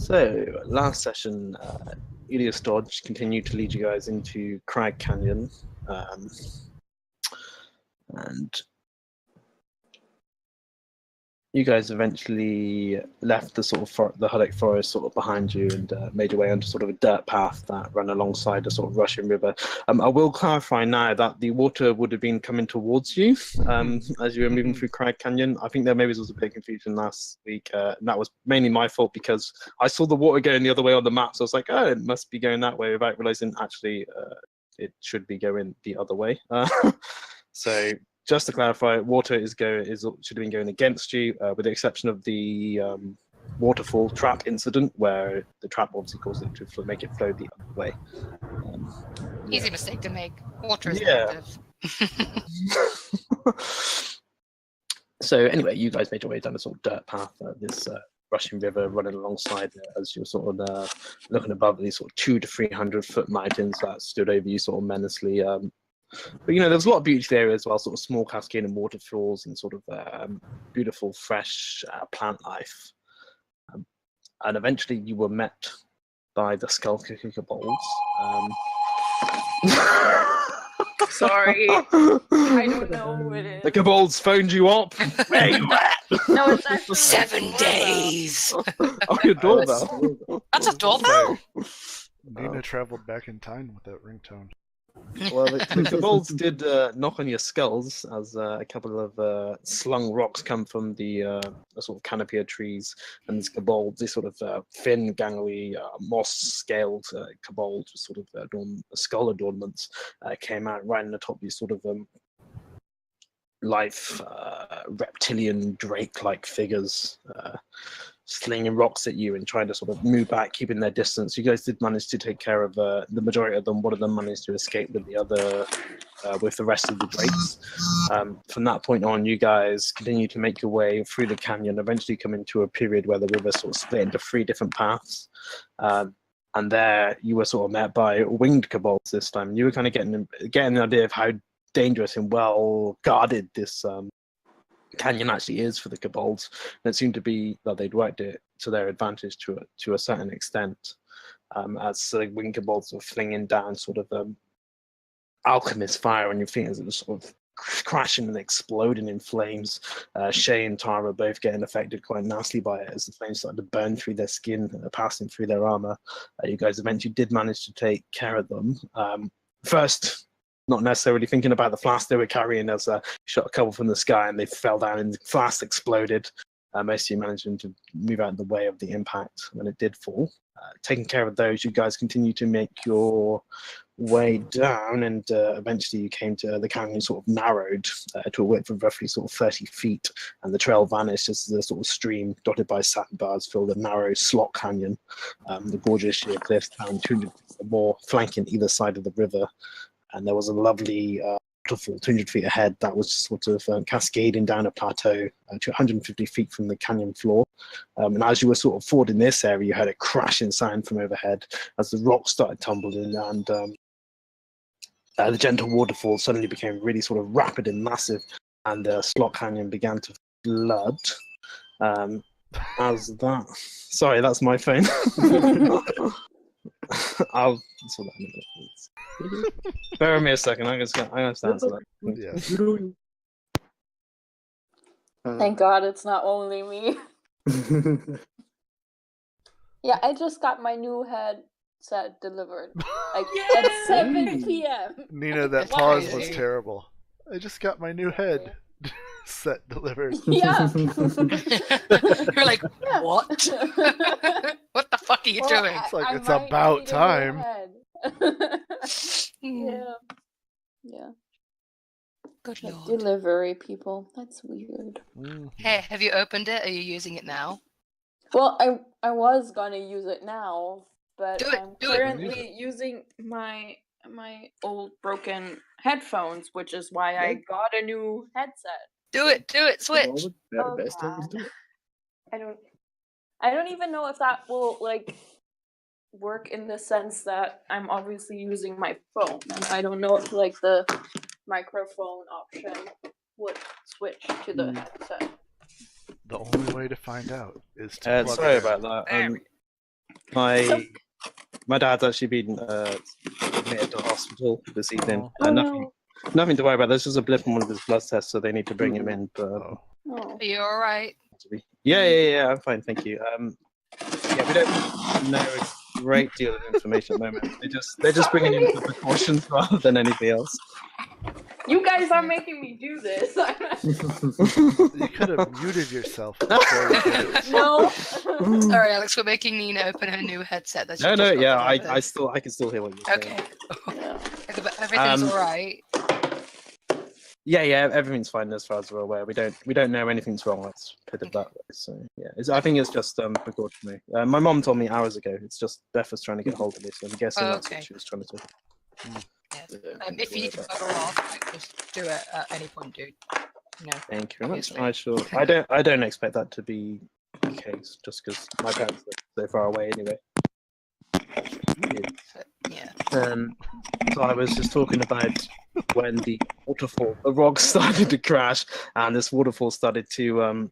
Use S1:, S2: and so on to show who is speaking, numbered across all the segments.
S1: So, last session, Elias Dodge continued to lead you guys into Crag Canyon, and you guys eventually left the sort of the Huddock Forest sort of behind you and made your way onto sort of a dirt path that ran alongside a sort of rushing river. I will clarify now that the water would have been coming towards you as you were moving through Crag Canyon. I think there maybe was a bit of confusion last week, and that was mainly my fault because I saw the water going the other way on the map, so I was like, oh, it must be going that way, without realizing actually it should be going the other way. So just to clarify, water should have been going against you, with the exception of the waterfall trap incident, where the trap obviously caused it to make it flow the other way.
S2: Easy mistake to make. Water is
S1: negative. So anyway, you guys made your way down a sort of dirt path, this rushing river running alongside as you're sort of looking above these sort of 200 to 300 foot mountains that stood over you sort of menacingly. But there was a lot of beauty there as well, sort of small cascading waterfalls and sort of beautiful, fresh plant life. And eventually you were met by the skull kicker kobolds.
S3: Sorry, I don't know who it is.
S1: The kobolds phoned you up. Where you at?
S3: No, it's actually
S2: 7 days.
S1: Oh, your doorbell.
S2: That's a doorbell?
S4: Nina traveled back in time with that ringtone.
S1: Well, the kobolds did knock on your skulls as a couple of slung rocks come from the sort of canopy of trees, and these kobolds, these sort of thin, gangly, moss-scaled kobolds with sort of skull adornments, came out right on the top of these sort of life reptilian drake-like figures, slinging rocks at you and trying to sort of move back, keeping their distance. You guys did manage to take care of the majority of them. One of them managed to escape with the other, with the rest of the drakes. From that point on, you guys continue to make your way through the canyon, eventually coming to a period where the river sort of split into 3 different paths. And there you were sort of met by winged kobolds this time. You were kind of getting an idea of how dangerous and well guarded this canyon actually is for the kobolds, and it seemed to be that they'd worked it to their advantage to a certain extent, as the winged kobolds were flinging down sort of alchemist fire on your feet as it was sort of crashing and exploding in flames. Shay and Tara both getting affected quite nicely by it as the flames started to burn through their skin, passing through their armor. You guys eventually did manage to take care of them. First, not necessarily thinking about the flask they were carrying, as shot a couple from the sky and they fell down and the flask exploded. Most of you managing to move out of the way of the impact when it did fall. Taking care of those, you guys continue to make your way down, and eventually you came to the canyon sort of narrowed to a width of roughly sort of 30 feet, and the trail vanished as the sort of stream dotted by sandbars filled a narrow slot canyon. The gorgeous sheer cliffs found 200 or more flanking either side of the river. And there was a lovely waterfall 200 feet ahead that was sort of cascading down a plateau to 150 feet from the canyon floor. And as you were sort of fording this area, you heard a crashing sound from overhead as the rocks started tumbling, and the gentle waterfall suddenly became really sort of rapid and massive, and the slot canyon began to flood. Sorry, that's my phone. I'll sort that in a minute. Bear with me a second. I'm gonna stand to that.
S3: Thank God it's not only me. Yeah, I just got my new headset delivered. Like at 7 p.m.
S4: Nina, that pause was terrible. I just got my new head set delivered.
S3: Yeah.
S2: You're like, what? What the fuck are you doing?
S4: It's like, it's about time.
S3: Yeah.
S2: Good lord.
S3: Delivery people. That's weird.
S2: Hey, have you opened it? Are you using it now?
S3: Well, I was gonna use it now, but I'm
S2: Do it.
S3: currently using my old broken headphones, which is why I got a new headset.
S2: Do it, switch.
S3: I don't even know if that will work in the sense that I'm obviously using my phone, and I don't know if the microphone option would switch to the headset.
S4: The only way to find out is to plug
S1: sorry
S4: it in.
S1: about that. my dad's actually been admitted to hospital this evening.
S3: Oh,
S1: Nothing to worry about. There's just a blip on one of his blood tests, so they need to bring him in. But
S3: no.
S2: Are you all right?
S1: yeah, I'm fine, thank you. Yeah, we don't know a great deal of information at the moment. They're just bringing in the precautions rather than anything else.
S3: You guys are making me do this.
S4: You could have muted yourself before you did it.
S3: No.
S2: Sorry, Alex, we're making Nina open her new headset. That she
S1: No,
S2: just got
S1: yeah,
S2: delivered.
S1: I can still hear what you're saying.
S2: Okay.
S3: Yeah.
S2: Everything's all right.
S1: Yeah, everything's fine as far as we're aware. We don't know anything's wrong. Let's put it that way. So yeah, I think it's just precautionary. My mom told me hours ago. It's just Beth was trying to get hold of me, so I'm guessing that's what she was trying to do.
S2: Yeah. If you need to bugger off, like, just do it at any point, dude. No.
S1: Thank you very much.
S2: Obviously.
S1: I don't expect that to be the case, just because my parents are so far away anyway.
S2: Yeah.
S1: So I was just talking about when the rocks started to crash, and this waterfall started to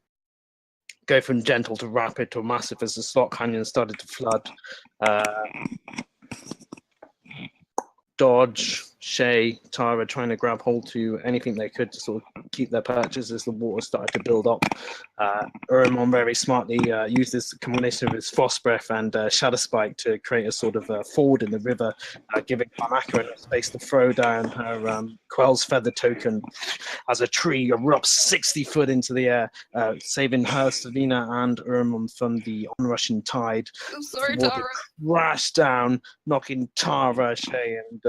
S1: go from gentle to rapid to massive as the slot canyon started to flood. Dodge, Shay, Tara trying to grab hold to anything they could to sort of keep their perches as the water started to build up. Urimon very smartly used this combination of his frost breath and shadow spike to create a sort of ford in the river, giving Panaka enough space to throw down her Quell's feather token as a tree erupts 60 foot into the air, saving her, Savina, and Urimon from the onrushing tide.
S2: I'm sorry,
S1: Water
S2: Tara.
S1: crashed down, knocking Tara, Shay, and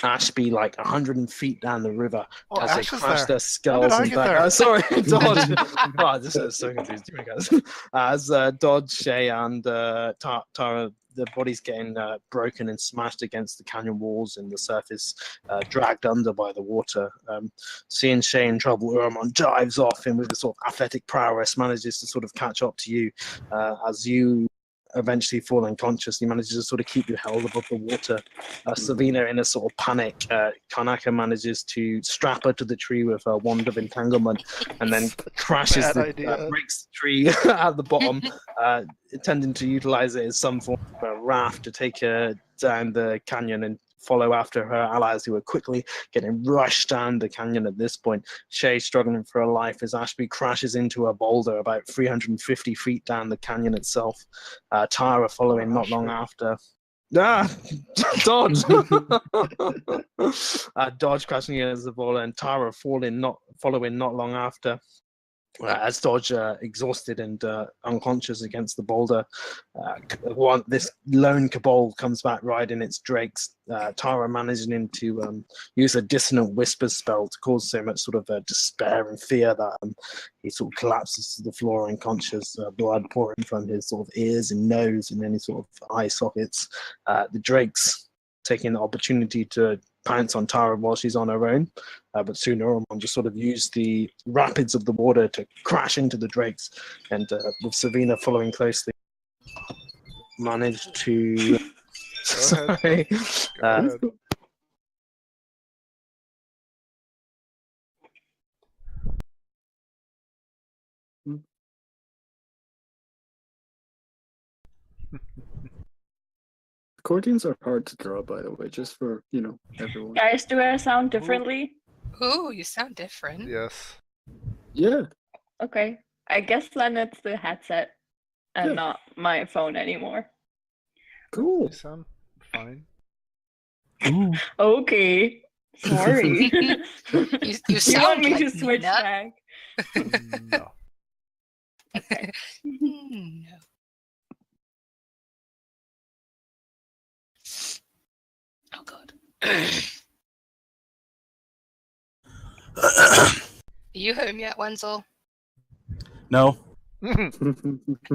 S1: Ashby like 100 feet down the river as they crashed their skulls and back. Sorry, Dodge. Oh, this is so confusing, guys. As Dodge, Shay, and Tara, the bodies getting broken and smashed against the canyon walls and the surface, dragged under by the water. Seeing Shay in trouble, Urimon dives off and with a sort of athletic prowess manages to sort of catch up to you as you eventually fall unconscious. He manages to sort of keep you held above the water. Savina, in a sort of panic, Kanaka manages to strap her to the tree with her wand of entanglement and then breaks the tree at the bottom, intending to utilize it as some form of a raft to take her down the canyon and follow after her allies, who are quickly getting rushed down the canyon at this point. Shay struggling for her life as Ashby crashes into a boulder about 350 feet down the canyon itself. Tara following not long after. Dodge! Dodge crashing against the boulder and Tara following not long after. As Dodge, exhausted and unconscious against the boulder, this lone Cabal comes back riding its drakes. Tara managing to use a dissonant whisper spell to cause so much sort of despair and fear that he sort of collapses to the floor unconscious, blood pouring from his sort of ears and nose and any sort of eye sockets. The drakes taking the opportunity to pounce on Tara while she's on her own, but soon Urimon just sort of used the rapids of the water to crash into the drakes, and with Savina following closely, managed to. Sorry.
S5: Accordions are hard to draw, by the way, just for, everyone.
S3: Guys, do I sound differently?
S2: Ooh, you sound different.
S4: Yes.
S5: Yeah.
S3: Okay. I guess then it's the headset and not my phone anymore.
S5: Cool.
S4: You sound fine.
S5: Ooh.
S3: Okay. Sorry.
S2: You sound
S3: want me
S2: like
S3: to switch
S2: Nina.
S3: back?
S4: No.
S3: Okay.
S2: No. Oh god. Are you home yet, Wenzel?
S6: No.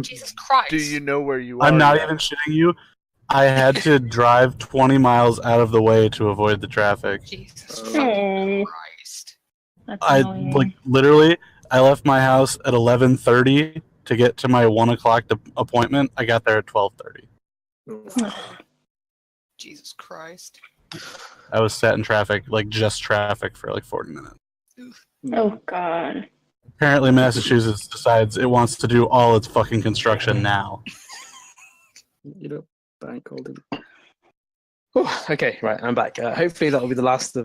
S2: Jesus Christ.
S4: Do you know where you are?
S6: I'm not
S4: yet?
S6: even shitting you. I had to drive 20 miles out of the way to avoid the traffic.
S2: Jesus
S3: Oh.
S2: Christ.
S3: That's
S6: I
S3: annoying.
S6: literally I left my house at 11:30 to get to my 1 o'clock appointment. I got there at 12:30.
S2: Jesus Christ.
S6: I was sat in traffic, just traffic, for 40 minutes.
S3: Oh god.
S6: Apparently, Massachusetts decides it wants to do all its fucking construction now.
S5: You know, bank holding.
S1: Okay, right, I'm back. Hopefully that'll be the last of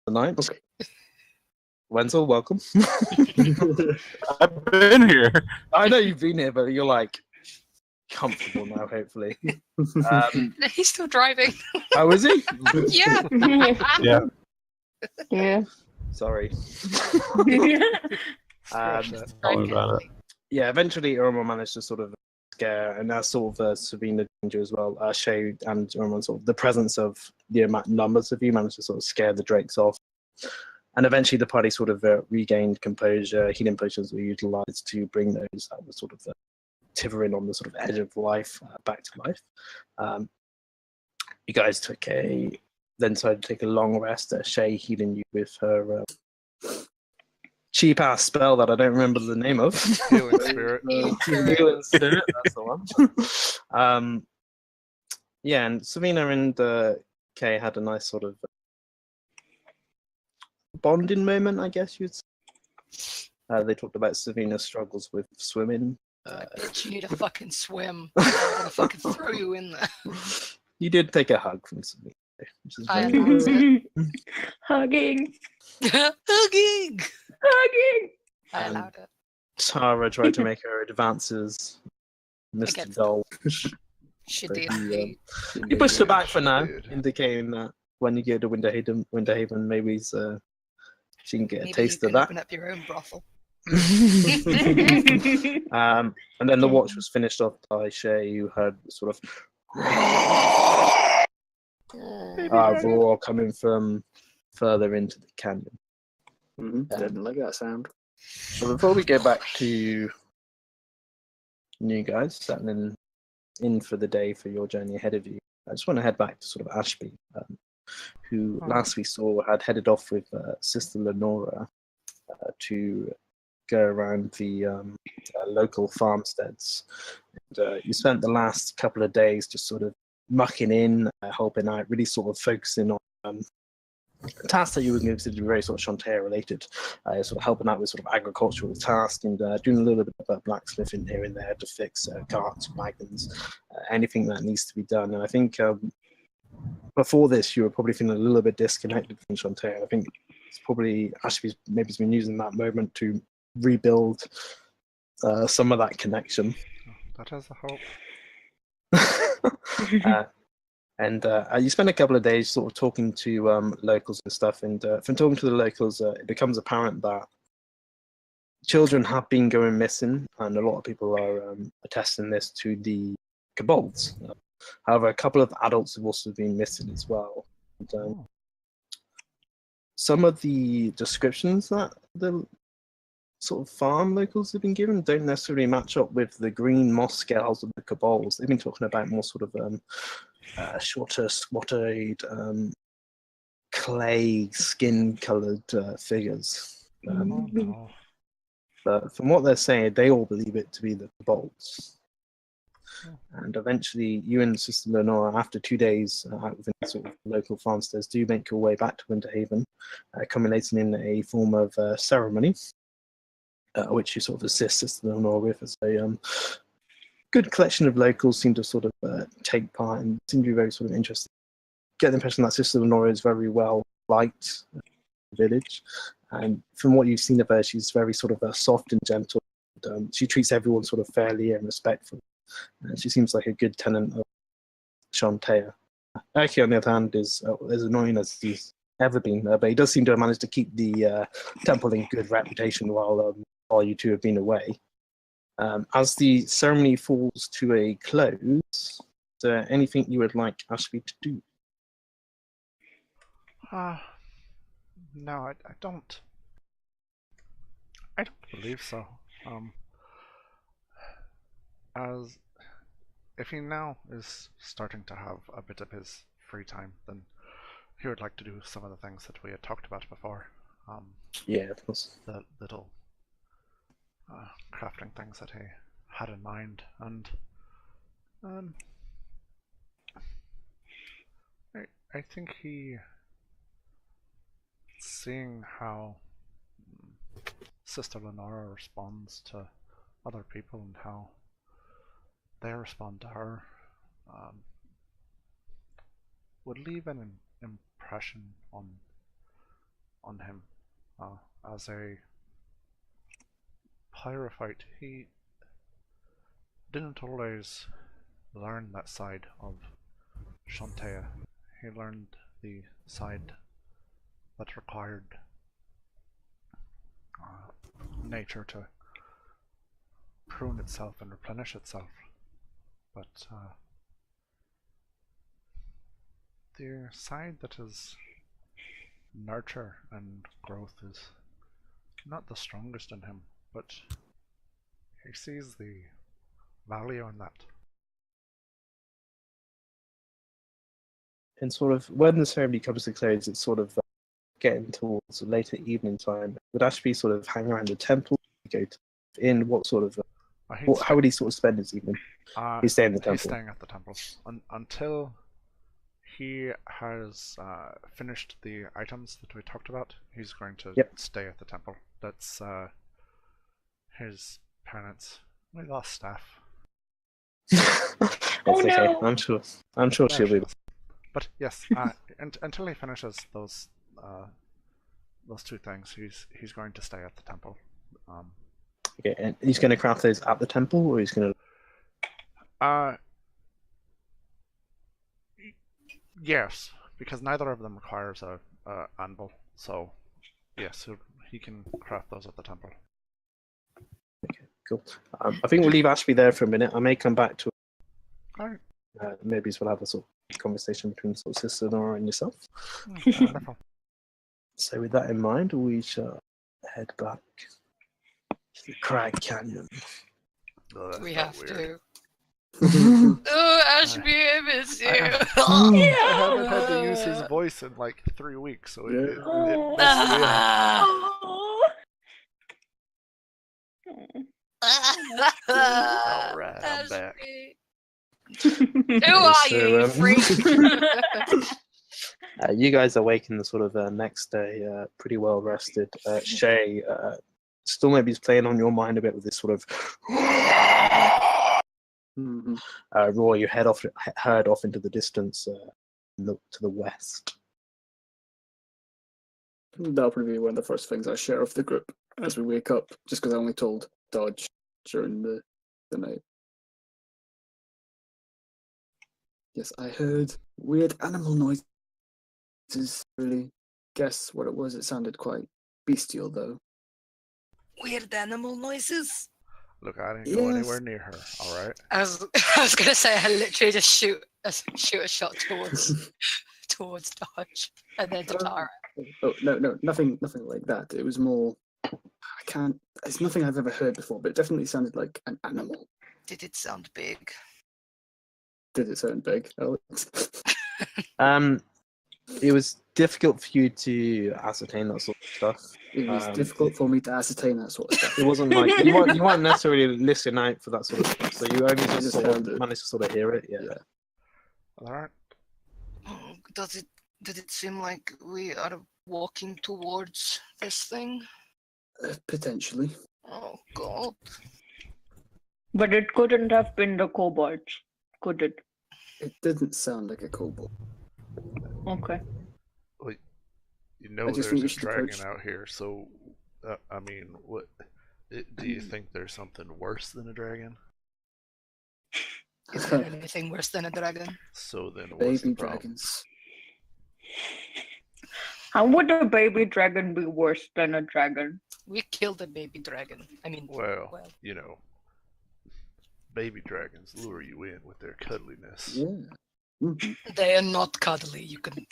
S1: the night.
S5: Okay.
S1: Wenzel, welcome.
S6: I've been here.
S1: I know you've been here, but you're like comfortable now, hopefully.
S2: He's still driving.
S1: Oh, is he?
S2: Yeah.
S6: Yeah.
S3: Yeah.
S1: Sorry.
S4: Scratch that.
S6: Tell me about it.
S1: Yeah, eventually Irma managed to sort of scare, and that's sort of Savina danger as well. Shay and Irma, sort of the presence of the numbers of you managed to sort of scare the drakes off. And eventually the party sort of regained composure. Healing potions were utilized to bring those that were sort of tivering on the sort of edge of life back to life. You guys then decided to take a long rest. Shay healing you with her cheap ass spell that I don't remember the name of.
S4: Healing spirit.
S1: Healing spirit, that's the one. Yeah, and Savina and Kay had a nice sort of bonding moment, I guess you'd say. They talked about Savina's struggles with swimming.
S2: Bitch, you need to fucking swim. I'm gonna fucking throw you in there.
S1: You did take a hug from Savina, which is
S2: I
S1: very
S2: announced it.
S3: Hugging.
S2: Hugging!
S3: Hugging.
S2: I
S1: Um,
S2: allowed it.
S1: Tara tried to make her advances. Mr.
S2: Against
S1: Dull.
S2: She
S1: but
S2: did.
S1: he pushed her back for now,
S4: Dude.
S1: indicating that when you go to Winterhaven, maybe she can get a
S2: Maybe
S1: taste
S2: you
S1: of
S2: can
S1: that.
S2: open up your own brothel.
S1: And then the watch was finished off by Shay, who heard sort of roar coming from further into the canyon.
S5: Didn't like that sound.
S1: So before we go back to you guys settling in for the day for your journey ahead of you, I just want to head back to sort of Ashby, who last we saw had headed off with Sister Lenora to go around the local farmsteads. And, you spent the last couple of days just sort of mucking in, helping out, really sort of focusing on tasks that you would consider to be very sort of Shantae related, sort of helping out with sort of agricultural tasks and doing a little bit of blacksmithing here and there to fix carts, wagons, anything that needs to be done. And I think before this, you were probably feeling a little bit disconnected from Shantae. I think it's probably Ashby's maybe been using that moment to rebuild some of that connection.
S4: That is a hope.
S1: And you spend a couple of days sort of talking to locals and stuff. And from talking to the locals, it becomes apparent that children have been going missing, and a lot of people are attesting this to the kobolds. However, a couple of adults have also been missing as well. And, some of the descriptions that the sort of farm locals have been given don't necessarily match up with the green moss scales of the kobolds. They've been talking about more sort of shorter, squatted, clay skin-coloured figures.
S4: Oh no.
S1: But from what they're saying, they all believe it to be the kobolds. And eventually, you and Sister Lenora, after 2 days out within sort of local farmsteads, do make your way back to Winterhaven, culminating in a form of ceremony, which you sort of assist Sister Lenora with. As a good collection of locals seem to sort of take part and seem to be very sort of interested. Get the impression that Sister Lenora is very well liked in the village, and from what you've seen of her, she's very sort of soft and gentle. And, she treats everyone sort of fairly and respectfully. She seems like a good tenant of Shantae. Aki, on the other hand, is as annoying as he's ever been, but he does seem to have managed to keep the temple in good reputation while you two have been away. As the ceremony falls to a close, is there anything you would like Ashby to do?
S4: No, I don't. I don't believe so. As if he now is starting to have a bit of his free time, then he would like to do some of the things that we had talked about before.
S1: Yeah, of course.
S4: The little crafting things that he had in mind, and I think seeing how Sister Lenora responds to other people and how they respond to her, would leave an impression on him. As a pyrophyte, he didn't always learn that side of Shantea. He learned the side that required nature to prune itself and replenish itself. But the side that is nurture and growth is not the strongest in him, but he sees the value in that.
S1: And sort of when the ceremony comes to close, it's sort of getting towards later evening time. Would Ashby sort of hang around the temple, go to in what sort of how would he sort of spend his evening? He's staying in the temple.
S4: He's staying at the temple until he has finished the items that we talked about. He's going to stay at the temple. That's his parents. We lost staff.
S1: Okay. No. I'm sure she'll be.
S4: But yes, until he finishes those two things, he's going to stay at the temple.
S1: Okay, and he's going to craft those at the temple, or he's going
S4: to. Yes, because neither of them requires a anvil, so yes, he can craft those at the temple.
S1: Okay, cool. I think we'll leave Ashby there for a minute. I may come back to.
S4: All right.
S1: Maybe we'll have a sort of conversation between sort of Sister Nora and yourself. So with that in mind, we shall head back to the Crag Canyon.
S2: We have to. Oh, Ashby, I miss you.
S4: I haven't had to use his voice in like 3 weeks, so it messes me up. Alright, I'm back.
S2: Who are you, freak?
S1: You guys are waking the sort of next day, pretty well rested. Shay, still maybe is playing on your mind a bit with this sort of roar. You heard off into the distance, to the west.
S5: That'll probably be one of the first things I share with the group as we wake up, just because I only told Dodge during the night. Yes, I heard weird animal noises. Really guess what it was. It sounded quite bestial, though.
S2: Weird animal noises?
S4: Look, I didn't go anywhere near her, alright?
S2: I was going to say, I literally just shoot a shot towards Dodge, and then to Tara.
S5: Oh, no, nothing like that. It was more... It's nothing I've ever heard before, but it definitely sounded like an animal.
S2: Did it sound big?
S5: Did it sound big, Alex?
S1: It was difficult for you to ascertain that sort of stuff.
S5: It was difficult for me to ascertain that sort of stuff.
S1: It wasn't like you weren't necessarily listening out for that sort of stuff, so you only just managed to sort of hear it. Yeah.
S4: Alright.
S2: Did it seem like we are walking towards this thing?
S5: Potentially.
S2: Oh God.
S7: But it couldn't have been the kobolds, could it?
S5: It didn't sound like a kobold.
S7: Okay.
S4: Well, you know there's a dragon out here, so I mean, what do you think there's something worse than a dragon?
S2: Is there anything worse than a dragon?
S4: So then, what's the problem?
S5: Dragons.
S7: How would a baby dragon be worse than a dragon?
S2: We killed a baby dragon. I mean,
S4: well, you know, baby dragons lure you in with their cuddliness.
S5: Yeah. Mm-hmm.
S2: They are not cuddly. You can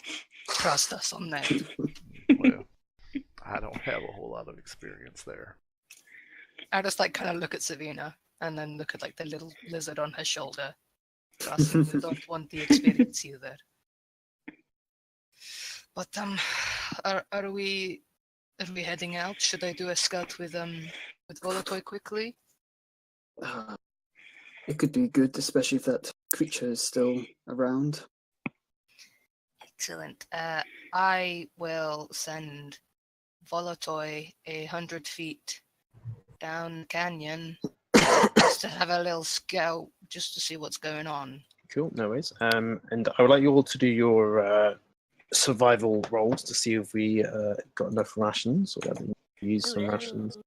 S2: trust us on that.
S4: Well, I don't have a whole lot of experience there.
S2: I just kind of look at Savina and then look at the little lizard on her shoulder. Trust me, we don't want the experience either. But are we heading out? Should I do a scout with Volotoy quickly?
S5: It could be good, especially if that creature is still around.
S2: Excellent. I will send Volotoy 100 feet down the canyon just to have a little scout, just to see what's going on.
S1: Cool, no worries. And I would like you all to do your survival rolls to see if we got enough rations or whether we use some rations.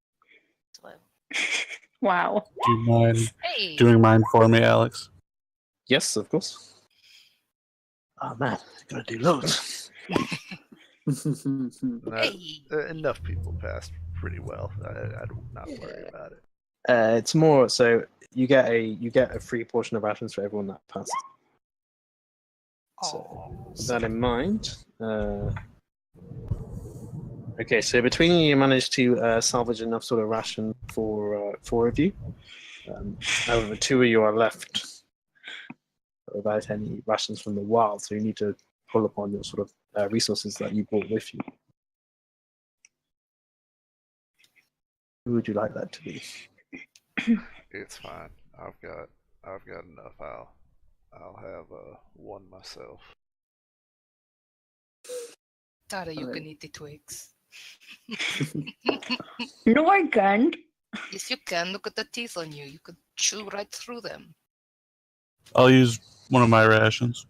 S7: Wow.
S6: Do you mind
S2: Hey.
S6: doing mine for me, Alex?
S1: Yes, of course. Oh man, gotta do loads.
S2: Hey.
S4: Enough people passed pretty well. I do not worry about it.
S1: It's more so you get a free portion of rations for everyone that passes. So with that in mind, okay. So between you managed to salvage enough sort of ration for 4 of you. However, 2 of you are left without any rations from the wild, so you need to pull upon your sort of resources that you brought with you. Who would you like that to be?
S4: It's fine. I've got enough. I'll have one myself.
S2: Tara, you can eat the twigs.
S7: No, I can't.
S2: Yes, you can. Look at the teeth on you. You could chew right through them.
S6: I'll use one of my rations.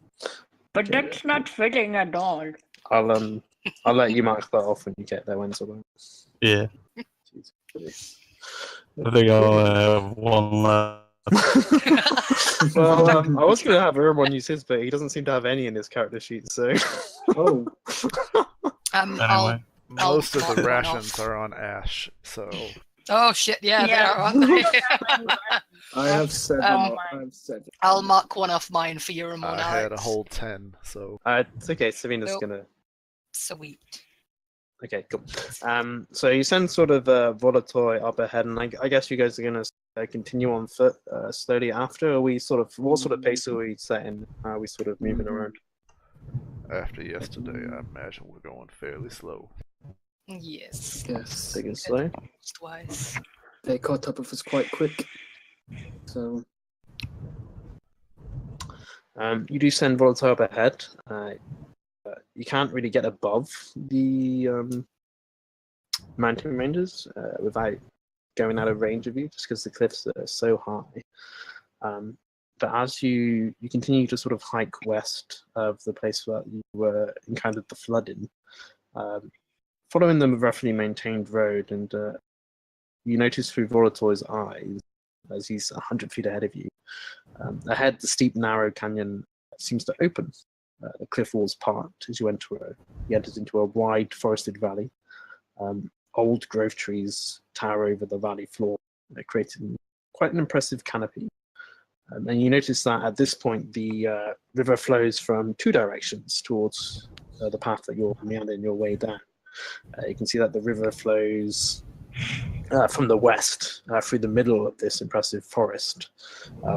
S7: But that's not fitting at all.
S1: I'll let you mark that off when you get there, Wenzel.
S6: Yeah. I think I'll have one left.
S1: Well, I was going to have Ermon use his, but he doesn't seem to have any in his character sheet, so...
S5: Oh,
S6: Anyway.
S4: Most of
S2: mark
S4: the
S2: one
S4: rations
S2: off.
S4: are on Ash, so
S2: Oh shit! Yeah, they
S7: Yeah.
S2: are, aren't they?
S5: I have 7.
S2: Um,
S5: I have 7.
S2: I'll mark one off mine for you, Ramon.
S4: I had a
S2: Alex.
S4: whole 10. So
S1: it's okay, Savina's
S2: Nope.
S1: going to...
S2: Sweet.
S1: Okay, cool. So you send sort of Volatoi up ahead, and I guess you guys are going to continue on foot slowly after. Are we sort of... What sort of pace are we setting? How are we sort of moving around?
S4: after yesterday, I imagine we're going fairly slow.
S2: Yes.
S5: Yes,
S1: Big and slow?
S2: Twice.
S5: they caught up with us quite quick. So,
S1: You do send Volatile up ahead. You can't really get above the mountain ranges without going out of range of you, just because the cliffs are so high. But as you continue to sort of hike west of the place where you were encountered the flooding, following the roughly maintained road, and you notice through Volatoy's eyes, as he's 100 feet ahead of you, ahead the steep, narrow canyon seems to open. The cliff walls part as you enter. You entered into a wide forested valley. Old growth trees tower over the valley floor, creating quite an impressive canopy. And you notice that at this point, the river flows from 2 directions towards the path that you're meandering your way down. You can see that the river flows from the west through the middle of this impressive forest,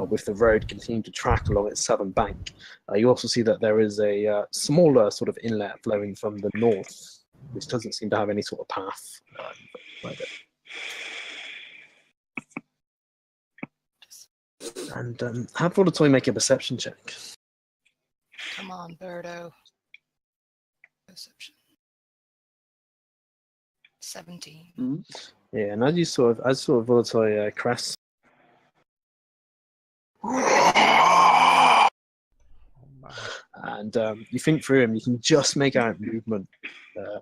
S1: with the road continuing to track along its southern bank. You also see that there is a smaller sort of inlet flowing from the north, which doesn't seem to have any sort of path. And have Volatoy make a perception check.
S2: Come on, Birdo. Perception. 17.
S1: Yeah, and as Volatoy crests, and you think through him, you can just make out movement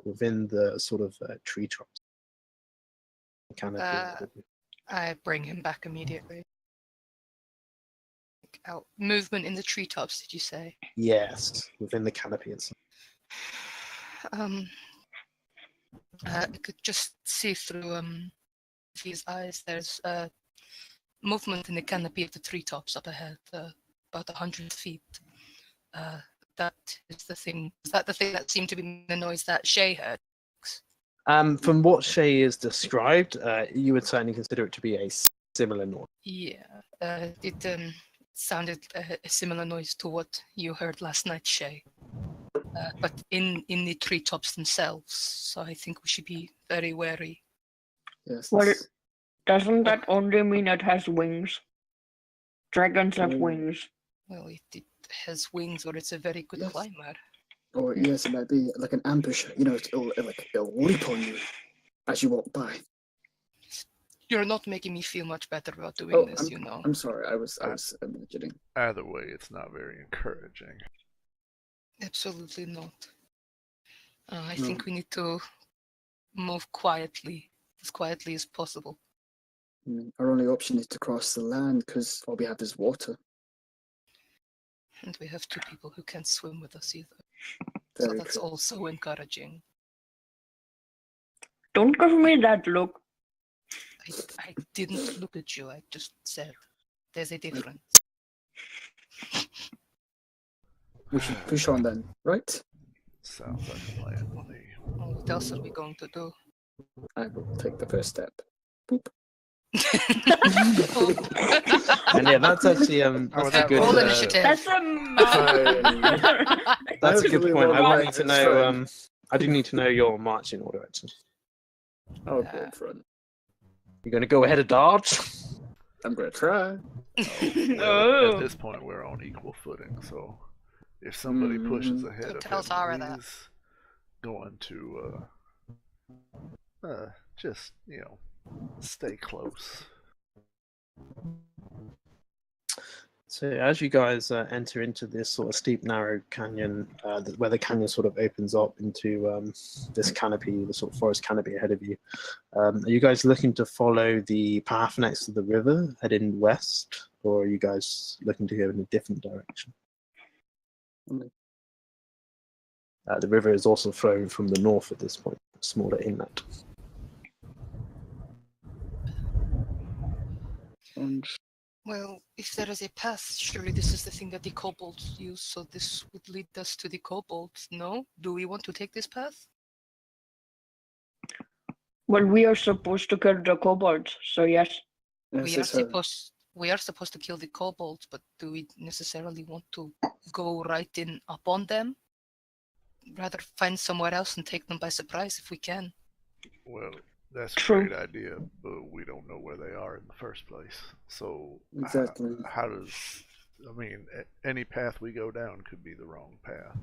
S1: within the sort of tree tops.
S2: I bring him back immediately. Out. Movement in the treetops, did you say?
S1: Yes, within the canopy itself.
S2: I could just see through his eyes. There's movement in the canopy of the treetops up ahead, about 100 feet. That is the thing. Is that the thing that seemed to be the noise that Shay heard?
S1: From what Shay is described, you would certainly consider it to be a similar noise.
S2: Yeah, it sounded a similar noise to what you heard last night, Shay. But in the treetops themselves, so I think we should be very wary.
S5: yes.
S7: Well, doesn't that only mean it has wings? Dragons have wings.
S2: Well, it has wings, or it's a very good
S5: Yes.
S2: climber.
S5: Or yes, it might be like an ambush. You know, it'll leap on you as you walk by.
S2: You're not making me feel much better about doing this,
S5: I'm sorry. I was imagining.
S4: Either way, it's not very encouraging.
S2: Absolutely not. I think we need to move quietly, as quietly as possible.
S5: Our only option is to cross the land because all we have is water.
S2: And we have 2 people who can't swim with us either.
S5: Very
S2: So that's
S5: true.
S2: also encouraging.
S7: Don't give me that look.
S2: I didn't look at you, I just said there's a difference.
S5: We should push on then, right?
S4: Sounds like a plan to me.
S2: What else are we going to do?
S5: I will take the first step. Boop.
S1: And yeah, that's actually that's a good.
S2: Roll initiative.
S7: That's a
S1: That's a good point. I
S5: Right,
S1: wanted to
S5: that's
S1: know.
S5: fine.
S1: I do need to know your marching order. Actually,
S5: I'll go in front.
S1: you're going to go ahead of Dodge.
S5: I'm gonna try.
S4: At this point, we're on equal footing, so if somebody pushes ahead
S2: Don't
S4: of
S2: tell
S4: him,
S2: Tara that.
S4: he's going to just, stay close.
S1: So as you guys enter into this sort of steep, narrow canyon, where the canyon sort of opens up into this canopy, the sort of forest canopy ahead of you, are you guys looking to follow the path next to the river, heading west, or are you guys looking to go in a different direction? The river is also flowing from the north at this point, a smaller inlet.
S2: Well, if there is a path, surely this is the thing that the kobolds use, so this would lead us to the kobolds, no? Do we want to take this path?
S7: Well, we are supposed to kill the kobolds, so yes.
S2: We are supposed to kill the kobolds, but do we necessarily want to go right in upon them? Rather find somewhere else and take them by surprise if we can.
S4: Well, that's a
S7: True.
S4: great idea, but we don't know where they are in the first place. So
S5: Exactly.
S4: how does... I mean, any path we go down could be the wrong path.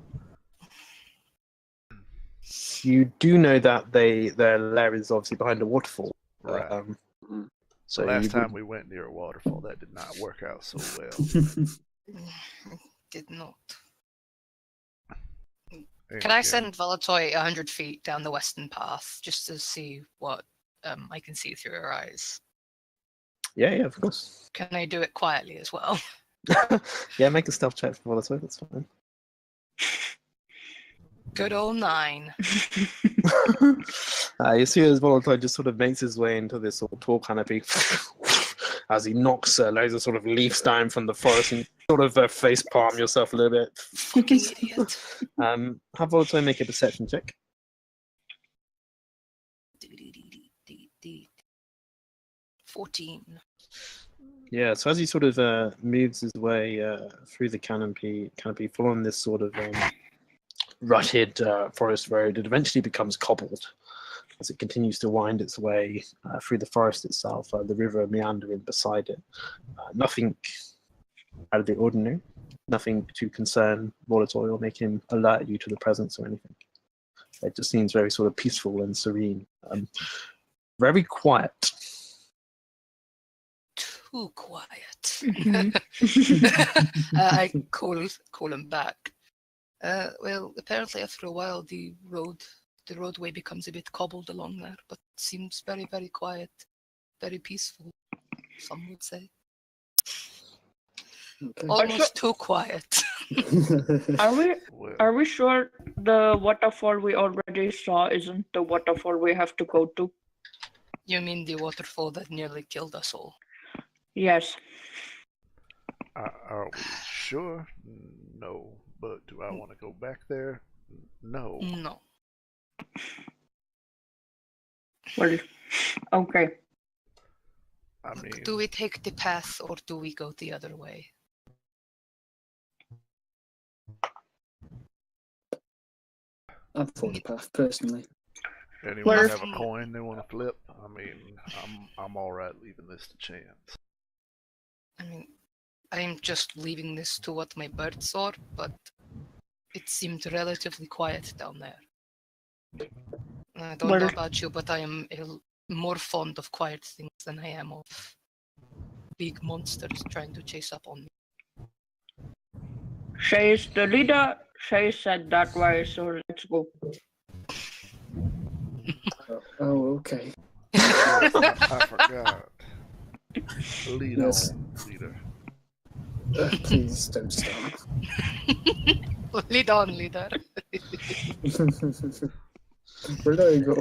S1: You do know that their lair is obviously behind a waterfall.
S4: Right.
S1: So
S4: Last time we went near a waterfall, that did not work out so well.
S2: Did not.
S4: And
S2: Can I
S4: again,
S2: send Valatoy 100 feet down the western path just to see what I can see through her eyes?
S1: Yeah, of course.
S2: Can I do it quietly as well?
S1: Yeah, make a stealth check for Volatile, that's fine.
S2: Good old 9.
S1: You see as Volatile just sort of makes his way into this sort of tall canopy as he knocks loads of sort of leaves down from the forest and sort of face palm yourself a little bit.
S2: Fucking idiot.
S1: Have Volatile make a perception check.
S2: 14.
S1: Yeah, so as he sort of moves his way through the canopy following this sort of rutted forest road, it eventually becomes cobbled as it continues to wind its way through the forest itself, the river meandering beside it. Nothing out of the ordinary, nothing to concern Volatile or make him alert you to the presence or anything. It just seems very sort of peaceful and serene. Very quiet.
S2: Too quiet.
S7: Mhm.
S2: I call him back. Well, apparently after a while the roadway becomes a bit cobbled along there, but seems very, very quiet, very peaceful, some would say.
S5: Okay.
S2: Almost too quiet.
S4: well,
S7: Are we sure the waterfall we already saw isn't the waterfall we have to go to?
S2: You mean the waterfall that nearly killed us all?
S7: Yes.
S4: are we sure? No. But do I want to go back there? No.
S2: No.
S7: Well, okay.
S4: I mean,
S2: Do we take the path or do we go the other way?
S5: I'm for the path personally.
S4: anyone
S7: Well,
S4: have a coin they want to flip? I mean, I'm all right leaving this to chance.
S2: I mean, I'm just leaving this to what my bird saw, but it seemed relatively quiet down there. I don't know about you, but I am more fond of quiet things than I am of big monsters trying to chase up on me.
S7: Shay is the leader. Shay said that way, so let's go.
S5: Oh, okay.
S4: I forgot. Lead
S5: Yes.
S4: on, leader.
S5: Please don't stop.
S2: Lead on, leader.
S5: Where do I go?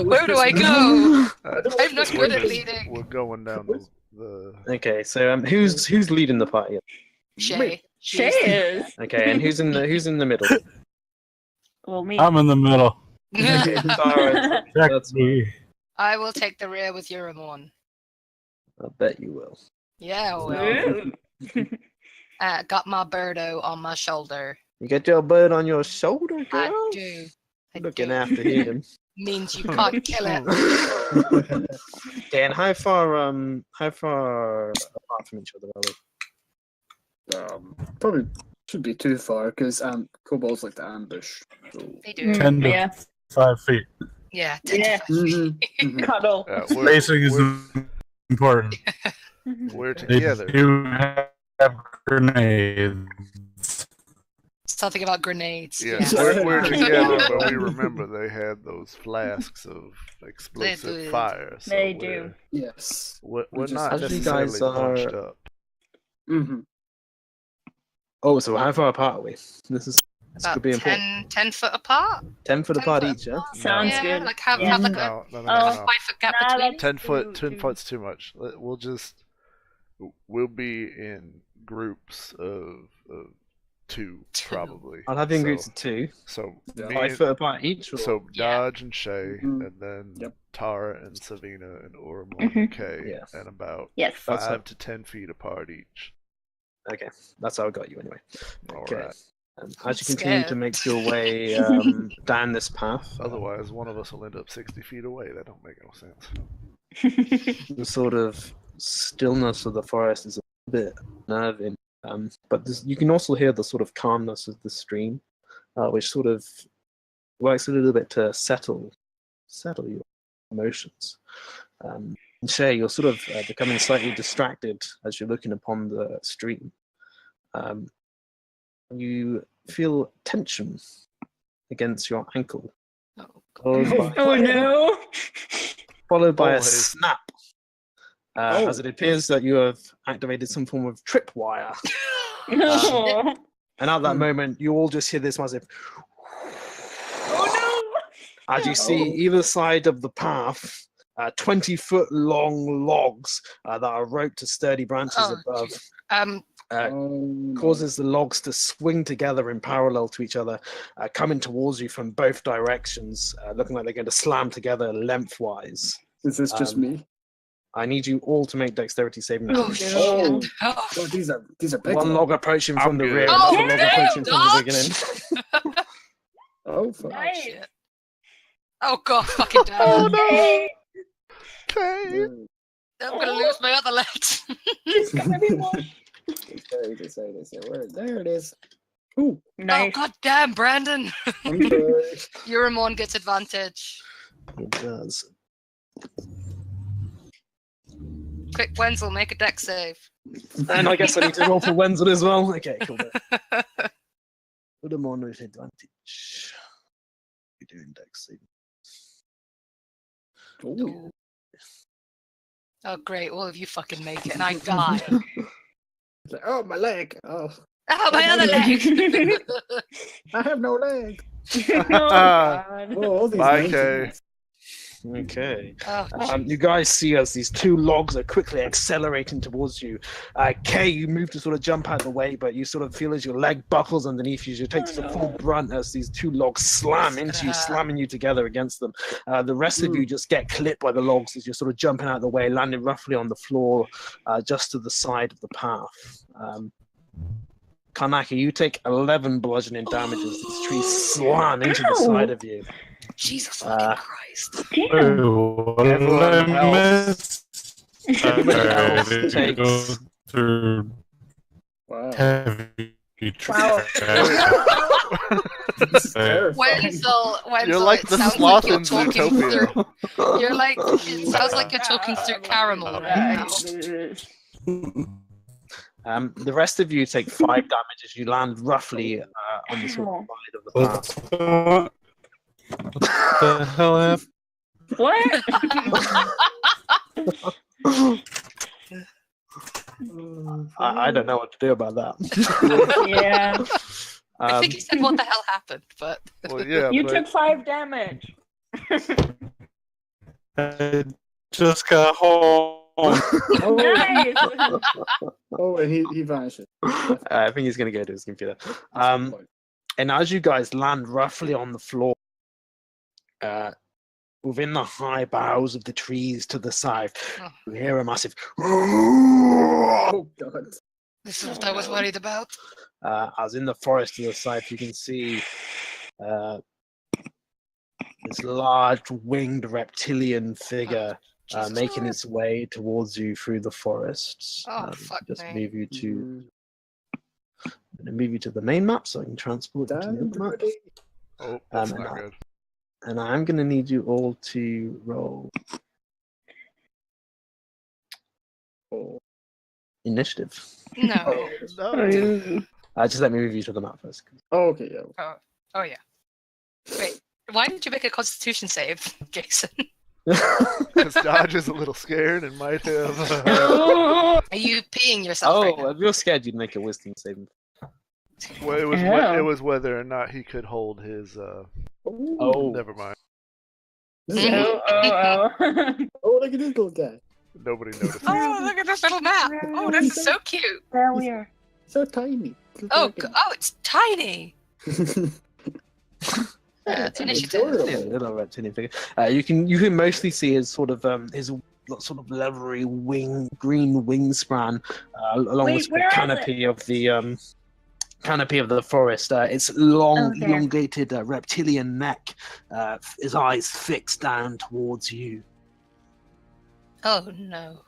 S2: Where do I go?
S4: Uh,
S2: I'm not good at leading.
S4: We're going down the
S1: Okay, so who's leading the party?
S2: Shay.
S7: Shay is.
S1: Okay, and who's in the middle?
S7: Well, me.
S6: I'm in the middle.
S1: Okay, Tara,
S6: Check
S1: that's
S6: me.
S2: I will take the rear with Yuramon.
S1: I bet you will.
S2: Yeah, I will. Got my birdo on my shoulder.
S1: You get your bird on your shoulder, girl.
S2: I do. I
S1: Looking
S2: do.
S1: after him.
S2: Means you can't kill it.
S1: Dan, how far apart from each other are they?
S5: Probably should be too far because kobolds like to ambush. So.
S2: They do.
S6: 10 to
S7: Yeah.
S6: 5 feet.
S2: Yeah.
S7: Yeah.
S5: Mhm.
S7: Cuddle.
S6: Spacing is important.
S4: we're
S6: They
S4: together.
S6: do have grenades.
S2: Something about grenades.
S4: Yes,
S2: Yeah.
S4: we're together, but we remember they had those flasks of explosive
S2: do.
S4: fire. So
S7: They do.
S5: Yes.
S4: We're
S5: just-
S4: not
S1: As you
S4: necessarily
S1: guys are-
S4: bunched up.
S5: Mm-hmm.
S1: Oh, so how far apart are we? This
S2: About
S1: could be important.
S2: 10 foot apart.
S1: 10 foot
S2: 10
S1: apart
S2: foot
S1: each, yeah?
S7: Sounds
S2: yeah,
S7: good.
S2: like have
S7: Yeah.
S2: like a
S4: No, no, no,
S7: Oh.
S4: no.
S2: 5 foot gap
S7: Nah,
S2: between.
S7: that's
S4: 10 foot,
S7: too-
S4: 10 foot's too much. We'll be in groups of 2,
S2: Two.
S4: probably.
S1: I'll have you in
S4: So-
S1: groups of 2.
S4: So,
S5: Yeah.
S4: me
S1: 5
S4: and-
S1: foot apart each? Or?
S4: so
S2: Yeah.
S4: Dodge and Shay,
S5: Mhm.
S4: and then
S5: Yep.
S4: Tara and Savina and Ormond
S7: Mhm.
S4: and Kay,
S1: Yeah.
S4: and about
S7: Yes.
S1: That's
S4: 5
S1: it.
S4: to 10 feet apart each.
S1: Okay, that's how I got you anyway.
S4: All
S1: Okay.
S4: right.
S1: As you continue
S2: Scared.
S1: to make your way down this path,
S4: Otherwise, one of us will end up 60 feet away. That don't make no sense.
S1: the sort of stillness of the forest is a bit unnerving. But you can also hear the sort of calmness of the stream, which sort of works a little bit to settle your emotions. And Shay, you're sort of becoming slightly distracted as you're looking upon the stream. You feel tension against your ankle,
S2: Oh,
S1: followed by,
S7: Oh no.
S1: followed by a
S4: Always.
S1: snap. As it appears that you have activated some form of tripwire.
S7: No.
S1: And at that moment, you all just hear this massive
S7: Oh
S1: as you see either side of the path 20-foot long logs that are roped to sturdy branches
S2: Oh,
S1: above.
S2: jeez.
S1: Causes the logs to swing together in parallel to each other, coming towards you from both directions, looking like they're going to slam together lengthwise.
S5: Is this just me?
S1: I need you all to make dexterity saving
S2: Oh,
S1: throws.
S2: shit.
S5: Oh.
S2: Oh,
S5: God, these are big.
S1: One log approaching from
S4: I'm
S1: the
S4: good.
S1: rear,
S2: Oh,
S1: another log
S2: damn,
S1: approaching from the
S2: Dodge!
S1: beginning.
S5: Oh, fuck.
S7: Nice.
S2: shit. Oh god, fucking damn.
S7: no.
S4: Okay.
S2: I'm gonna lose my other leg.
S7: It's gonna be one.
S5: There it is. Ooh,
S2: Oh
S7: Nice.
S2: god damn, Brandon.
S5: I'm sorry.
S2: Yuramon gets advantage.
S1: It does.
S2: Quick, Wenzel, make a deck save.
S1: And I guess I need to roll for Wenzel as well. Okay, cool. Put them on with advantage. You're doing dex saving.
S5: Ooh.
S2: Ooh. Oh great, all of you fucking make it and I die.
S5: It's like, oh, my leg. Oh,
S2: Oh, my other leg!
S5: I have no leg.
S7: Oh, God.
S5: Oh, all these
S4: Bye,
S5: names.
S4: Kay.
S1: Okay.
S2: Oh,
S1: You guys see as these 2 logs are quickly accelerating towards you. Kay, you move to sort of jump out of the way, but you sort of feel as your leg buckles underneath you. You take the full brunt as these 2 logs slam into you, slamming you together against them. The rest of you just get clipped by the logs as you're sort of jumping out of the way, landing roughly on the floor just to the side of the path. Kanaki, you take 11 bludgeoning damage as these trees slam into the side of you.
S2: Jesus fucking Christ.
S7: Damn.
S6: Oh, what did
S4: Everyone
S6: I
S4: else-
S6: miss?
S1: Everybody else
S6: Did you
S1: takes-
S6: go through
S5: Wow.
S6: heavy
S7: Wow.
S6: trash?
S5: This is terrifying.
S2: Wenzel,
S4: You're like
S2: it
S4: the
S2: sounds
S4: sloth
S2: like you're
S4: in
S2: talking
S4: Zootopia.
S2: through. You're like, it sounds like you're talking through caramel right now.
S1: The rest of you take 5 damage as you land roughly on the sort of side of the path.
S6: What the hell happened?
S7: What?
S1: I don't know what to do about that.
S7: Yeah.
S2: I think he said, "What the hell happened?" But
S4: Well, yeah,
S7: You
S4: but
S7: took 5 damage.
S6: I just got home.
S7: Nice.
S5: Oh, and he vanishes.
S1: I think he's going to go to his computer. And as you guys land roughly on the floor, within the high boughs of the trees to the side, you hear a massive.
S5: Oh god.
S2: this is what I was worried about.
S1: As in the forest to the side, you can see this large winged reptilian figure
S2: Jesus
S1: making
S2: Christ.
S1: its way towards you through the forests.
S2: Oh, fuck
S1: just
S2: me.
S1: move you to. I'm going to move you to the main map so I can transport you to the other map.
S4: oh, that's
S1: and
S4: not good.
S1: And I'm going to need you all to roll initiative.
S2: No.
S4: No.
S1: Just let me move you to the map first.
S5: Oh, okay, yeah.
S2: Oh yeah. Wait. Why did you make a Constitution save, Jason?
S4: Because Dodge is a little scared and might have.
S2: Are you peeing yourself right now?
S1: if you're scared, you'd make a wisdom saving.
S4: Well, it was whether or not he could hold his.
S1: Oh,
S4: Never mind.
S7: Oh.
S5: Oh, look at this little guy.
S4: Nobody noticed.
S2: Oh, look at this little map. Oh, this is so cute.
S7: There we are.
S5: So tiny.
S2: Oh, it's tiny. Initiative.
S1: little reptilian figure. You can mostly see his sort of his sort of leathery green wingspan along
S7: Wait,
S1: the
S7: where is
S1: canopy of the canopy of the forest. Its long,
S7: there.
S1: elongated reptilian neck, his eyes fixed down towards you.
S2: Oh no.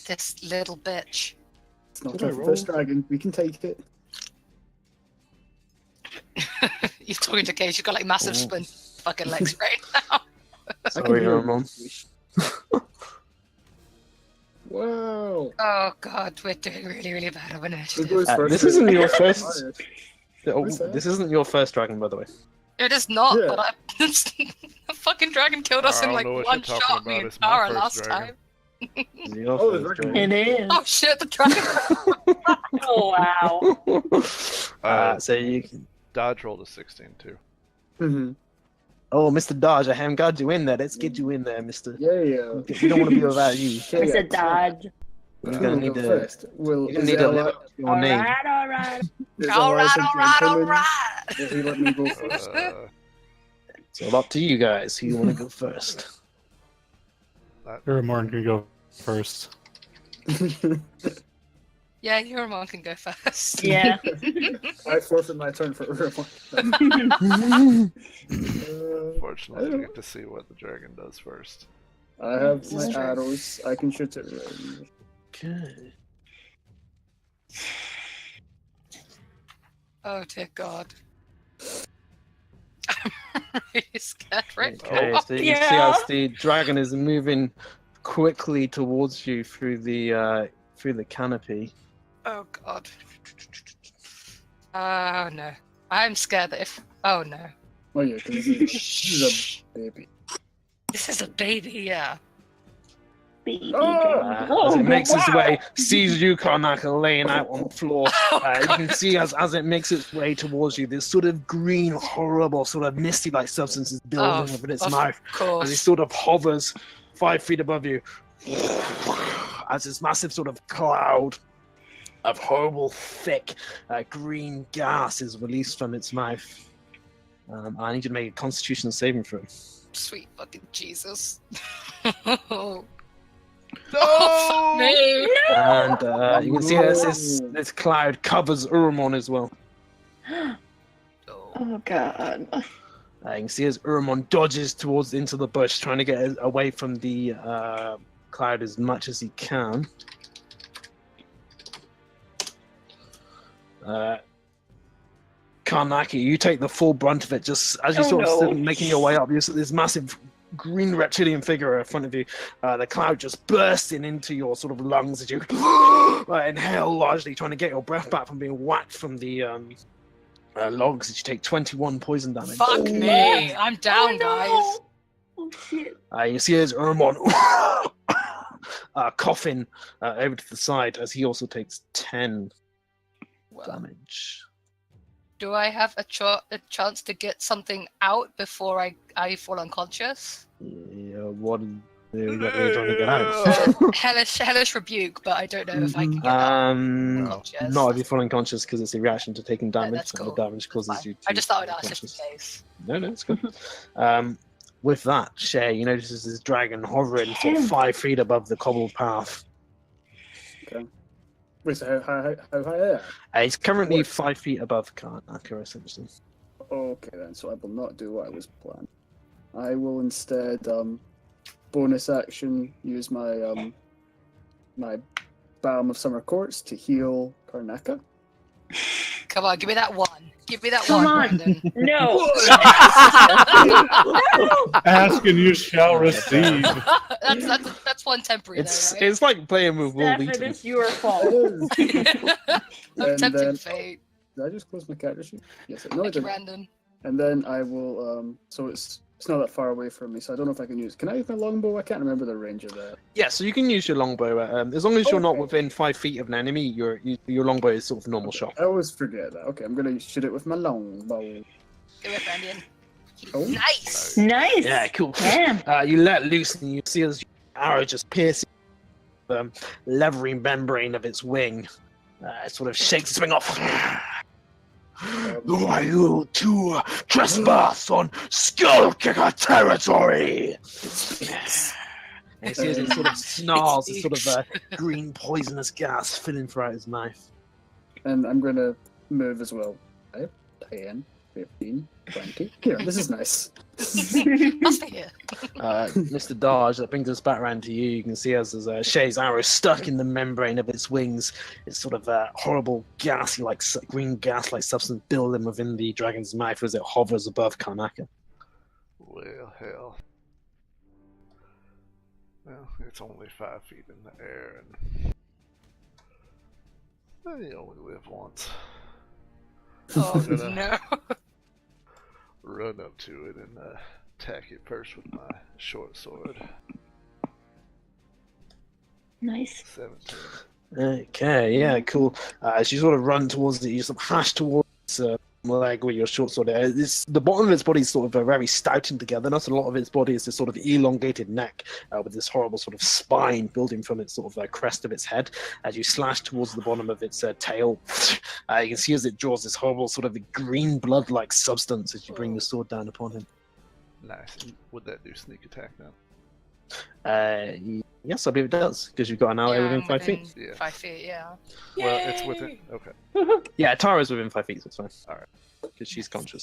S2: This little bitch.
S5: It's not our first dragon. We can take it.
S2: You're talking to Cage, you've got like massive spin fucking legs right now.
S1: Sorry, Ramon.
S5: Wow.
S2: Oh god, we're doing really, really bad on initiative.
S1: This isn't your first. This isn't your first dragon, by the way.
S2: It is not,
S4: Yeah.
S2: but a fucking dragon killed us
S4: I
S2: in
S4: don't
S2: like
S4: know what
S2: one
S4: you're talking
S2: shot
S4: about.
S2: me and
S4: It's my
S2: Tara
S4: first
S2: last
S4: dragon.
S2: time.
S1: This is your
S5: Oh,
S1: first
S5: the
S1: dragon.
S7: It is.
S2: Oh shit, the dragon.
S7: Oh wow.
S1: So you can.
S4: Dodge rolled a 16 too.
S5: Mm-hmm.
S1: Oh, Mr. Dodge, I haven't got you in there. Let's get you in there, Mister.
S5: Yeah.
S1: We don't want to be without you.
S7: I said dodge.
S1: You're gonna need to.
S5: first. Will
S1: You're gonna need to live up to your name.
S7: Alright.
S2: Alright.
S5: Will he let me go first?
S1: It's all up to you guys. Who you want to go first?
S6: Uramorn can go first.
S2: Yeah, your mom can go first.
S7: Yeah.
S5: I forfeit my turn for
S4: Fortunately, we get to see what the dragon does first.
S5: I have
S2: This
S5: my
S2: is true.
S5: arrows. I can shoot it right.
S1: Okay.
S2: Oh dear god. I'm really scared right
S1: Okay,
S2: now.
S1: so you can see as the dragon is moving quickly towards you through the canopy.
S2: Oh god. Oh no. I'm scared that if. Oh no.
S5: Oh yeah, because this is a baby.
S2: This is a baby, yeah.
S1: As it makes its way, sees you, Karnaka, laying out on the floor. You can see as it makes its way towards you, this sort of green, horrible, sort of misty-like substance is building within its mouth.
S2: Of course.
S1: As it sort of hovers 5 feet above you. As this massive sort of cloud of horrible, thick, green gas is released from its mouth. I need you to make a Constitution saving throw.
S2: Sweet fucking Jesus.
S4: No!
S2: Oh, fuck me.
S1: And you can see this cloud covers Uramon as well.
S7: Oh god.
S1: You can see as Uramon dodges into the bush, trying to get away from the cloud as much as he can. Karnaki, you take the full brunt of it. Just as you making your way up, you see this massive green reptilian figure in front of you. The cloud just bursting into your sort of lungs as you inhale largely, trying to get your breath back from being whacked from the logs. As you take 21 poison damage.
S2: Fuck me! I'm down, guys.
S7: Oh shit.
S1: You see as Urmon coughing over to the side as he also takes 10 damage.
S2: Do I have a chance to get something out before I fall unconscious?
S1: Yeah, what are you trying to get out?
S2: hellish rebuke, but I don't know if I can get out unconscious.
S1: Not if you fall unconscious because it's a reaction to taking damage.
S2: That's cool.
S1: And the damage causes you to
S2: I just thought I'd ask just in case.
S1: No, it's good. With that, Shay, you notice this dragon hovering sort of 5 feet above the cobbled path.
S5: Okay. Wait, so how high are
S1: It's currently 5 feet above Karnaka, essentially.
S5: Okay then, so I will not do what I was planning. I will instead bonus action use my my Balm of Summer Quartz to heal Karnaka.
S2: Come on, give me that one. Give me that
S7: Come
S2: one,
S7: on.
S2: Brandon.
S7: No.
S6: Ask and you shall receive.
S2: That's one temporary.
S1: It's
S2: though, right?
S1: it's like playing with Will
S7: Steph, it
S1: Wheaton.
S7: is your fault.
S2: I'm
S5: And
S2: tempting
S5: then-
S2: fate.
S5: Did I just close my character sheet? Yes, no, I
S2: Thank you,
S5: didn't.
S2: Brandon.
S5: And then I will so it's not that far away from me, so I don't know if I can use. Can I use my longbow? I can't remember the range of that.
S1: Yeah, so you can use your longbow. As long as you're not
S5: Okay.
S1: within 5 feet of an enemy, your longbow is sort of normal shot.
S5: I always forget that. Okay, I'm gonna shoot it with my longbow.
S2: Do it, Brandon.
S5: Oh.
S2: Nice.
S7: Nice.
S1: Yeah, cool.
S7: Damn.
S1: You let loose and you see as your arrow just pierces the leathery membrane of its wing. It sort of shakes its wing off. Who are you to trespass on Skull Kicker territory? And you see as it sort of snarls, a sort of green poisonous gas filling throughout his mouth.
S5: And I'm gonna move as well. 5, 10, 15, 20. Here, this is nice.
S2: Must be here.
S1: Mr. Dodge, that brings us back around to you. You can see as there's Shay's arrow stuck in the membrane of its wings. It's sort of a horrible gassy, like green gas-like substance building within the dragon's mouth as it hovers above Karnaka.
S4: Well, hell. Well, it's only 5 feet in the air, and you only live once.
S2: Oh no.
S4: Run up to it and attack it first with my short sword.
S7: Nice.
S4: 17.
S1: Okay, yeah, cool. As you sort of run towards it, you sort of hash towards leg with your short sword. The bottom of its body is sort of very stout in togetherness. A lot of its body is this sort of elongated neck with this horrible sort of spine building from its sort of crest of its head. As you slash towards the bottom of its tail, you can see as it draws this horrible sort of green blood-like substance as you bring the sword down upon him.
S4: Nice. Would that do sneak attack now?
S1: Yes, I believe it does, because you've got an ally within 5 feet.
S4: Yeah.
S2: 5 feet, yeah.
S4: Well, it's within. Okay.
S1: Yeah, Tara's within 5 feet, so it's fine.
S4: Alright.
S1: Because she's conscious.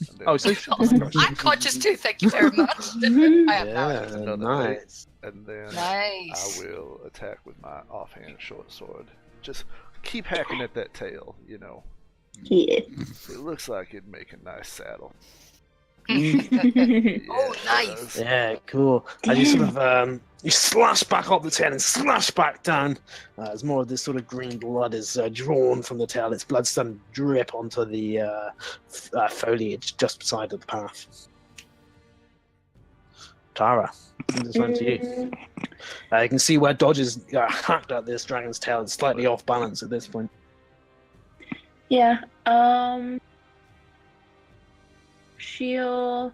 S4: And then,
S1: Oh, so
S2: I'm conscious too, thank you very much. I am now.
S1: yeah,
S4: another
S1: nice.
S4: and then
S2: Nice.
S4: I will attack with my offhand short sword. Just keep hacking at that tail, you know.
S7: Yeah.
S4: It looks like it'd make a nice saddle.
S2: Oh,
S4: it
S2: nice.
S4: does.
S1: Yeah, cool. And you sort of you slash back up the tail and slash back down as more of this sort of green blood is drawn from the tail. Its blood starting to drip onto the foliage just beside the path. Tara, this one to you. You can see where Dodge is hacked at this dragon's tail. It's slightly off balance at this point.
S7: Yeah. She'll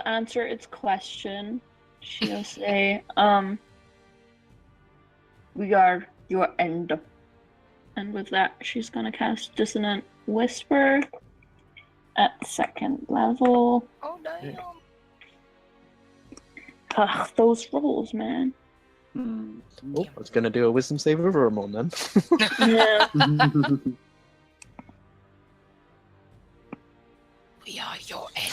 S7: answer its question. She'll say, we are your end. And with that, she's gonna cast Dissonant Whisper at 2nd level.
S2: Oh, damn.
S7: Ugh, those rolls, man.
S1: Oh, I was going to do a wisdom save over Ramon then.
S7: Yeah.
S2: We are your end.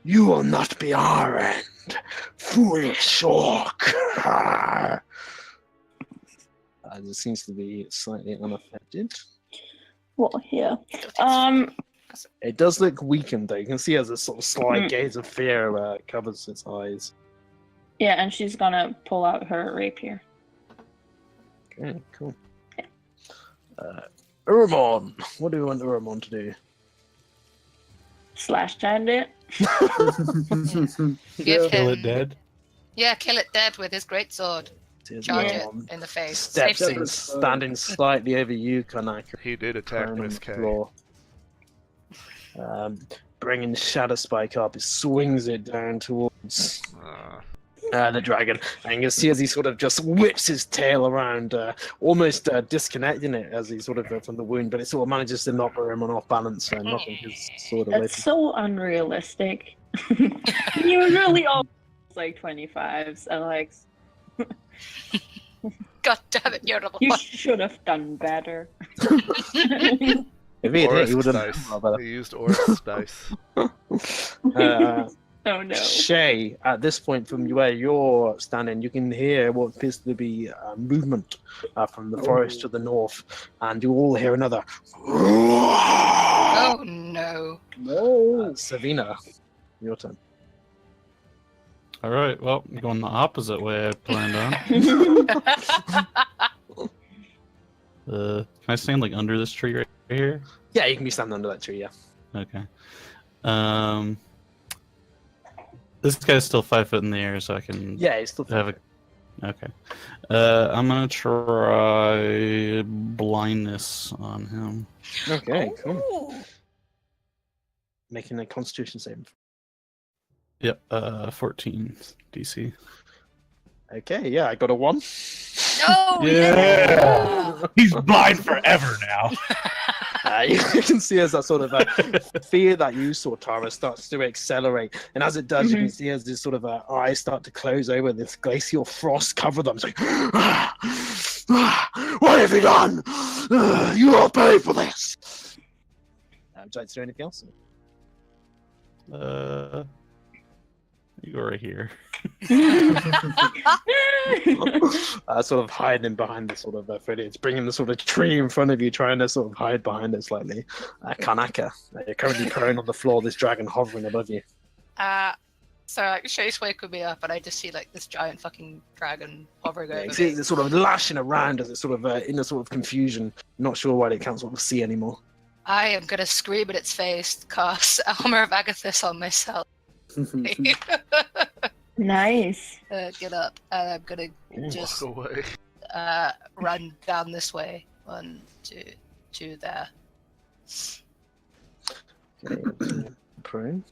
S1: You will not be our end, foolish orc. It seems to be slightly unaffected.
S7: Well, yeah.
S1: It does look weakened, though. You can see as a sort of slight gaze of fear covers its eyes.
S7: Yeah, and she's gonna pull out her rapier.
S1: Okay, cool. Uramon! What do we want Uramon to do?
S7: Slash hand it.
S2: Give
S6: Kill it
S2: him.
S6: dead.
S2: Yeah, kill it dead with his great sword. Charge it in the face.
S1: Steps
S2: Safe
S1: in,
S2: space.
S1: standing slightly over you, Kanaka.
S4: He did attack
S1: prone on
S4: Miss
S1: the
S4: K.
S1: floor. Bringing Shadow Spike up, he swings it down towards the dragon, and you can see as he sort of just whips his tail around, almost disconnecting it as he sort of from the wound, but it sort of manages to knock him off balance and knocking his sword away.
S7: That's so unrealistic. Usually all like 25s, Alex.
S2: God damn it, you're
S7: You should have done better.
S1: If he had hit, he would have
S4: dice.
S1: done better.
S4: He used Orcus dice.
S7: Oh no.
S1: Shay, at this point from where you're standing, you can hear what appears to be movement from the forest to the north, and you all hear another.
S2: Oh no.
S5: No.
S1: Savina, your turn.
S6: All right. Well, I'm going the opposite way I planned on. Can I stand like under this tree right here?
S1: Yeah, you can be standing under that tree. Yeah.
S6: Okay. This guy's still 5 foot in the air, so I can
S1: Yeah, it's still.
S6: have a. Okay. I'm gonna try blindness on him.
S1: Okay, cool.
S2: Ooh.
S1: Making a Constitution saving.
S6: Yep. 14 DC.
S1: Okay, yeah, I got a 1.
S2: No!
S6: Yeah! He's blind forever now.
S1: You can see as that sort of fear that you saw, Tara, starts to accelerate, and as it does, you can see as this sort of eyes start to close over, this glacial frost cover them. It's like, what have you done? You will pay for this. Would you like to do anything else?
S6: You go right here.
S1: Sort of hiding behind the sort of foliage, bringing the sort of tree in front of you, trying to sort of hide behind it slightly. Kanaka, you're currently prone on the floor, this dragon hovering above you.
S2: So like Shay's waking me up, and I just see like this giant fucking dragon hovering
S1: Yeah,
S2: over
S1: you see
S2: me.
S1: it's sort of lashing around as it's sort of in a sort of confusion, not sure why they can't sort of see anymore.
S2: I am gonna scream at its face, cast Armor of Agathis on myself.
S7: Nice.
S2: Get up, and I'm gonna just
S4: Walk away.
S2: run down this way. 1, 2, there.
S1: Okay, prone.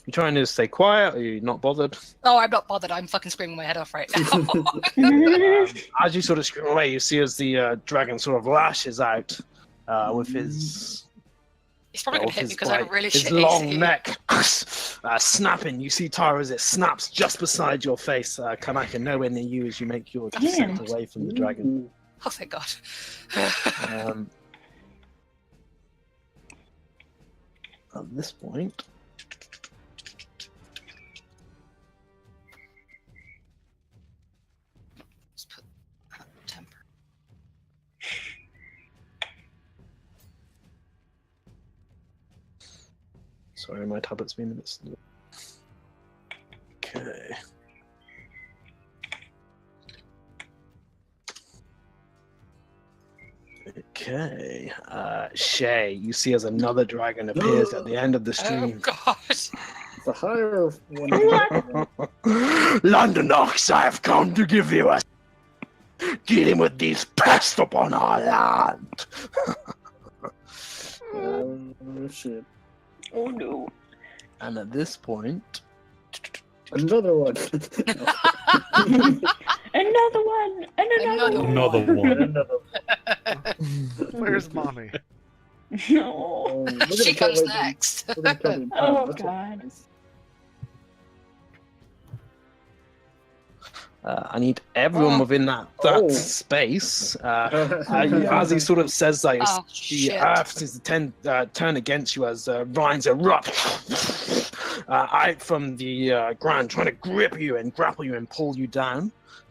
S1: You trying to stay quiet? Or are you not bothered?
S2: Oh, I'm not bothered. I'm fucking screaming my head off right now.
S1: As you sort of scream away, you see as the dragon sort of lashes out with his.
S2: He's probably gonna hit me because I have a really
S1: his
S2: shitty
S1: long
S2: AC.
S1: neck snapping. You see Tara as it snaps just beside your face. Kanaka nowhere near you as you make your descent
S7: Damn.
S1: away from the dragon.
S2: Oh, thank God.
S1: At this point,
S2: Let's put temper.
S1: sorry, my tablet's been a bit slow. Okay. Okay, Shay, you see as another dragon appears at the end of the
S2: Oh
S1: stream.
S2: God.
S5: The higher one.
S1: London Ox, I have come to give you a dealing with these pests upon our land.
S5: Oh shit.
S7: Oh no.
S1: And at this point,
S5: Another one.
S7: Another one. And another one.
S6: Another one.
S5: Another
S4: Where's mommy?
S7: No.
S5: one. We're
S2: She
S5: gonna
S2: comes
S5: cut
S2: next.
S5: we're gonna cut him down.
S7: Oh
S5: That's
S7: God.
S5: nice.
S1: I need everyone within that
S5: Oh.
S1: space. As he sort of says that,
S2: Oh
S1: the
S2: shit.
S1: earth seems to turn against you as vines erupt out from the ground, trying to grip you and grapple you and pull you down.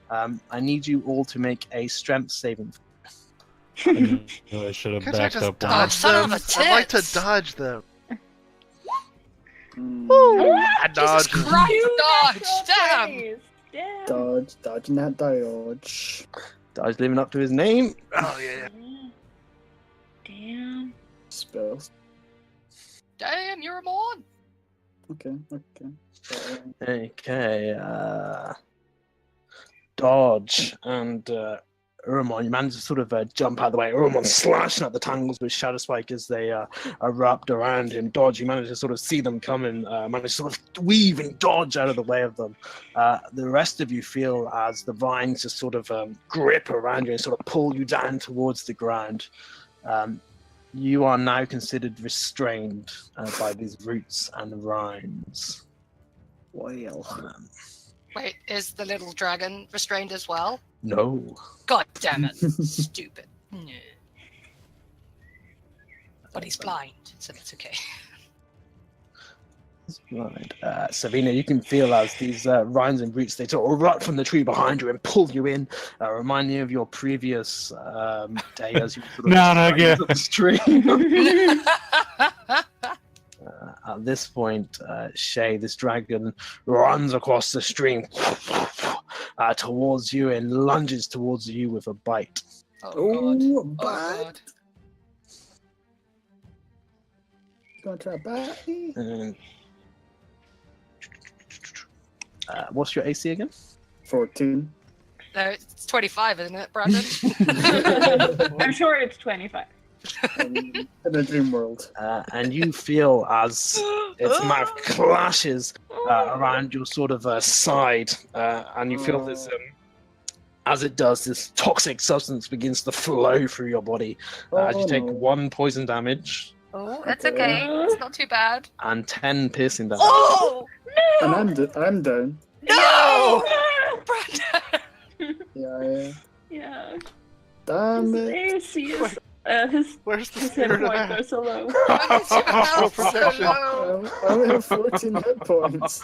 S1: I need you all to make a strength saving.
S6: I knew I should have
S4: Can't I
S6: backed
S4: just
S6: up.
S4: dodge
S2: son
S4: them?
S2: of a
S4: I'd like to
S2: tits.
S4: dodge them.
S5: Mm,
S4: I dodge
S2: Jesus
S4: them.
S2: Christ,
S7: Two
S2: dodge!
S7: natural
S2: Damn!
S7: 20s. Damn.
S5: dodging that dodge.
S1: Dodge living up to his name.
S4: Oh yeah.
S7: Damn.
S5: Spells.
S2: Damn, you're a mon!
S5: Okay.
S1: Okay. Dodge and Urumon, you manage to sort of jump out of the way. Urumon slashing at the tangles with Shadow Spike as they erupt around him. Dodge, you manage to sort of see them coming, manage to sort of weave and dodge out of the way of them. The rest of you feel as the vines just sort of grip around you and sort of pull you down towards the ground. You are now considered restrained by these roots and vines.
S5: Well.
S2: Wait, is the little dragon restrained as well?
S1: No.
S2: God damn it. Stupid. No. But he's blind, so that's okay.
S1: Right. Savina, you can feel as these vines and roots, they sort of erupt from the tree behind you and pull you in, remind you of your previous day as you sort of
S6: Not again.
S1: up this tree. At this point, Shay, this dragon, runs across the stream towards you and lunges towards you with a bite.
S2: Oh, God.
S5: Oh,
S2: Oh,
S5: bad.
S2: God.
S5: Gonna try to bite me?
S1: And, what's your AC again?
S5: 14.
S2: No, it's 25, isn't it, Brandon?
S7: I'm sure it's 25.
S5: In a dream world.
S1: And you feel as its mouth clashes around your sort of side, and you feel this, as it does, this toxic substance begins to flow through your body. As you take 1 poison damage
S2: Oh, that's okay. It's not too bad.
S1: and 10 piercing damage.
S2: Oh!
S5: And
S2: No!
S5: I'm down.
S2: No! Brandon!
S5: Yeah.
S7: Yeah.
S5: Damn
S7: His
S5: it.
S7: AC is, his
S4: Where's the
S7: his hit
S4: spirit of
S7: points are
S4: that?
S7: so low.
S1: Oh,
S4: protection.
S5: I only have 14 hit points.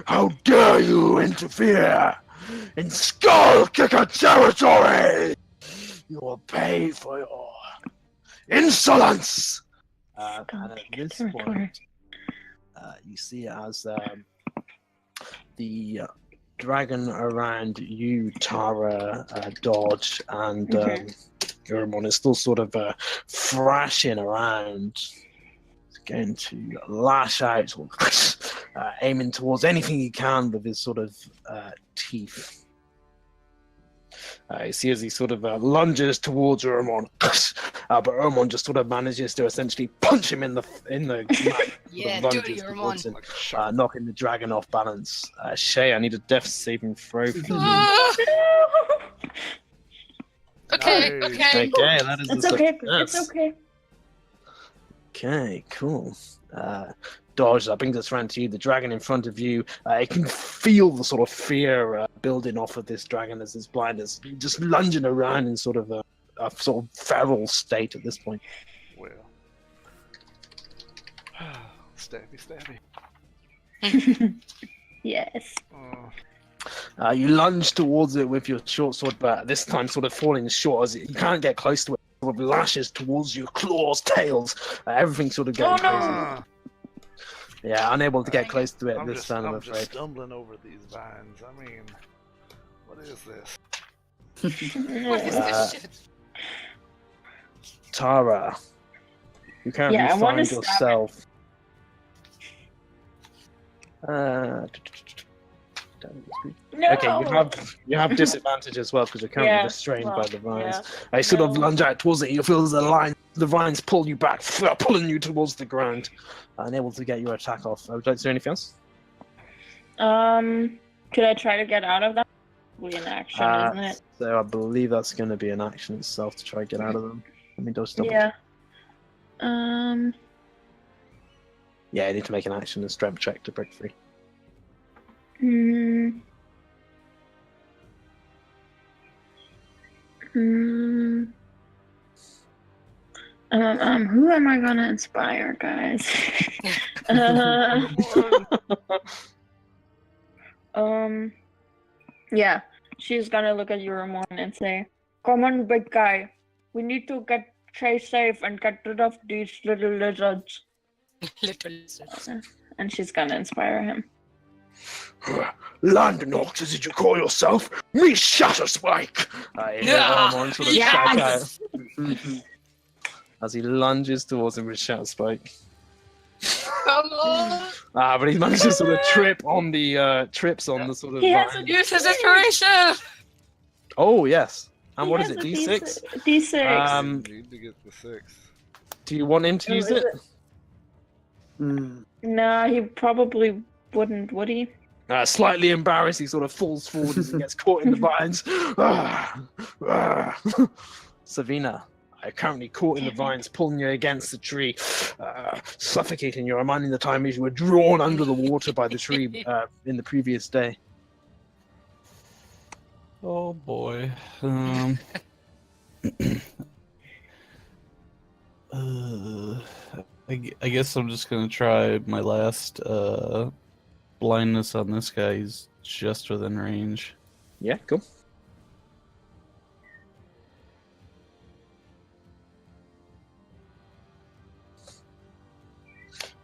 S1: How dare you interfere in Skull Kicker territory! You will pay for your insolence! And at this point, you see as the dragon around you, Tara, Dodge, and Gurumon is still sort of thrashing around. He's going to lash out, aiming towards anything he can with his sort of teeth. You see as he sort of lunges towards Urumon, but Urumon just sort of manages to essentially punch him in the mouth.
S2: Yeah,
S1: Sort
S2: do
S1: of
S2: it,
S1: lunges
S2: Urumon.
S1: towards him,
S4: Like a shark.
S1: knocking the dragon off balance. Shay, I need a death saving throw from you.
S2: Okay,
S4: Nice.
S2: okay.
S1: Okay, that is
S7: It's
S1: a
S7: okay.
S1: success.
S7: It's okay.
S1: Okay, cool. Dodge, that brings us around to you. The dragon in front of you, it can feel the sort of fear building off of this dragon as it's blind, as just lunging around in sort of a sort of feral state at this point.
S4: Well. Stabby.
S7: Yes.
S1: You lunge towards it with your short sword, but this time sort of falling short as you can't get close to it. Sort of lashes towards you, claws, tails, everything sort of going crazy. Yeah, unable to get close to it this time, I'm
S4: I'm just
S1: afraid.
S4: stumbling over these vines. I mean, what is this?
S2: What is this shit?
S1: Tara, you currently
S7: Yeah, I wanna
S1: find
S7: stab
S1: yourself.
S7: No.
S1: Okay, you have disadvantage as well because you're currently
S7: Yeah,
S1: restrained
S7: well,
S1: by the vines.
S7: yeah.
S1: I sort of
S7: No.
S1: lunge out towards it. You feel the vines pull you back, pulling you towards the ground, unable to get your attack off. Would you like to do anything else?
S7: Could I try to get out of that? Probably an action, isn't it?
S1: So I believe that's going to be an action itself to try to get out of them. Let me just double.
S7: Yeah.
S1: Yeah, I need to make an action and strength check to break free.
S7: Who am I gonna inspire, guys? Yeah. she's gonna look at you, Ramon, and say, "Come on, big guy. We need to get Shay safe and get rid of these little lizards."
S2: Little lizards.
S7: And she's gonna inspire him.
S1: Landnox, as you call yourself, me Shatterspike! I hear Armon sort of shout out as he lunges towards him with Shatterspike.
S2: Come on!
S1: But he manages to sort of trips on the sort of.
S7: He has
S1: vine.
S2: Use his inspiration!
S1: Oh yes. And
S7: He
S1: what is
S7: has
S1: it?
S7: a
S1: D6.
S7: D6.
S4: Need to get the 6.
S1: Do you want him to use it?
S7: Nah, he probably wouldn't, would he?
S1: Slightly embarrassed, he sort of falls forward as he gets caught in the vines. Savina, I'm currently caught in the vines, pulling you against the tree, suffocating you, reminding the time as you were drawn under the water by the tree in the previous day.
S6: Oh boy. I guess I'm just gonna try my last blindness on this guy. He's just within range.
S1: Yeah, cool.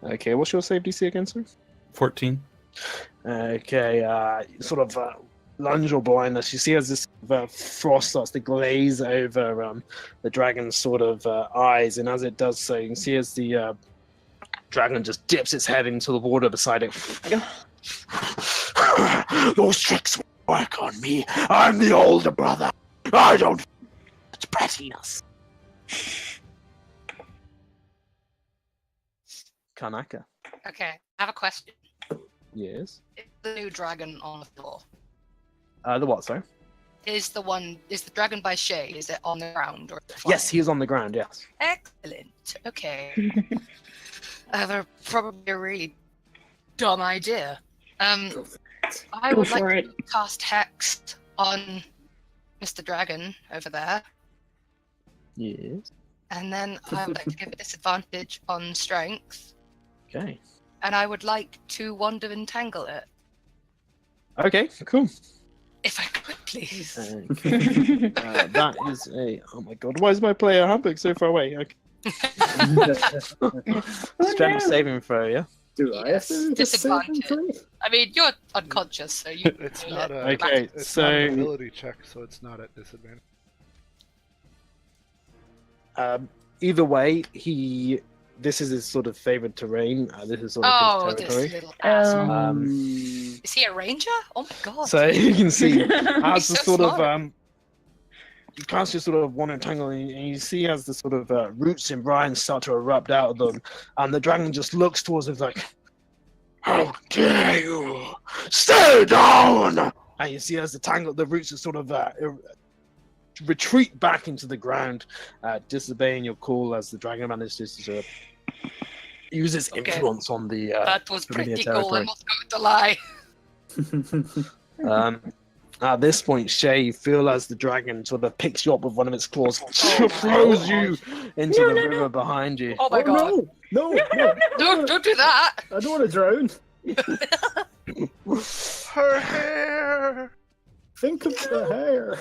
S1: Okay, what's your save DC again, sir?
S6: 14.
S1: Okay, sort of lunge or blindness. You see as this frost starts to glaze over the dragon's sort of eyes, and as it does so, you can see as the dragon just dips its head into the water beside it. Those tricks work on me. I'm the older brother. I don't it's pettiness. Kanaka.
S2: Okay, I have a question.
S1: Yes.
S2: Is the new dragon on the floor?
S1: The what, sorry?
S2: Is the dragon by Shay, is it on the ground? Or
S1: Yes, he is on the ground, yes.
S2: Excellent. Okay. I have probably a really dumb idea. I
S7: Go
S2: would
S7: for
S2: like
S7: it.
S2: to cast Hex on Mr. Dragon over there,
S1: Yes.
S2: and then I would like to give it disadvantage on Strength,
S1: Okay.
S2: and I would like to Wand of Entangle it.
S1: Okay, cool.
S2: If I could, please.
S1: That is a... Oh my god, why is my player handbook so far away? Okay. Strength saving throw, yeah?
S5: Do I have to do the saving
S2: Disadvantage.
S5: throw?
S2: I mean, you're unconscious, so you.
S4: It's not a
S1: Okay,
S4: it's
S1: so...
S4: not an ability check, so it's not at disadvantage.
S1: Either way, this is his sort of favorite terrain. This is sort of his
S2: this
S1: territory.
S2: little asshole.
S1: Um,
S2: Is he a ranger? Oh my god.
S1: So you can see as the
S2: He's so
S1: sort of
S2: smart.
S1: you cast your sort of one entangle, and you see as the sort of roots and brines start to erupt out of them, and the dragon just looks towards it like, "How dare you! Stay down!" And you see as the roots are sort of retreat back into the ground, disobeying your call as the dragon manages to use its
S2: Okay.
S1: influence on the
S2: That was
S1: familiar
S2: pretty cool, I'm
S1: territory.
S2: not going to lie.
S1: At this point, Shay, you feel as the dragon sort of picks you up with one of its claws,
S2: Oh,
S1: throws
S2: my
S1: you into the river behind you.
S2: Oh my god.
S5: No!
S2: Don't do that!
S5: I don't want to drown.
S4: Her hair!
S5: Think of the hair.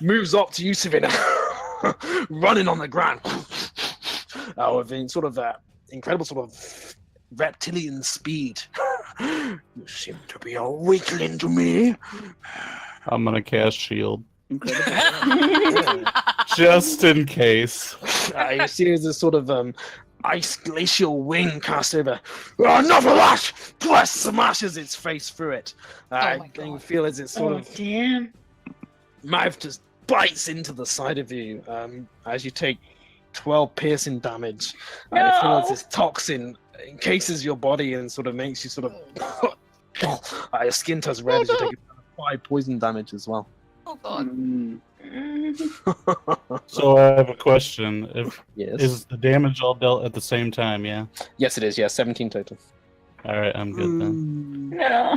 S1: Moves up to you, Savina, running on the ground. With sort of incredible sort of reptilian speed. You seem to be a weakling to me.
S6: I'm gonna cast shield.
S5: Incredible.
S6: Just in case.
S1: You see as this sort of ice glacial wing cast over. Enough of that! Plus smashes its face through it.
S2: my
S1: And you
S2: God.
S1: feel as it sort of
S7: damn.
S1: mouth just bites into the side of you as you take 12 piercing damage. You feel as this toxin encases your body and sort of makes you sort of your skin turns red as you take 5 poison damage as well.
S2: Oh god.
S6: So I have a question.
S1: Yes.
S6: Is the damage all dealt at the same time, yeah?
S1: Yes, it is. Yeah, 17 total.
S6: Alright, I'm good then.
S7: No.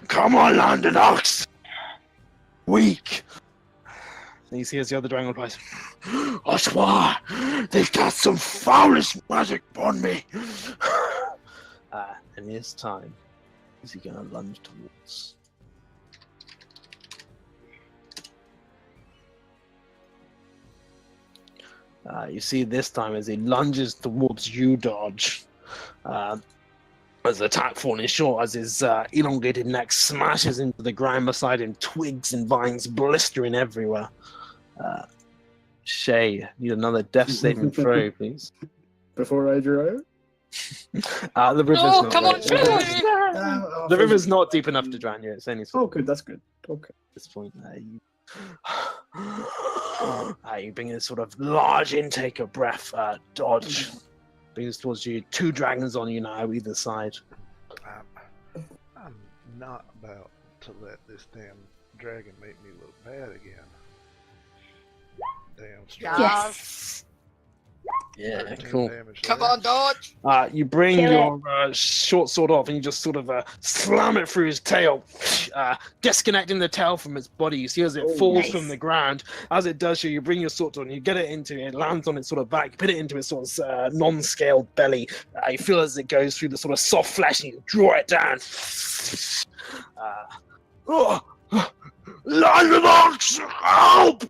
S1: Come on, London Ox! Weak! And you see as the other dragon replies, I swear, they've got some foulest magic upon me! And this time, is he going to lunge towards? You see this time as he lunges towards you, Dodge. As the attack falling short, as his elongated neck smashes into the ground beside him, twigs and vines blistering everywhere. Shay, need another death saving throw, please.
S5: Before I draw out?
S1: The river's
S2: No,
S1: not
S2: come on,
S1: great.
S2: Shay!
S1: The river's not deep enough to drown you. It's only sort
S5: Oh,
S1: of
S5: good, that's good. Okay.
S1: at this point. You bring in a sort of large intake of breath. Dodge brings towards you. 2 dragons on you now, either side.
S4: I'm not about to let this damn dragon make me look bad again. Damn straight.
S2: Yes.
S1: Yeah,
S4: 13
S1: cool.
S4: damage
S2: Come
S4: there.
S2: on, Dodge!
S1: You bring
S7: Kill
S1: your short sword off and you just sort of slam it through his tail, disconnecting the tail from its body. You see as it falls
S7: nice.
S1: from the ground. As it does so, you bring your sword on, you get it into it, lands on its sort of back, you put it into its sort of non-scaled belly. You feel as it goes through the sort of soft flesh and you draw it down. Lionelocks, help!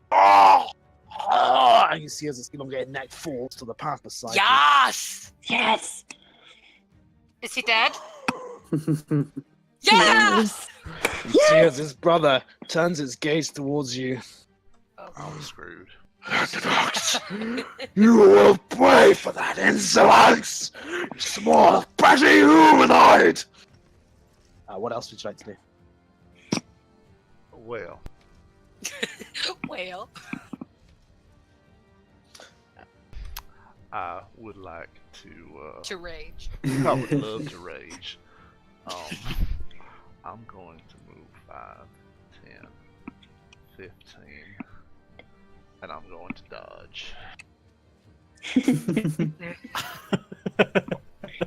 S1: And you see as its elongated neck falls to the path beside you.
S2: Yes!
S7: Yes!
S2: Is he dead? Yes!
S1: You see as his brother turns its gaze towards you.
S4: I'm screwed.
S1: You will pay for that insolence, you small, petty humanoid! What else would you like to do?
S4: Well,
S2: Well.
S4: I would like
S2: To rage.
S4: I would love to rage. I'm going to move 5, 10, 15, and I'm going to dodge.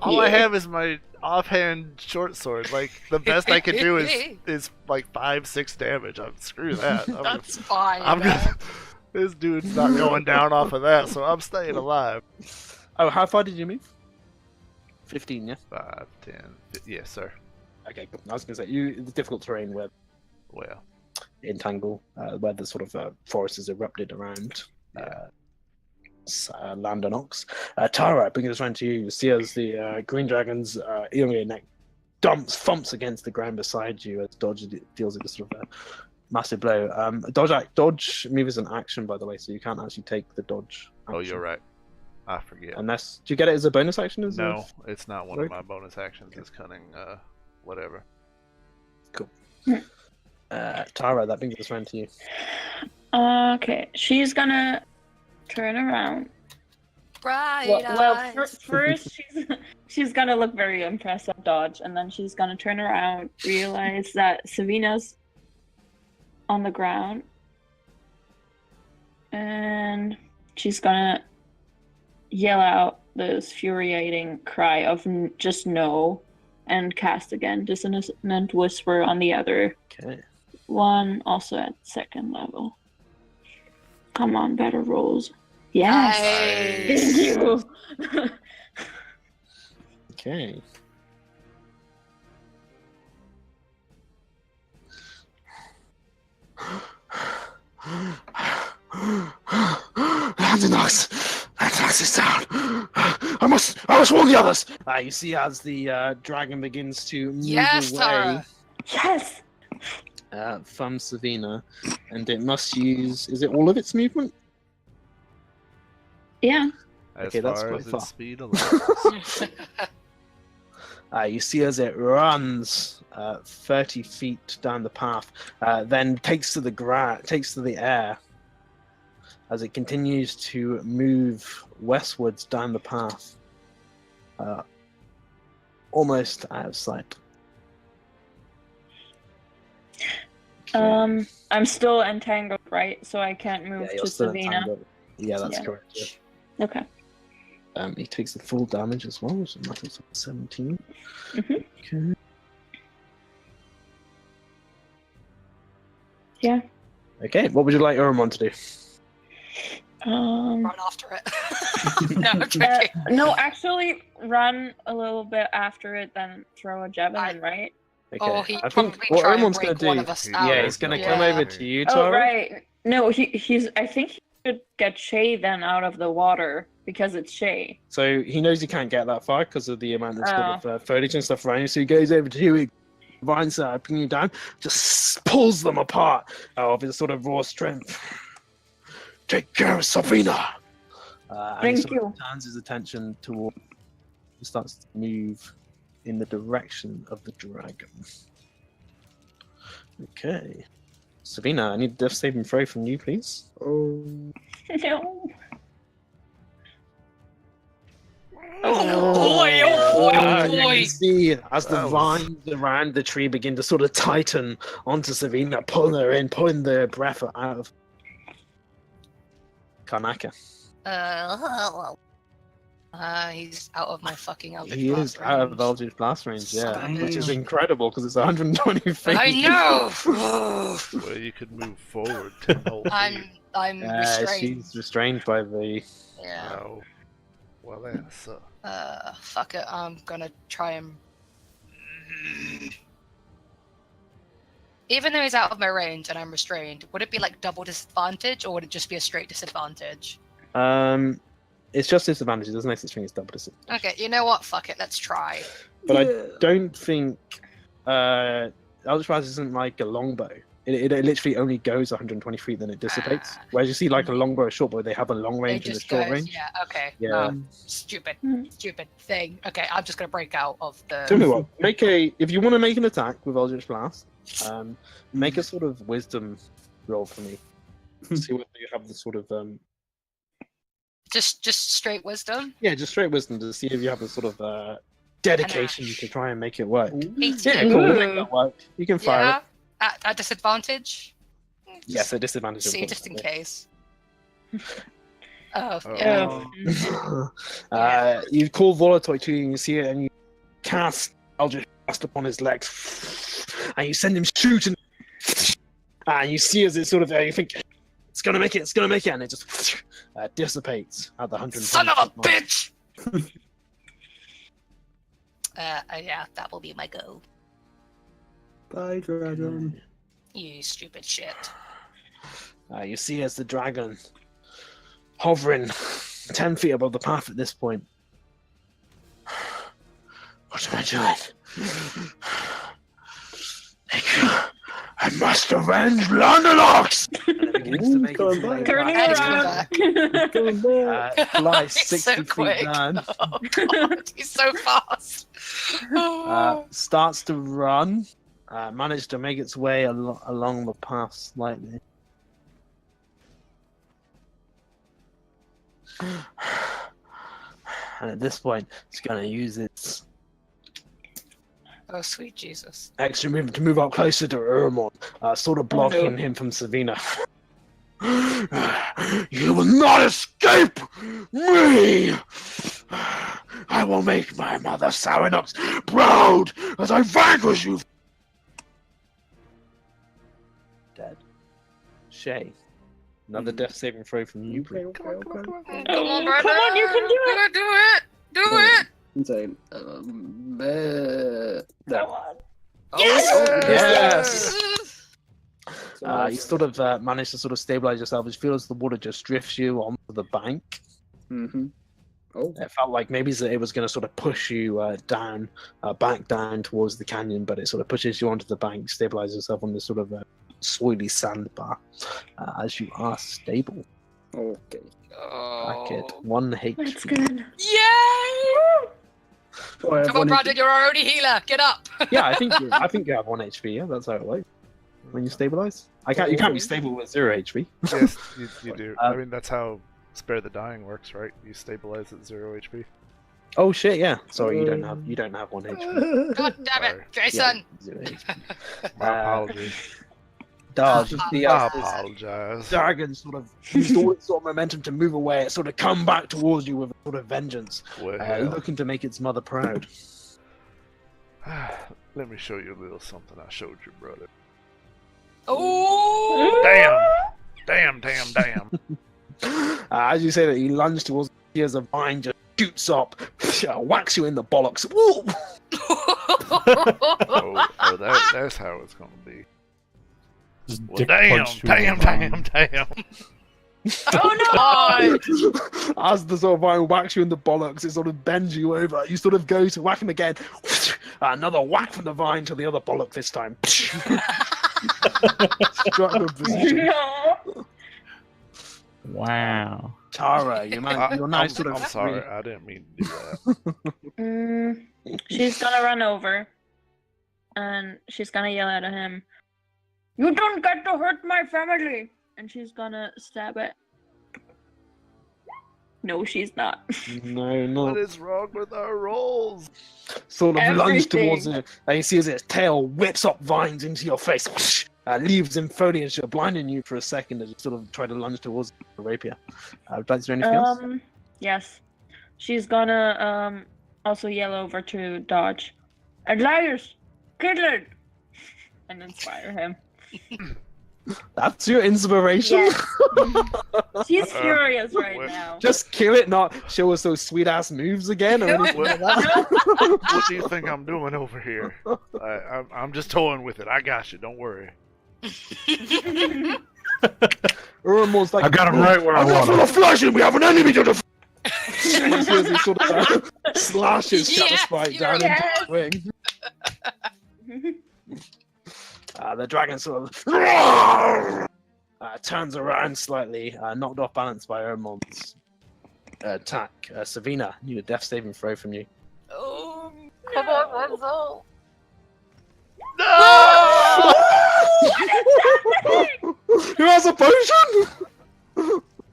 S4: All I have is my offhand short sword. Like, the best I can do is like 5, 6 damage. Screw that.
S2: That's fine.
S4: I'm
S2: man.
S4: gonna, this dude's not going down off of that, so I'm staying alive.
S1: Oh, how far did you move? 15, yeah?
S4: 5, 10, yes, sir.
S1: Okay, cool. I was going to say, the difficult terrain where
S4: Well,
S1: Entangle, where the sort of forest is erupted around Landanox. Tara, bringing this round to you, see as the Green Dragon's elongated neck thumps against the ground beside you as Dodge deals with a sort of massive blow. Dodge move is an action, by the way, so you can't actually take the dodge action.
S4: oh, you're right. I forget.
S1: Unless, do you get it as a bonus action?
S4: No, it's not one of
S1: Right.
S4: my bonus actions. It's cunning, whatever.
S1: Cool. Tara, that brings us round to you.
S7: Okay, she's gonna turn around.
S2: Bright
S7: Well,
S2: eyes.
S7: first she's gonna look very impressed at Dodge, and then she's gonna turn around, realize that Savina's on the ground, and she's gonna yell out this infuriating cry of just no, and cast again Dissonant Whisper on the other
S1: Okay.
S7: one, also at 2nd level. Come on, better rolls. Yes.
S2: Nice.
S7: Thank you.
S1: Okay. Landanox is down. I must warn the others. You see as the dragon begins to move
S2: Yes,
S1: away
S2: Tara.
S7: Yes.
S1: from Savina, and it must use. Is it all of its movement?
S7: Yeah.
S4: As
S1: Okay, that's
S4: far
S1: quite
S4: as
S1: far.
S4: its speed allows.
S1: You see as it runs 30 feet down the path, then takes to the air as it continues to move westwards down the path, almost out of sight. Okay.
S7: I'm still entangled, right? So I can't move
S1: Yeah,
S7: to
S1: you're still
S7: Savina.
S1: entangled. Yeah, that's
S7: Yeah.
S1: correct. Yeah.
S7: Okay.
S1: He takes the full damage as well, so that's 17.
S7: Mhm.
S1: Okay.
S7: Yeah.
S1: Okay, what would you like Urumon to do?
S7: Um,
S2: Run after it. No, I'm joking.
S7: no, actually, run a little bit after it, then throw a javelin, right?
S1: Okay.
S2: Or he
S1: I
S2: probably
S1: think what
S2: try and
S1: everyone's going
S2: break
S1: to
S2: one
S1: do.
S2: of us
S4: He
S2: out.
S1: Yeah, he's going to come
S2: Yeah.
S1: over to you,
S7: Oh,
S1: Tara.
S7: right. No, he's. I think he should get Shay then out of the water because it's Shay.
S1: So he knows he can't get that far because of the amount of
S7: Oh.
S1: sort of foliage and stuff around you. So he goes over to you, he vines ping you down, just pulls them apart of his sort of raw strength. Take care of Sabina. And
S7: Thank
S1: he sort
S7: you.
S1: of turns his attention toward. He starts to move in the direction of the dragon. Okay, Sabina, I need a death saving throw from you, please.
S5: Oh.
S7: No.
S2: Oh boy, oh boy,
S1: You
S2: boy.
S1: can see as the
S4: That was-
S1: vines around the tree begin to sort of tighten onto Savina, pulling her in, pulling the breath out of Karnaka.
S2: He's out of my fucking Eldritch
S1: He is
S2: Blast
S1: out of
S2: range.
S1: Eldritch Blast range, yeah,
S2: Son of a
S1: which is
S2: bitch.
S1: incredible because it's 120 feet.
S2: I know.
S4: Well, you could move forward 10 whole feet.
S2: I'm restrained.
S1: She's restrained by the.
S2: Yeah.
S4: Oh. Well, that's
S2: Fuck it. I'm gonna try and. Even though he's out of my range and I'm restrained, would it be like double disadvantage or would it just be a straight disadvantage?
S1: It's just disadvantage. There's no such thing as double disadvantage.
S2: Okay, you know what? Fuck it. Let's try.
S1: But I don't think Eldritch Blast isn't like a longbow. It literally only goes 120 feet, then it dissipates. Whereas you see like a longbow, a short bow, they have a long
S2: It
S1: range and a
S2: just
S1: short
S2: goes.
S1: range.
S2: Yeah. Okay.
S1: Yeah.
S2: Stupid thing. Okay, I'm just gonna break out of the.
S1: Tell me what, if you want to make an attack with Eldritch Blast, make a sort of wisdom roll for me. See whether you have the sort of
S2: Just straight wisdom.
S1: yeah, just straight wisdom to see if you have the sort of dedication to try and make it work.
S2: 18.
S1: Yeah, cool. We'll make that work. You can fire
S2: Yeah.
S1: it.
S2: At disadvantage.
S1: Yes, a disadvantage.
S2: See, just in case.
S4: Oh.
S2: Yeah.
S1: You call Volatoy to you and you see it and you cast Eldritch Blast upon his legs and you send him shooting and you see as it sort of you think it's gonna make it and it just dissipates at the 120
S2: Son of a
S1: mark.
S2: bitch! Yeah, that will be my go.
S5: Bye, dragon.
S2: You stupid shit.
S1: You see as the dragon hovering 10 feet above the path at this point. What am I doing? I must avenge Londonlocks! And it begins to make its way
S7: Turning
S1: back.
S7: around.
S1: Fly
S2: He's
S1: 60
S2: so
S1: feet
S2: quick.
S1: down.
S2: Oh god, he's so fast.
S1: Starts to run. Managed to make its way along the path slightly. And at this point, it's going to use its
S2: Oh sweet Jesus.
S1: extra movement to move up closer to Urmon, sort of blocking him from Savina. You will not escape me! I will make my mother Saranox proud as I vanquish you! Dead. Shay. Another death saving throw from you.
S5: Okay.
S2: Come on, Brenda.
S7: Come on, you can do it.
S2: Gonna do it. Do it.
S5: Insane.
S7: Come on.
S1: Yes!
S5: So
S1: You sort of manage to sort of stabilize yourself. It feels the water just drifts you onto the bank.
S5: Mm-hmm. Oh.
S1: It felt like maybe it was going to sort of push you down, back down towards the canyon, but it sort of pushes you onto the bank, stabilize yourself on this sort of soily sandbar as you are stable.
S5: Okay.
S1: Back at 1 HP.
S7: That's good.
S2: Yay!
S5: Oh, I have
S2: Come on,
S5: one
S2: Brandon, you're our only healer. Get up.
S1: Yeah, I think you have 1 HP. Yeah, that's how it works. When you stabilize, you can't be stable with 0 HP.
S4: Yes, you do. I mean, that's how Spare the Dying works, right? You stabilize at 0 HP.
S1: Oh shit! Yeah. Sorry, you don't have 1 HP.
S2: God damn it, Jason.
S1: Yeah, 0 HP.
S4: My apologies.
S1: Dodge.
S4: I
S1: The
S4: apologize.
S1: dragon sort of used all its sort of momentum to move away. It sort of come back towards you with a sort of vengeance,
S4: Well,
S1: looking to make its mother proud.
S4: let me show you a little something I showed your brother.
S2: Oh.
S4: Damn!
S1: As you say that, you lunge towards you as a vine just shoots up, whacks you in the bollocks. Woo!
S4: That's how it's gonna be.
S6: Just
S4: Well,
S6: dick
S4: damn.
S6: punch you in the vine.
S7: Oh no!
S1: As the sort of vine whacks you in the bollocks, it sort of bends you over. You sort of go to whack him again. Another whack from the vine to the other bollock this time. Struck the position.
S7: No.
S6: Wow.
S1: Tara, you're now sort of
S4: I'm sorry,
S1: free.
S4: I didn't mean to do that.
S7: She's gonna run over, and she's gonna yell at him. You don't get to hurt my family! And she's gonna stab it. No, she's not.
S1: No,
S4: What
S1: no.
S4: is wrong with our rolls?
S1: Sort of lunge
S7: Everything.
S1: towards it, and you see as its tail whips up vines into your face. Leaves and foliage are blinding you for a second as you sort of try to lunge towards the rapier. Would you like to do anything else?
S7: Yes. She's gonna also yell over to Dodge. Elias, kill it! And inspire him.
S1: That's your inspiration.
S7: Yes. She's furious right
S4: what-
S7: now.
S1: Just kill it, not show us those sweet ass moves again or anything like that.
S4: What do you think I'm doing over here? I'm just toying with it. I got you. Don't worry.
S1: Almost like
S6: I got him right where I
S1: I'm not
S6: want
S1: full
S6: him.
S1: of flesh and we have an enemy to defeat. And you see as he sort of slashes Shadowspite down into
S7: Yes.
S1: the wing. The dragon sort of turns around slightly, knocked off balance by Ermon's attack. Savina, need a death saving throw from you.
S2: Oh, come on, Renzo.
S4: No!
S1: Who has a potion?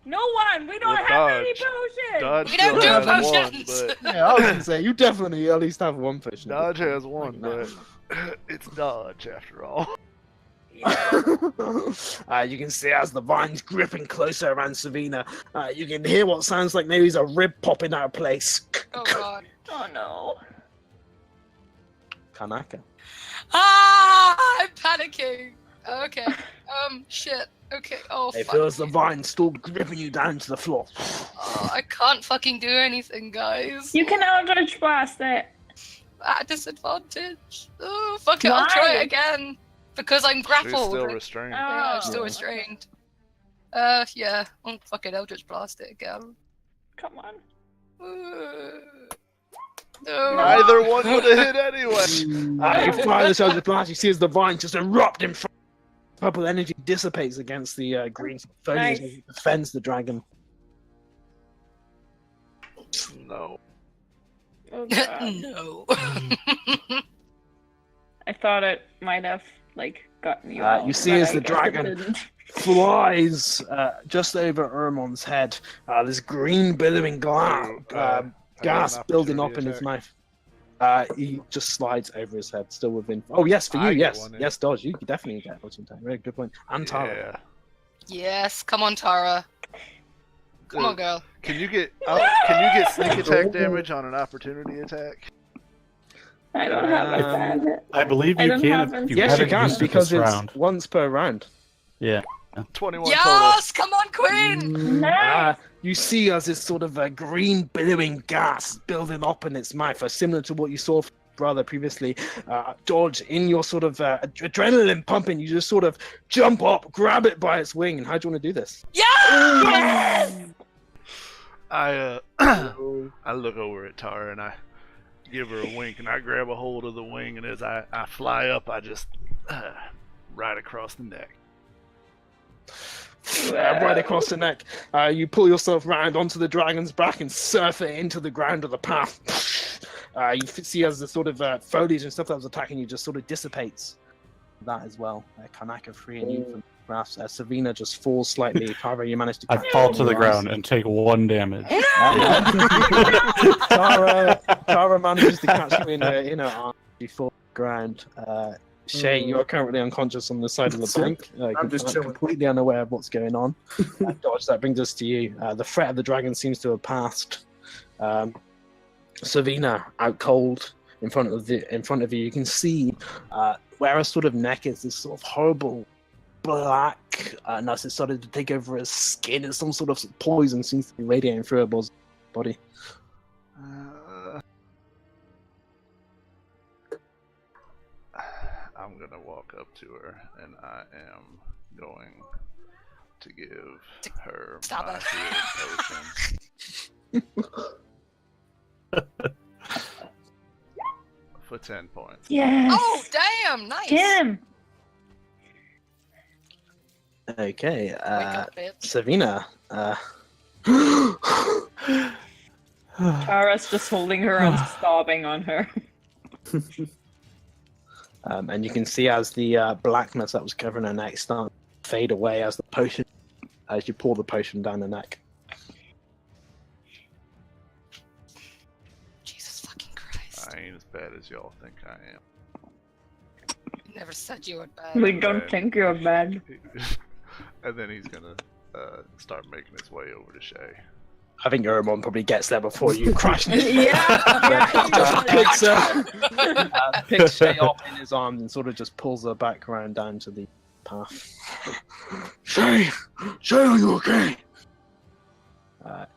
S7: No one! We don't
S4: Well,
S7: have any
S4: Dodge.
S7: potions!
S4: Dodge
S2: We don't
S4: still
S2: do
S4: has
S2: potions.
S4: one, but
S1: Yeah, I was gonna say you definitely at least have one potion.
S4: Dodge has one,
S1: No.
S4: but it's Dodge after all.
S1: You can see as the vine's gripping closer around Savina, you can hear what sounds like maybe a rib popping out of place.
S2: Oh god.
S7: Oh no.
S1: Kanaka.
S2: Ah, I'm panicking. Okay. Shit. Okay. Oh,
S1: It
S2: fuck.
S1: feels the vine still gripping you down to the floor.
S2: Oh, I can't fucking do anything, guys.
S7: You can Eldritch Blast it.
S2: At disadvantage. Oh, fuck it. I'll try
S7: Why?
S2: it again. Because I'm
S4: She's
S2: grappled.
S4: still
S2: right?
S4: restrained.
S2: Yeah, I'm
S7: Oh.
S2: still restrained. Yeah. Oh, fuck it. I'll just blast it again.
S7: Come on.
S2: No.
S4: Neither one would have hit anyway.
S1: You fire the charge of blast, you see as the vine just erupt in front. Purple energy dissipates against the green foliage
S7: Nice.
S1: and defends the dragon.
S4: No.
S7: Oh, God.
S2: No.
S7: I thought it might have, gotten you out,
S1: you see
S7: but
S1: as
S7: I
S1: the
S7: guess it
S1: dragon
S7: didn't.
S1: flies just over Ermon's head. This green billowing gas building up in his mouth. He just slides over his head, still within. Oh yes, for you,
S4: I get
S1: yes,
S4: one, yeah.
S1: yes, Dodge, you could definitely get opportunity attack. Very good point. And Tara.
S4: Yeah.
S2: Yes. Come on, Tara. Come on, girl.
S4: Can you get sneak attack damage on an opportunity attack?
S7: I don't have a
S1: Um,
S7: bad.
S6: I believe
S7: I
S6: you
S7: don't
S6: can
S7: have
S6: if you
S1: Yes, you
S6: haven't
S1: can
S6: used it
S1: because
S6: this
S1: it's
S6: round.
S1: once per round.
S6: Yeah.
S4: 21 total.
S2: Yes. Come on, Queen.
S7: Nice.
S1: You see as this sort of green billowing gas building up in its mouth, similar to what you saw from your brother previously. George, in your sort of adrenaline pumping, you just sort of jump up, grab it by its wing. And how do you want to do this?
S2: Yes.
S4: I look over at Tara and I give her a wink and I grab a hold of the wing, and as I fly up, I just right across the neck.
S1: Right across the neck. You pull yourself round onto the dragon's back and surf it into the ground of the path. You see as the sort of foliage and stuff that was attacking you just sort of dissipates. That as well. Kanaka freeing you from graphs. Savina just falls slightly. Tara, you managed to
S6: I
S1: catch
S6: fall
S1: her
S6: to
S1: in
S6: the
S1: your
S6: ground
S1: eyes.
S6: and take 1 damage.
S1: Tara manages to catch you in her arm before the ground. Shay, you are currently unconscious on the side of the bank.
S5: I'm just chilling.
S1: completely unaware of what's going on. Dodge, that brings us to you. The threat of the dragon seems to have passed. Savina, out cold in front of you. You can see where her sort of neck is this sort of horrible black, and as it started to take over her skin, and some sort of poison seems to be radiating through her body.
S4: I'm gonna walk up to her, and I am going to give her
S2: Stop
S4: my
S2: it.
S4: healing potion. For 10 points.
S7: Yes.
S2: Oh, damn! Nice.
S7: Damn.
S1: Okay,
S2: Wake up, bitch.
S1: Savina.
S7: Tara's just holding her and sobbing on her.
S1: And you can see as the blackness that was covering her neck starts to fade away as you pour the potion down her neck.
S2: Jesus fucking Christ.
S4: I ain't as bad as y'all think I am.
S2: Never said you were bad.
S7: We don't think you're bad.
S4: And then he's gonna start making his way over to Shay.
S1: I think Uremon probably gets there before you crash. Picks Shay up in his arms and sort of just pulls her back around down to the path. Shay, are you okay?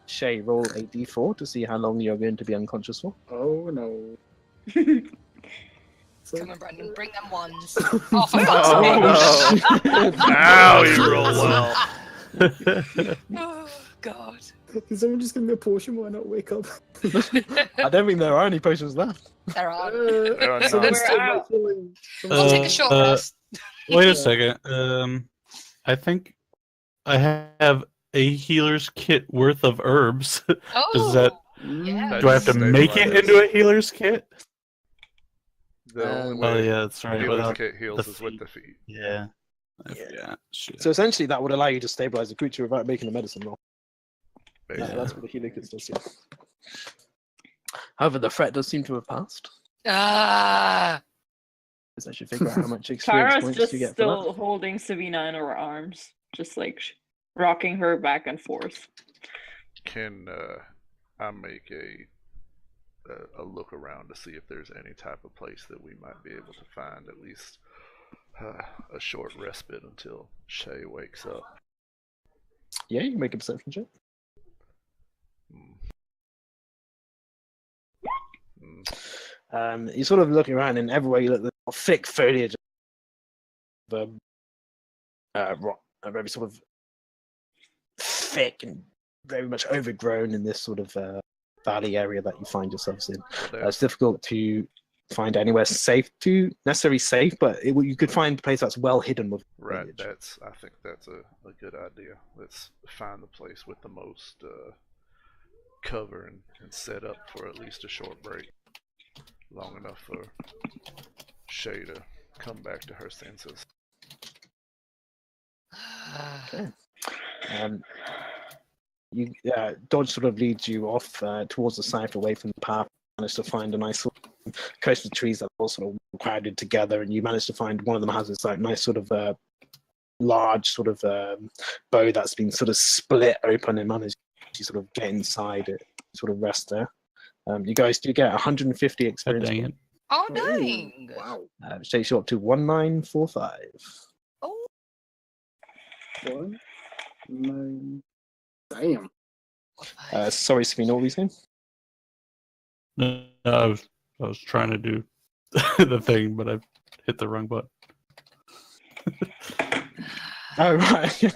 S1: Shay, roll a d4 to see how long you're going to be unconscious for.
S5: Oh no.
S2: Come on, Brandon, bring them ones.
S4: Oh,
S2: Oh,
S4: no. Now you roll well.
S2: Oh, God.
S5: Can someone just give me a potion while I not wake up?
S1: I don't think there are any potions left.
S2: There are.
S4: There are
S5: Someone
S4: none.
S5: stop my
S7: out.
S5: healing.
S2: We'll take a short rest.
S6: Wait a second. I think I have a healer's kit worth of herbs.
S2: Oh,
S6: Does that?
S2: yeah.
S6: Do I have to make it into a healer's kit?
S4: The only
S6: Oh
S4: way
S6: yeah, that's right.
S4: healer's
S6: Without
S4: kit heals
S6: the
S4: is with
S6: feet.
S4: the feet.
S6: Yeah. Yeah. Shit.
S1: So essentially, that would allow you to stabilize the creature without making a medicine roll.
S4: Basically.
S1: That's what the healing kit does. Yeah. However, the threat does seem to have passed.
S2: Ah.
S1: Because I should figure out how much experience
S7: Tara's
S1: points
S7: just
S1: you get for
S7: still holding Savina in her arms, just like rocking her back and forth.
S4: Can I make a look around to see if there's any type of place that we might be able to find at least a short respite until Shay wakes up?
S1: that. Yeah, you can make a perception check. You're sort of looking around, and everywhere you look, there's thick foliage of rock, very sort of thick and very much overgrown in this sort of valley area that you find yourselves in. It's difficult to find anywhere necessarily safe, but you could find a place that's well hidden with
S4: Right,
S1: foliage.
S4: I think that's a good idea. Let's find the place with the most cover and set up for at least a short break. Long enough for Shay to come back to her senses.
S1: Okay. Dodge sort of leads you off towards the south, away from the path. Managed to find a nice sort of coast of trees that are all sort of crowded together, and you managed to find one of them has this like nice sort of large sort of bow that's been sort of split open, and managed to sort of get inside it, sort of rest there. You guys do get 150 experience.
S6: Dang it.
S2: Oh, dang.
S5: Wow.
S1: Which takes you up to 1945.
S2: Oh,
S5: 1, 9. Damn.
S1: Sorry, Savina, what were you saying?
S6: No, I was trying to do the thing, but I hit the wrong button.
S1: Oh, right.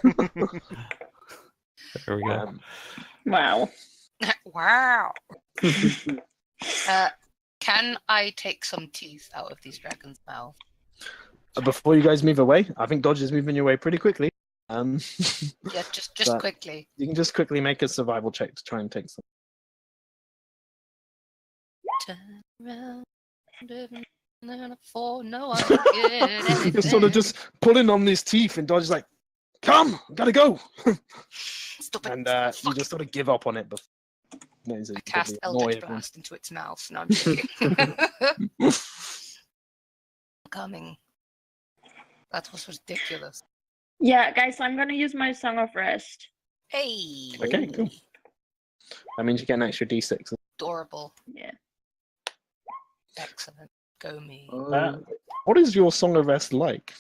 S6: There we go.
S7: Wow.
S2: wow. Can I take some teeth out of these dragons' mouth?
S1: Before you guys move away, I think Dodge is moving your way pretty quickly.
S2: Yeah, just
S1: But-
S2: quickly.
S1: You can just quickly make a survival check to try and take some.
S2: Turn around, for no one can get
S1: You're sort of just pulling on these teeth, and Dodge is like, "Come, gotta go,"
S2: Stupid.
S1: and you
S2: Fuck.
S1: just sort of give up on it. Before
S2: I cast Eldritch Blast into its mouth. No, I'm joking. Coming. That was ridiculous.
S7: Yeah, guys, I'm gonna use my Song of Rest.
S2: Hey.
S1: Okay, cool. That means you get an extra D6.
S2: Adorable.
S7: Yeah.
S2: Excellent. Go me.
S1: What is your Song of Rest like?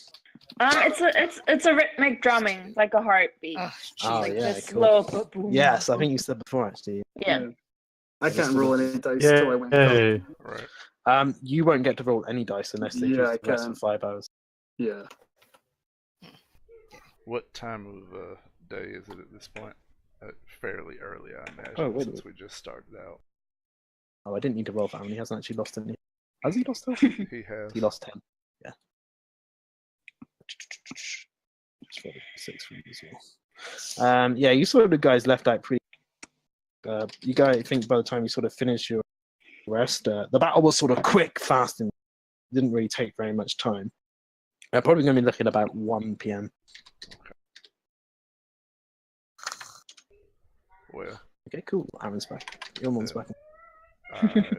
S7: It's a rhythmic drumming, like a heartbeat.
S2: Oh,
S1: Oh,
S7: Like
S2: jeez.
S1: yeah,
S7: this
S1: cool.
S7: slow boom.
S1: Yes, I think you said before actually.
S7: Yeah.
S5: I can't roll any dice till I wake up.
S6: Yay.
S4: Right.
S1: You won't get to roll any dice unless they
S5: Yeah,
S1: choose
S5: I
S1: to rest
S5: can.
S1: for 5 hours.
S5: Yeah.
S4: What time of day is it at this point? Fairly early, I imagine,
S1: Oh, wait a
S4: since
S1: minute.
S4: we just started out.
S1: Oh, I didn't need to roll for how many. He hasn't actually lost any. Has he lost 10?
S4: He has.
S1: He lost 10. Yeah. 6 for you as well. Yeah, you sort of guys left out pretty. You guys, I think by the time you sort of finish your rest, the battle was sort of quick, fast, and didn't really take very much time. Probably going to be looking about 1 p.m.
S4: Well,
S1: Okay, cool. Aaron's back. Ilmon's back.
S2: Get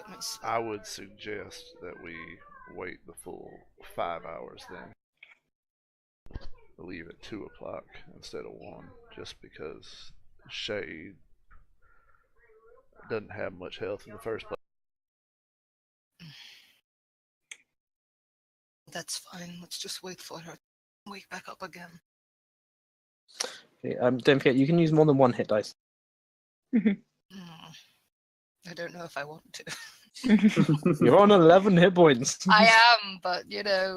S2: my spell.
S4: I would suggest that we wait the full 5 hours then. Leave at 2 o'clock instead of 1, just because Shay doesn't have much health in the first place.
S2: That's fine. Let's just wait for her to wake back up again.
S1: Okay, don't forget, you can use more than 1 hit dice.
S2: I don't know if I want to.
S1: You're on 11 hit points.
S2: I am, but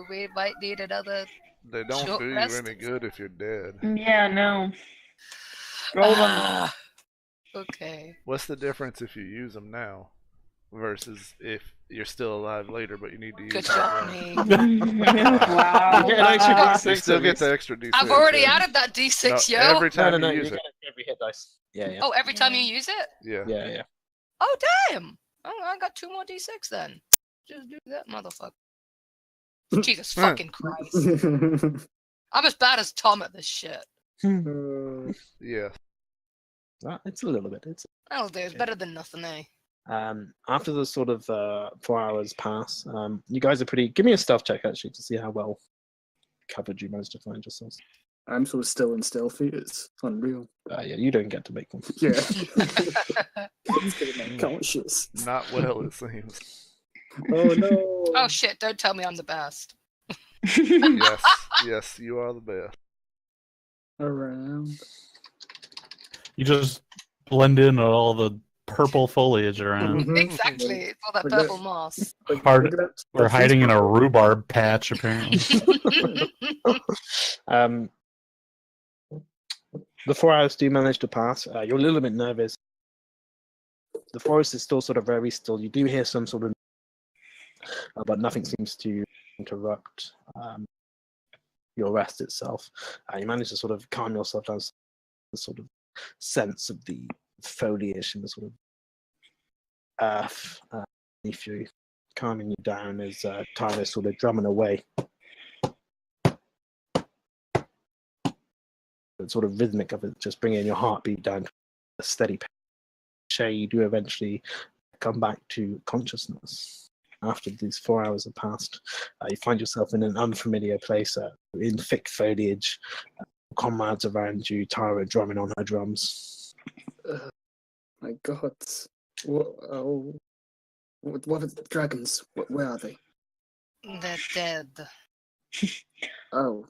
S2: we might need another.
S4: They don't
S2: Short
S4: do you
S2: rest.
S4: any good if you're dead.
S7: Yeah, no. Roll them.
S2: Ah, okay.
S4: What's the difference if you use them now versus if you're still alive later but you need to use
S2: Good
S4: them
S2: job,
S4: now?
S2: me.
S7: Wow.
S1: You get an extra
S2: Wow.
S1: D6.
S4: You still
S1: at
S4: get
S1: least.
S4: the extra D6.
S2: I've already
S4: yeah.
S2: added that D6,
S4: No,
S2: yo.
S4: every time
S1: No,
S4: you
S1: you
S4: use
S1: get
S4: it.
S1: it every hit dice. Yeah.
S2: Oh, every time you use it?
S4: Yeah.
S1: Yeah.
S2: Oh, damn. Oh, I got 2 more D6 then. Just do that, motherfucker. Jesus fucking Christ. I'm as bad as Tom at this shit.
S4: Yeah.
S1: It's a little bit.
S2: That'll do. It's better than nothing, eh?
S1: After the sort of 4 hours pass, you guys are pretty. Give me a stealth check actually to see how well covered you managed to find yourselves.
S5: I'm so still and stealthy, it's unreal.
S1: Yeah, you don't get to make them.
S5: Yeah. It's gonna be conscious.
S4: Not well, it seems.
S5: Oh no.
S2: Oh shit, don't tell me I'm the best.
S4: Yes, you are the best.
S5: Around.
S6: You just blend in all the purple foliage around.
S2: Exactly. It's all that
S5: Like
S2: purple
S5: that.
S2: moss.
S6: Hard- We're hiding in a rhubarb patch, apparently.
S1: The 4 hours do manage to pass. You're a little bit nervous. The forest is still sort of very still. You do hear some sort of, but nothing seems to interrupt your rest itself. You manage to sort of calm yourself down. The sort of sense of the foliage and the sort of earth beneath you, calming you down as time is sort of drumming away. The sort of rhythmic of it, just bringing your heartbeat down to a steady pace. Shay, you do eventually come back to consciousness. After these 4 hours have passed, you find yourself in an unfamiliar place in thick foliage. Comrades around you, Tara drumming on her drums.
S5: My God. What are the dragons? Where are they?
S2: They're dead.
S5: Oh,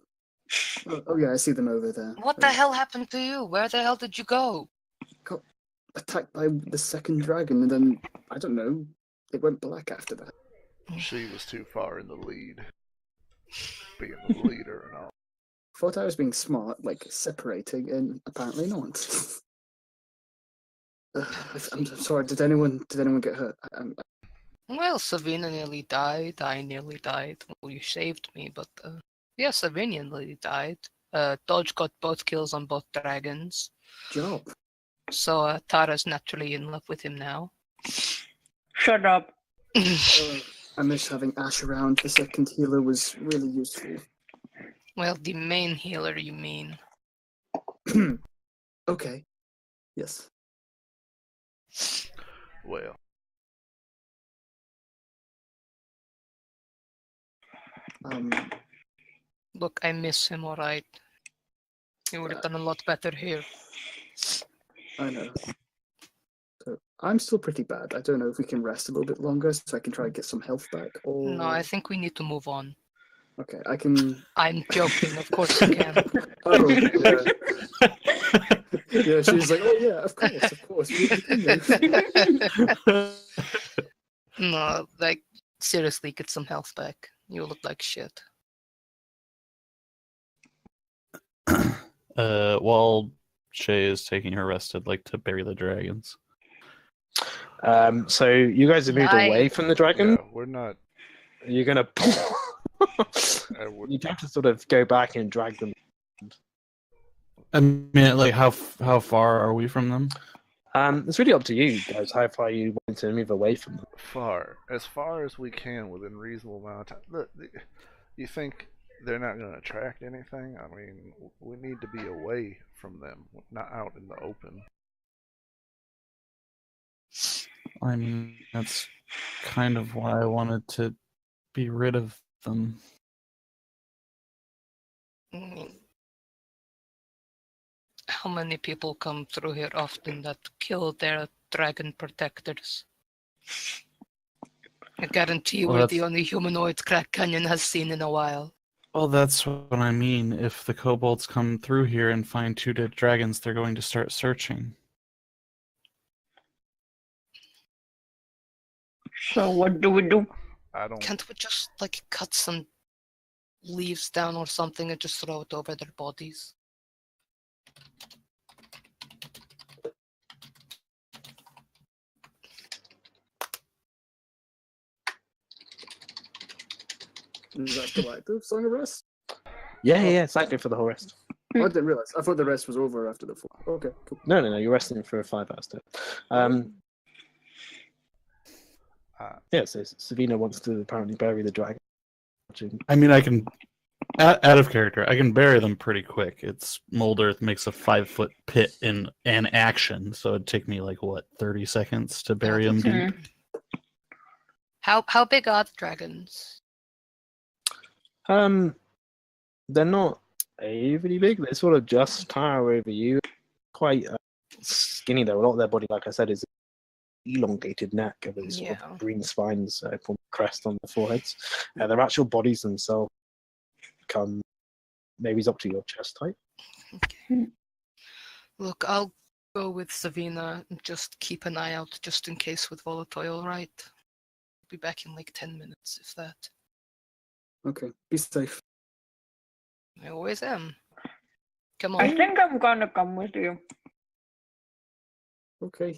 S5: yeah, I see them over there.
S2: What the hell happened to you? Where the hell did you go?
S5: Got attacked by the second dragon, and then, I don't know, it went black after that.
S4: She was too far in the lead. Being the leader and all.
S5: Thought I was being smart, like separating, and apparently not. I'm sorry. Did anyone get hurt?
S2: Well, Savina nearly died. I nearly died. Well, you saved me, but yeah, Savina nearly died. Dodge got both kills on both dragons.
S5: Job.
S2: So Tara's naturally in love with him now.
S7: Shut up.
S5: I miss having Ash around. The second healer was really useful.
S2: Well, the main healer, you mean?
S5: Okay. Yes.
S4: Well.
S2: Look, I miss him, alright. He would have done a lot better here.
S5: I know. So I'm still pretty bad. I don't know if we can rest a little bit longer so I can try and get some health back. Or
S2: No, I think we need to move on.
S5: Okay, I can.
S2: I'm joking, of course you can.
S5: Oh, yeah. Yeah, she's like, oh yeah, of course. We can move.
S2: No, like, seriously, get some health back. You look like shit.
S6: While Shay is taking her rest, I'd like to bury the dragons.
S1: So you guys have moved away from the dragon.
S4: Yeah, we're not.
S1: You're gonna. You have to sort of go back and drag them.
S6: I mean, like, how far are we from them?
S1: It's really up to you guys how far you want to move away from them.
S4: As far as we can within reasonable amount of time. Look, you think they're not going to attract anything? I mean, we need to be away from them, not out in the open.
S6: I mean, that's kind of why I wanted to be rid of them.
S2: How many people come through here often that kill their dragon protectors? I guarantee you we're the only humanoid Crack Canyon has seen in a while.
S6: Well, that's what I mean. If the kobolds come through here and find 2 dead dragons, they're going to start searching.
S7: So what do we do?
S2: Can't we just, like, cut some leaves down or something and just throw it over their bodies?
S5: Is that still active? Song of Rest?
S1: Yeah, it's active for the whole rest.
S5: Oh, I didn't realize. I thought the rest was over after the 4. Okay, cool.
S1: No, you're resting for 5 hours still. Yeah, so Savina wants to apparently bury the dragon.
S6: I mean, I can, out of character, I can bury them pretty quick. It's Mold Earth makes a 5-foot pit in an action, so it'd take me, like, what, 30 seconds to bury them deep?
S2: How big are the dragons?
S1: They're not overly big. They sort of just tower over you. Quite skinny though. A lot of their body, like I said, is elongated neck over these sort of green spines, form a crest on their foreheads. Their actual bodies themselves come maybe up to your chest height.
S2: Okay. Look, I'll go with Savina and just keep an eye out just in case with Volatile, right? I'll be back in like 10 minutes, if that.
S5: Okay, be safe.
S2: I always am. Come on.
S7: I think I'm gonna come with you.
S5: Okay.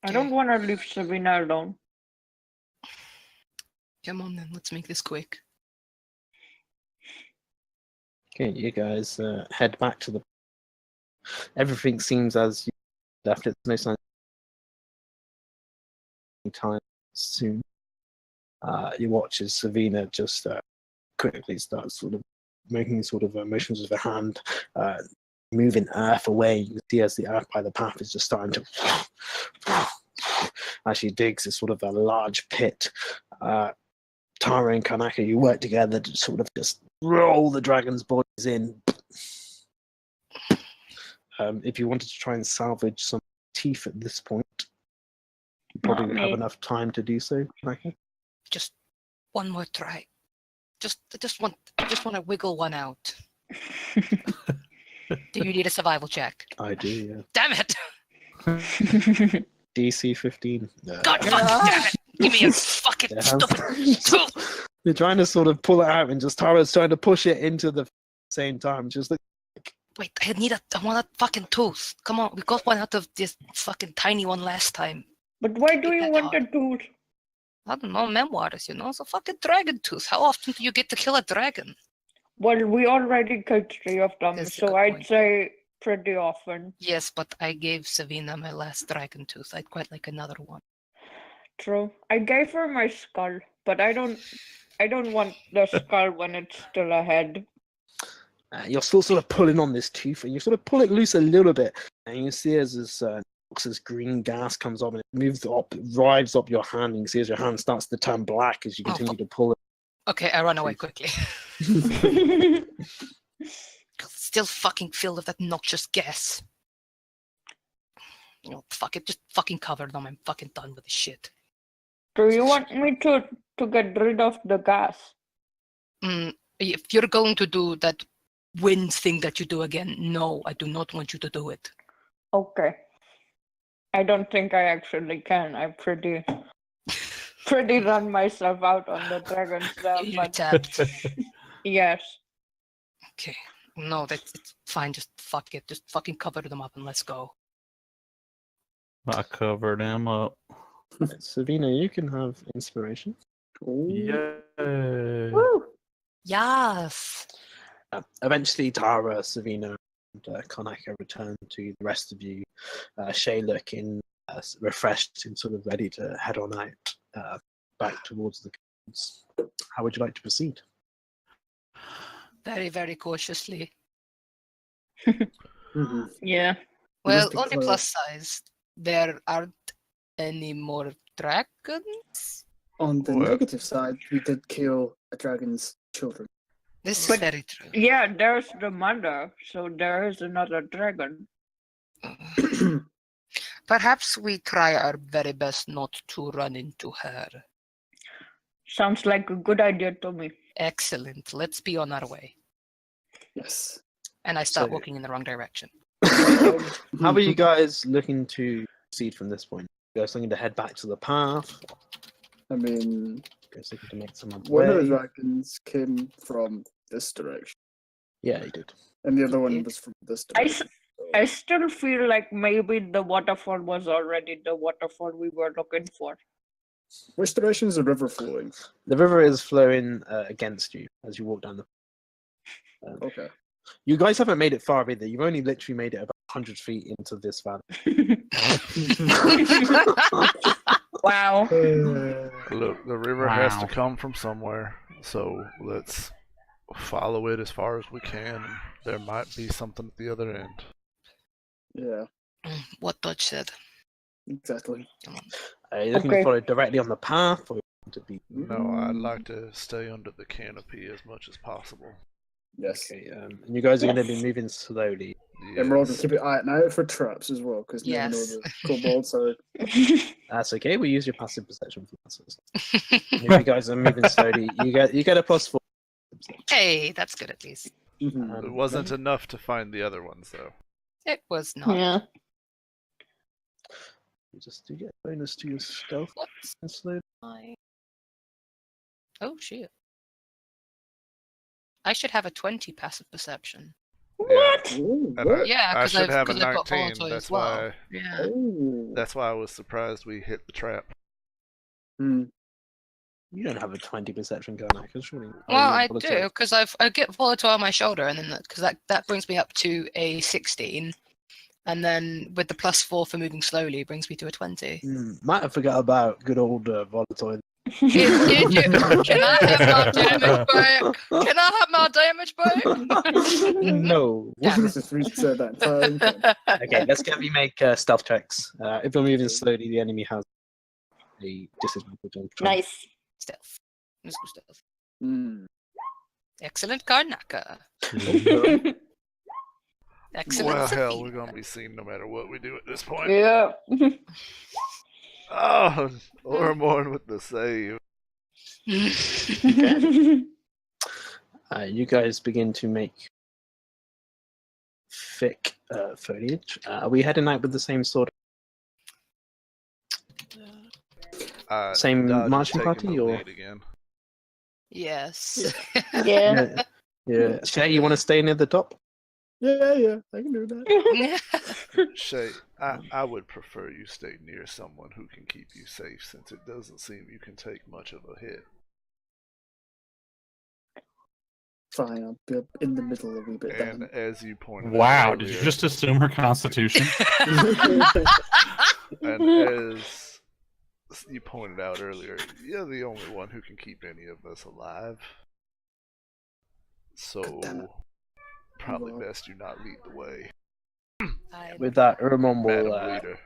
S7: I don't want to leave Savina alone.
S2: Come on then, let's make this quick.
S1: Okay, you guys head back to the... Everything seems as you left it. No sign of time soon. You watch as Savina just quickly starts sort of making sort of motions with her hand, moving earth away. You see as the earth by the path is just starting to... As she digs, it's sort of a large pit. Tara and Kanaka, you work together to sort of just roll the dragon's bodies in. If you wanted to try and salvage some teeth at this point, you probably would have enough time to do so, Kanaka.
S2: Just one more try. I just want to wiggle one out. Do you need a survival check?
S1: I do, yeah.
S2: Damn it!
S1: DC 15.
S2: God fucking damn it! Give me a fucking stupid tooth!
S1: They're trying to sort of pull it out, and just Tara's trying to push it into the same time. Just like...
S2: Wait, I want a fucking tooth. Come on, we got one out of this fucking tiny one last time.
S7: But why do you want a tooth?
S2: I don't know, memoirs, you know? It's a fucking dragon tooth. How often do you get to kill a dragon?
S7: Well, we already killed 3 of them, so I'd say pretty often.
S2: Yes, but I gave Savina my last dragon tooth. I'd quite like another one.
S7: True. I gave her my skull, but I don't want the skull when it's still a head.
S1: You're still sort of pulling on this tooth, and you sort of pull it loose a little bit, and you see as this green gas comes up and it moves up, rives up your hand, and you see as your hand starts to turn black as you continue to pull it.
S2: Okay, I run away quickly. Still fucking filled with that noxious gas. You know, fuck it, just fucking cover them. I'm fucking done with this shit.
S7: Do you want me to get rid of the gas?
S2: if you're going to do that wind thing that you do again, no, I do not want you to do it.
S7: Okay. I don't think I actually can. I pretty run myself out on the dragons there,
S2: You
S7: but
S2: tapped.
S7: yes.
S2: Okay. No, it's fine. Just fuck it. Just fucking cover them up and let's go.
S6: I covered him up.
S1: Savina, you can have inspiration.
S6: Yay.
S7: Woo!
S2: Yes.
S1: Eventually, Tara, Savina, and Konaka return to the rest of you. Shay looking refreshed and sort of ready to head on out back towards the guards. How would you like to proceed?
S2: Very, very cautiously.
S7: Yeah.
S2: Well,
S5: Just
S2: on the
S5: declare-
S2: plus size, there aren't any more dragons.
S5: On the
S4: Well-
S5: negative side, we did kill a dragon's children.
S2: This is
S7: But-
S2: very true.
S7: Yeah, there's the mother, so there is another dragon.
S2: Perhaps we try our very best not to run into her.
S7: Sounds like a good idea to me.
S2: Excellent. Let's be on our way.
S5: Yes.
S2: And I start
S1: So-
S2: walking in the wrong direction.
S1: How are you guys looking to proceed from this point? You guys looking to head back to the path?
S5: I mean,
S1: You guys looking to make some other
S5: one of the
S1: way?
S5: dragons came from this direction,
S1: Yeah, he did.
S5: and the other one
S2: did.
S5: was from this
S7: I
S5: direction.
S7: I still feel like maybe the waterfall was already the waterfall we were looking for.
S5: Which direction is the river flowing?
S1: The river is flowing against you as you walk down the.
S5: Okay.
S1: You guys haven't made it far either. You've only literally made it about 100 feet into this valley.
S7: Wow.
S4: Look, the river has to
S6: Wow.
S4: come from somewhere, so let's follow it as far as we can. There might be something at the other end.
S5: Yeah,
S2: What Dodge said.
S5: exactly.
S1: Are you looking
S7: Okay.
S1: to follow directly on the path, or to be?
S4: No, I'd like to stay under the canopy as much as possible.
S5: Yes.
S1: Okay, and you guys are going to be
S7: Yes.
S1: moving slowly.
S5: And we're all going
S4: Yes.
S5: to keep an eye out for traps as well, because never know
S2: Yes.
S5: the kobolds are.
S1: That's okay. We'll use your passive perception for that. If you guys are moving slowly, you get a +4.
S2: Hey, that's good at least.
S5: Mhm.
S4: It wasn't enough to find the other ones, though.
S2: It was not.
S7: Yeah.
S1: You just do get a bonus to your stealth.
S2: What's
S1: and slow.
S2: my... Oh, shit. I should have a 20 passive perception.
S7: What?
S5: Ooh,
S4: And
S5: what?
S2: Yeah,
S4: I
S2: because
S4: should
S2: I've,
S4: have a
S2: 'cause I've got
S4: 19.
S2: Volatile
S4: That's
S2: as well.
S4: why.
S2: Yeah.
S5: Oh.
S4: That's why I was surprised we hit the trap.
S5: Hmm.
S1: You don't have a 20 perception gun, I can surely.
S2: Well, I do, because I get Volatile on my shoulder, and then because that brings me up to a 16, and then with the +4 for moving slowly, it brings me to a 20.
S1: Might have forgot about good old volatile.
S2: Did you? Can I have my damage back? Can I have my damage back?
S1: No.
S2: Damn
S5: This is reset that time.
S1: Okay, let's get you make stealth checks. If you're moving slowly, the enemy has a disadvantage on.
S7: Nice.
S2: Stealth. Let's go stealth.
S5: Hmm.
S2: Excellent, Karnaka. Excellent.
S4: Well, hell, we're
S2: Safina.
S4: gonna be seen no matter what we do at this point.
S7: Yeah.
S4: Oh, Ormorn with the save.
S1: You guys begin to make thick foliage. Are we heading out with the same sort Same
S4: Dodge is
S1: marching
S4: taking
S1: party,
S4: the
S1: or-
S4: lead again.
S2: Yes.
S7: Yeah.
S1: Yeah. Shay, you want to stay near the top?
S5: Yeah, I can do that.
S4: Shay, I would prefer you stay near someone who can keep you safe, since it doesn't seem you can take much of a hit.
S5: Fine, I'll be up in the middle a wee bit
S4: And
S5: down.
S4: as you pointed
S6: Wow,
S4: out
S6: did you
S4: earlier,
S6: just assume her constitution?
S4: and as you pointed out earlier, you're the only one who can keep any of us alive. So,
S5: damn it.
S4: probably
S5: Well.
S4: best you not lead the way,
S1: With that, Urmon will
S4: Madam Leader.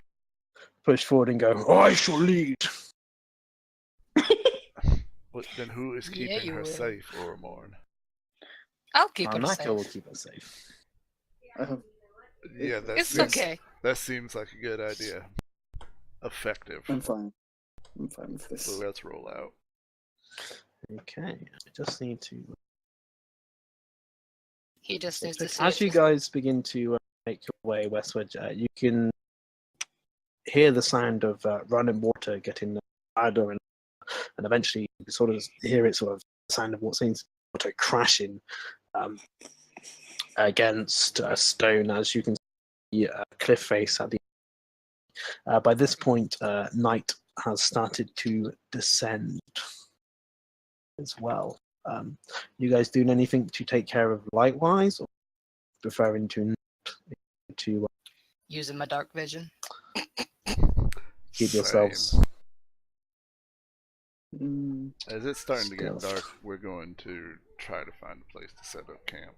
S1: push forward and go, I shall lead.
S4: But then who is
S2: Yeah,
S4: keeping
S2: you
S4: her
S2: will.
S4: safe, Ormorn?
S2: I'll keep her
S1: Karnaka
S2: safe.
S1: will keep us safe.
S4: Yeah, that
S2: It's
S4: seems,
S2: okay.
S4: that seems like a good idea. Effective.
S5: I'm fine. I'm fine with this.
S4: So let's roll out.
S1: Okay, I just need to
S2: He just needs to see
S1: As
S2: if
S1: you
S2: he's-
S1: guys begin to make your way westward, you can hear the sound of running water getting louder, and eventually you sort of hear it sort of sound of what seems water crashing against a stone, as you can see a cliff face at the by this point, night has started to descend as well. You guys doing anything to take care of light-wise, or preferring to
S2: using my dark vision.
S1: keep
S4: Same.
S1: yourselves?
S8: As it's starting to get
S1: Stealth.
S8: dark, we're going to try to find a place to set up camp.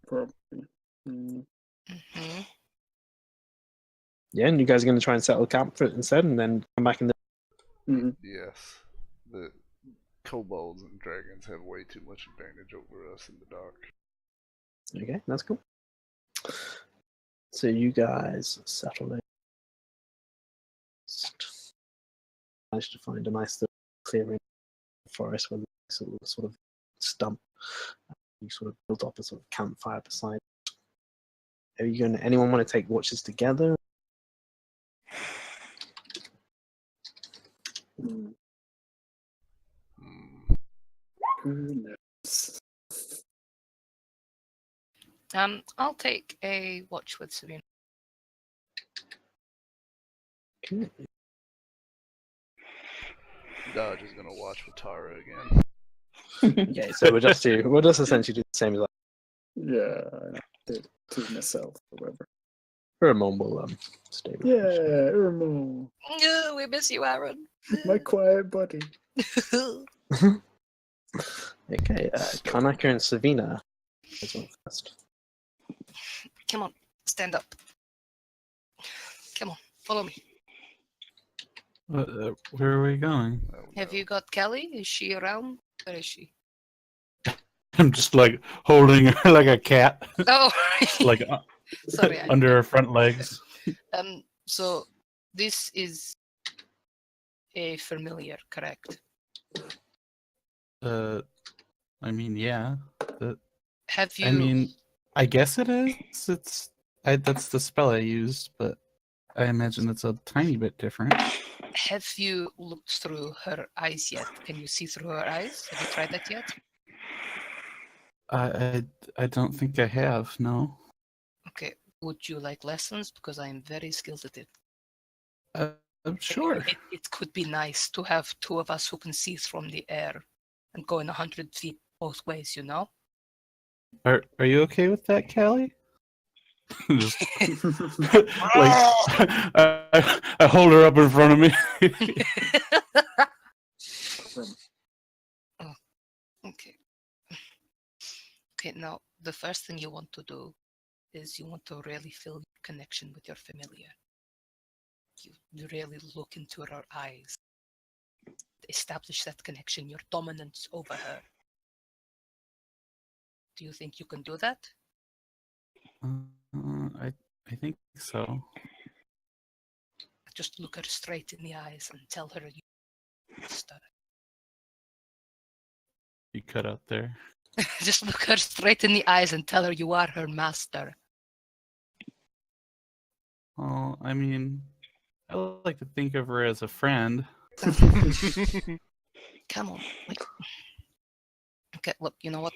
S5: Probably. Mm.
S2: Mm-hmm.
S1: Yeah, and you guys are going to try and settle camp for it instead, and then come back in the.
S5: Mm.
S8: Yes, the kobolds and dragons have way too much advantage over us in the dark.
S1: Okay, that's cool. So you guys settle in. Managed to find a nice little clearing forest with a sort of stump. You sort of built up a sort of campfire beside. Are you going? Anyone want to take watches together?
S5: Mm.
S8: Hmm.
S5: Who knows?
S2: I'll take a watch with Sabine.
S1: Okay.
S8: Dodge is gonna watch with Tara again.
S1: Okay, so we'll just essentially do the same as
S5: Yeah, I did to myself or whatever.
S1: Pheromone will stay with
S5: Yeah,
S1: you.
S5: Irmo,
S2: Oh, we miss you, Aaron.
S5: my quiet buddy.
S1: Okay, Kanaka and Savina as well first.
S2: Come on, stand up. Come on, follow me.
S6: Where are we going?
S8: Oh,
S2: Have
S8: no.
S2: you got Kelly? Is she around? Where is she?
S6: I'm just like holding her like a cat,
S2: Oh,
S6: like
S2: sorry.
S6: under her front legs.
S2: So this is a familiar, correct?
S6: I mean, yeah.
S2: Have you?
S6: I mean, I guess it is. That's the spell I used, but I imagine it's a tiny bit different.
S2: Have you looked through her eyes yet? Can you see through her eyes? Have you tried that yet?
S6: I don't think I have. No.
S2: Okay. Would you like lessons? Because I am very skilled at it.
S6: I'm sure.
S2: It could be nice to have two of us who can see from the air and go in 100 feet both ways, you know?
S6: Are you okay with that, Callie? Just, like I hold her up in front of me.
S2: Oh, okay. Okay, now the first thing you want to do is you want to really feel your connection with your familiar. You really look into her eyes. Establish that connection, your dominance over her. Do you think you can do that?
S6: I think so.
S2: Just look her straight in the eyes and tell her you master.
S6: You cut out there.
S2: Just look her straight in the eyes and tell her you are her master.
S6: Oh, I mean, I like to think of her as a friend.
S2: Come on. Okay, look, you know what?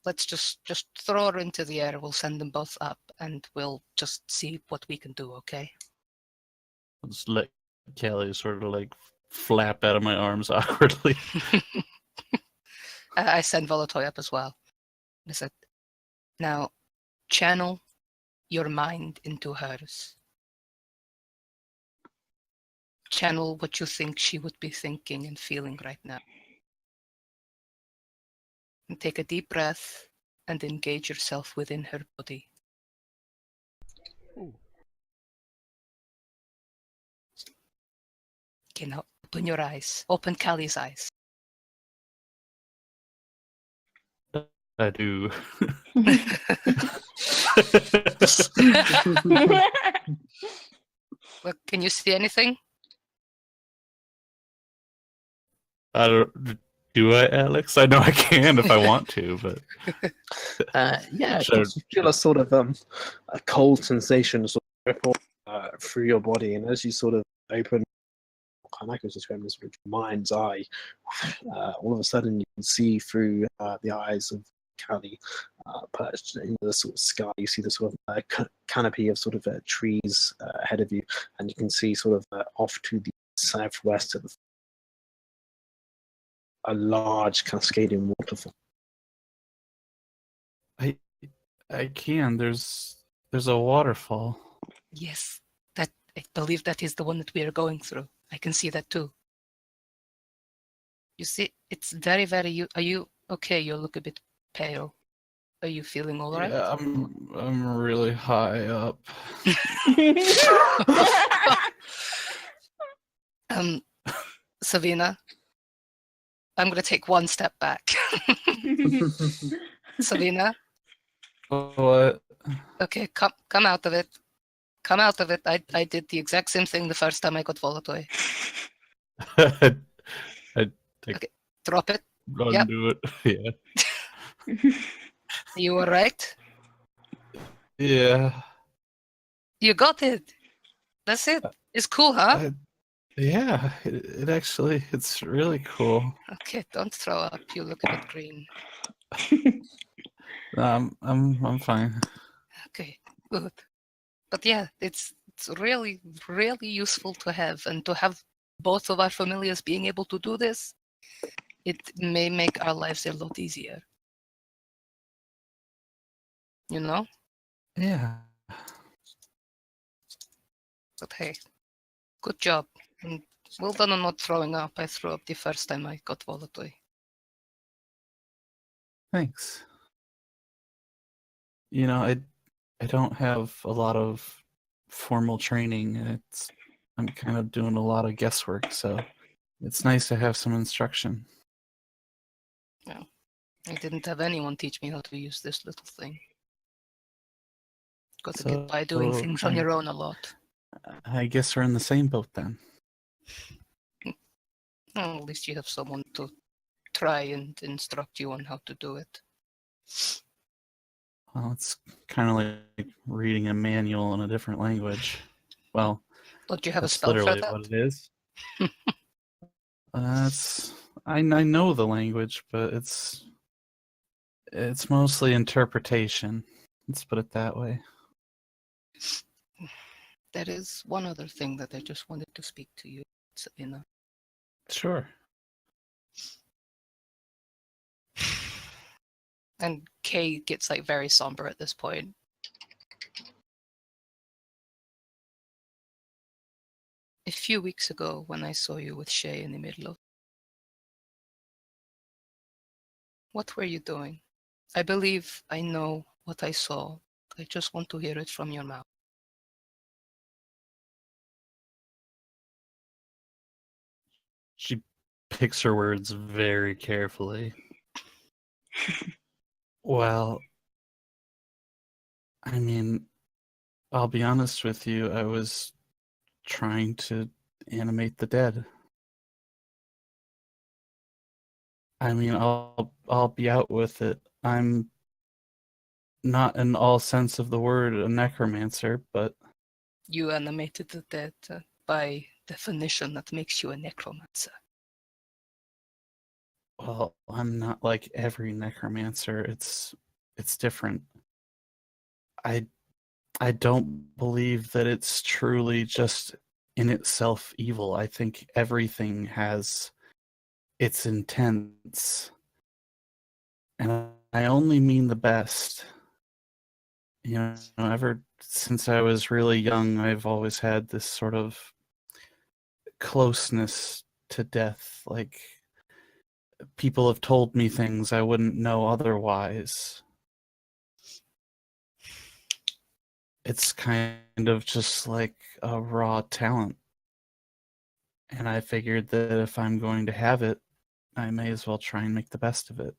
S2: Let's just throw her into the air. We'll send them both up and we'll just see what we can do, okay?
S6: I'll just let Callie sort of like flap out of my arms awkwardly.
S2: I send Volotoy up as well. I said, now channel your mind into hers. Channel what you think she would be thinking and feeling right now. And take a deep breath and engage yourself within her body.
S8: Ooh.
S2: Okay, now open your eyes. Open Callie's eyes.
S6: I do.
S2: Look, can you see anything?
S6: I don't. Do I, Alex? I know I can if I want to, but
S1: Yeah, of
S6: Sure.
S1: course, you feel a sort of a cold sensation sort of ripple through your body, and as you sort of open, Kanako's describing this with your mind's eye, all of a sudden you can see through the eyes of Callie, perched in the sort of sky. You see the sort of canopy of sort of trees ahead of you, and you can see sort of off to the southwest of a large cascading waterfall.
S6: I can. There's a waterfall.
S2: Yes, that I believe that is the one that we are going through. I can see that too. You see, it's very, very. Are you okay? You look a bit pale. Are you feeling all right?
S6: Yeah, I'm really high up.
S2: Savina, I'm going to take one step back. Savina,
S6: What?
S2: okay, come out of it. Come out of it. I did the exact same thing the first time I got Volatoy.
S6: Okay,
S2: drop it.
S6: undo it. Yeah.
S2: You were right.
S6: Yeah.
S2: You got it. That's it. It's cool, huh?
S6: Yeah. It actually, it's really cool.
S2: Okay, don't throw up. You look a bit green.
S6: I'm fine.
S2: Okay, good. But yeah, it's really, really useful to have, and to have both of our familiars being able to do this, it may make our lives a lot easier. You know?
S6: Yeah.
S2: But hey, good job. And well done on not throwing up. I threw up the first time I got Volatoy.
S6: Thanks. You know, I don't have a lot of formal training, and I'm kind of doing a lot of guesswork, so it's nice to have some instruction.
S2: Yeah. I didn't have anyone teach me how to use this little thing. Got to get by doing things on your own a lot.
S6: I guess we're in the same boat then.
S2: Well, at least you have someone to try and instruct you on how to do it.
S6: Well, it's kind of like reading a manual in a different language. Well,
S2: don't you have a
S6: that's
S2: spell
S6: literally
S2: for that?
S6: what it is. I know the language, but it's mostly interpretation. Let's put it that way.
S2: There is one other thing that I just wanted to speak to you, Sabina.
S6: Sure.
S2: And Kay gets like very somber at this point. A few weeks ago, when I saw you with Shay in the middle of... What were you doing? I believe I know what I saw. I just want to hear it from your mouth.
S6: She picks her words very carefully. Well, I mean, I'll be honest with you, I was trying to animate the dead. I mean, I'll be out with it. I'm not in all sense of the word a necromancer, but
S2: You animated the dead. By definition, that makes you a necromancer.
S6: well, I'm not like every necromancer. It's different. I don't believe that it's truly just in itself evil. I think everything has its intents. And I only mean the best. You know, ever since I was really young, I've always had this sort of closeness to death. Like, people have told me things I wouldn't know otherwise. It's kind of just like a raw talent. And I figured that if I'm going to have it, I may as well try and make the best of it.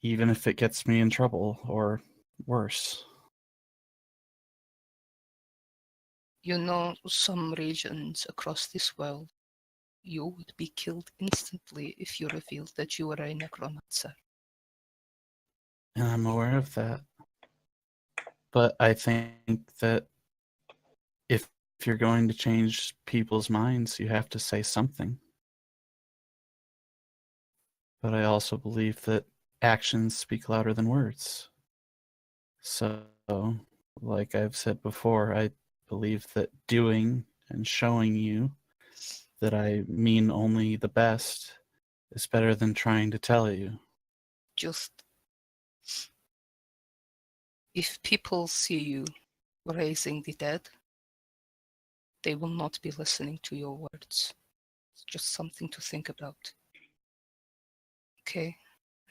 S6: Even if it gets me in trouble, or worse.
S2: You know, some regions across this world you would be killed instantly if you revealed that you were a necromancer.
S6: And I'm aware of that. But I think that if you're going to change people's minds, you have to say something. But I also believe that actions speak louder than words. So, like I've said before, I believe that doing and showing you that I mean only the best is better than trying to tell you.
S2: Just if people see you raising the dead, they will not be listening to your words. It's just something to think about. Okay?